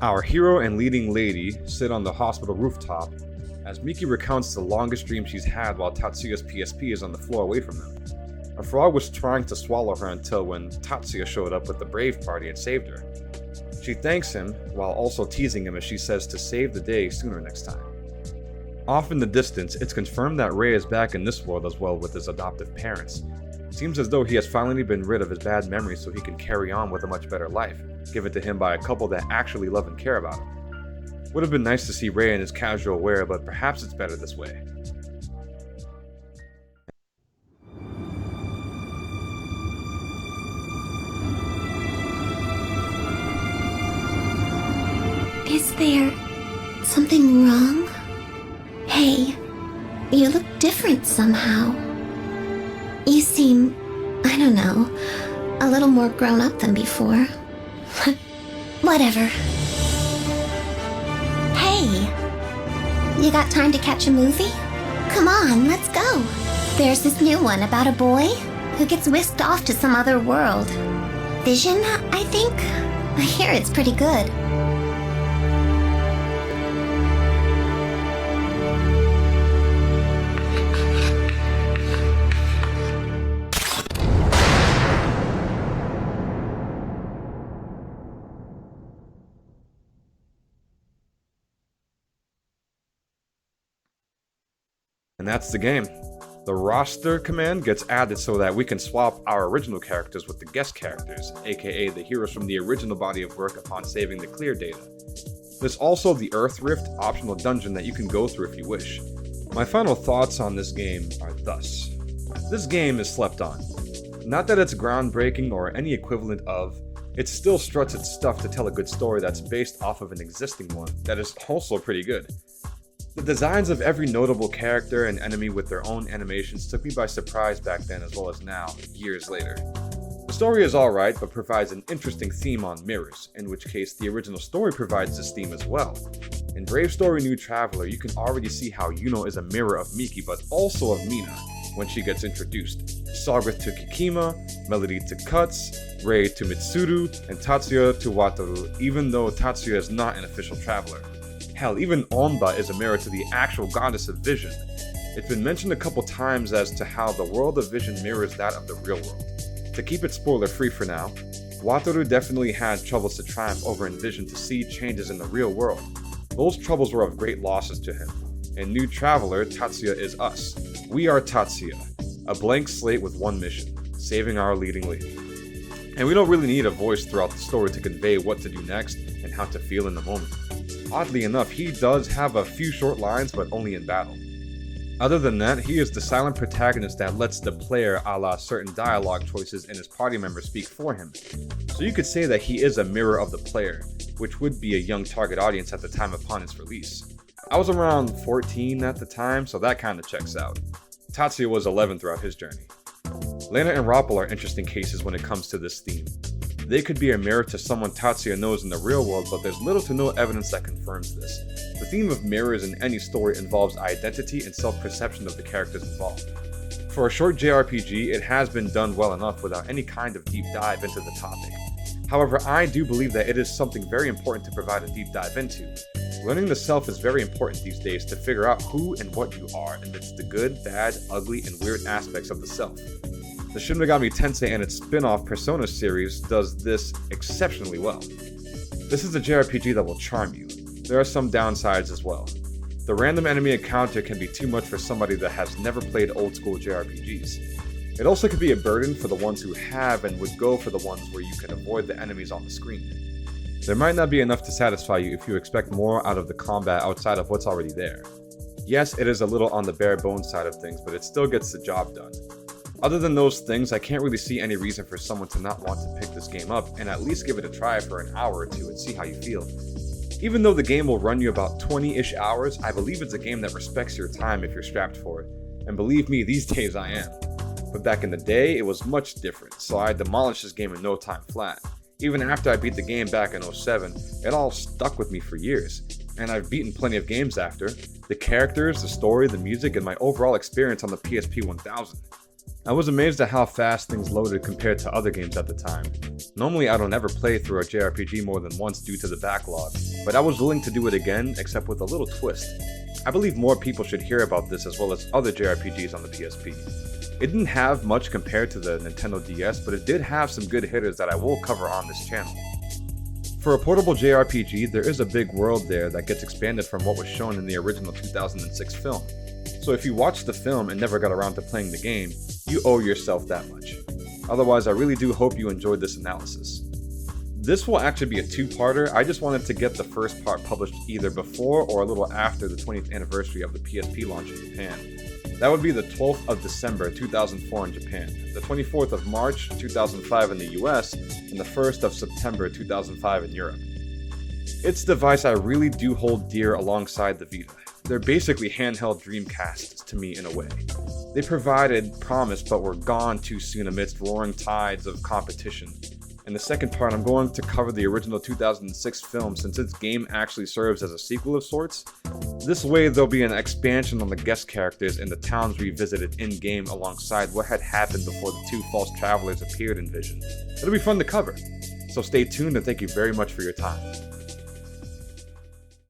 Our hero and leading lady sit on the hospital rooftop as Miki recounts the longest dream she's had while Tatsuya's PSP is on the floor away from them. A frog was trying to swallow her until when Tatsuya showed up with the Brave Party and saved her. She thanks him while also teasing him as she says to save the day sooner next time. Off in the distance, it's confirmed that Rei is back in this world as well with his adoptive parents. Seems as though he has finally been rid of his bad memories so he can carry on with a much better life, given to him by a couple that actually love and care about him. Would have been nice to see Rei in his casual wear, but perhaps it's better this way. Is there something wrong? Hey, you look different somehow. You seem, I don't know, a little more grown up than before. Whatever. Hey, you got time to catch a movie? Come on, let's go. There's this new one about a boy who gets whisked off to some other world. Vision, I think? I hear it's pretty good. And that's the game. The roster command gets added so that we can swap our original characters with the guest characters, aka the heroes from the original body of work upon saving the clear data. There's also the Earth Rift optional dungeon that you can go through if you wish. My final thoughts on this game are thus. This game is slept on. Not that it's groundbreaking or any equivalent of, it still struts its stuff to tell a good story that's based off of an existing one that is also pretty good. The designs of every notable character and enemy with their own animations took me by surprise back then as well as now, years later. The story is alright, but provides an interesting theme on mirrors, in which case the original story provides this theme as well. In Brave Story New Traveler, you can already see how Yuno is a mirror of Miki, but also of Mina, when she gets introduced. Sawgrith to Kikima, Melody to Cuts, Rei to Mitsuru, and Tatsuya to Wataru, even though Tatsuya is not an official traveler. Hell, even Onba is a mirror to the actual goddess of Vision. It's been mentioned a couple times as to how the world of Vision mirrors that of the real world. To keep it spoiler free for now, Wataru definitely had troubles to triumph over in Vision to see changes in the real world. Those troubles were of great losses to him. In New Traveler, Tatsuya is us. We are Tatsuya, a blank slate with one mission, saving our leading lady. And we don't really need a voice throughout the story to convey what to do next and how to feel in the moment. Oddly enough, he does have a few short lines, but only in battle. Other than that, he is the silent protagonist that lets the player a la certain dialogue choices and his party members speak for him. So you could say that he is a mirror of the player, which would be a young target audience at the time upon its release. I was around 14 at the time, so that kinda checks out. Tatsuya was 11 throughout his journey. Lena and Rappel are interesting cases when it comes to this theme. They could be a mirror to someone Tatsuya knows in the real world, but there's little to no evidence that confirms this. The theme of mirrors in any story involves identity and self-perception of the characters involved. For a short JRPG, it has been done well enough without any kind of deep dive into the topic. However, I do believe that it is something very important to provide a deep dive into. Learning the self is very important these days to figure out who and what you are amidst the good, bad, ugly, and weird aspects of the self. The Shin Megami Tensei and its spin-off Persona series does this exceptionally well. This is a JRPG that will charm you. There are some downsides as well. The random enemy encounter can be too much for somebody that has never played old-school JRPGs. It also could be a burden for the ones who have and would go for the ones where you can avoid the enemies on the screen. There might not be enough to satisfy you if you expect more out of the combat outside of what's already there. Yes, it is a little on the bare bones side of things, but it still gets the job done. Other than those things, I can't really see any reason for someone to not want to pick this game up and at least give it a try for an hour or two and see how you feel. Even though the game will run you about 20-ish hours, I believe it's a game that respects your time if you're strapped for it. And believe me, these days I am. But back in the day, it was much different, so I demolished this game in no time flat. Even after I beat the game back in 07, it all stuck with me for years. And I've beaten plenty of games after. The characters, the story, the music, and my overall experience on the PSP 1000. I was amazed at how fast things loaded compared to other games at the time. Normally I don't ever play through a JRPG more than once due to the backlog, but I was willing to do it again, except with a little twist. I believe more people should hear about this as well as other JRPGs on the PSP. It didn't have much compared to the Nintendo DS, but it did have some good hitters that I will cover on this channel. For a portable JRPG, there is a big world there that gets expanded from what was shown in the original 2006 film. So if you watched the film and never got around to playing the game, you owe yourself that much. Otherwise, I really do hope you enjoyed this analysis. This will actually be a two-parter. I just wanted to get the first part published either before or a little after the 20th anniversary of the PSP launch in Japan. That would be the 12th of December 2004 in Japan, the 24th of March 2005 in the US, and the 1st of September 2005 in Europe. It's a device I really do hold dear alongside the Vita. They're basically handheld Dreamcasts to me in a way. They provided promise but were gone too soon amidst roaring tides of competition. In the second part, I'm going to cover the original 2006 film since its game actually serves as a sequel of sorts. This way, there'll be an expansion on the guest characters and the towns revisited in-game alongside what had happened before the two false travelers appeared in Vision. It'll be fun to cover, so stay tuned and thank you very much for your time.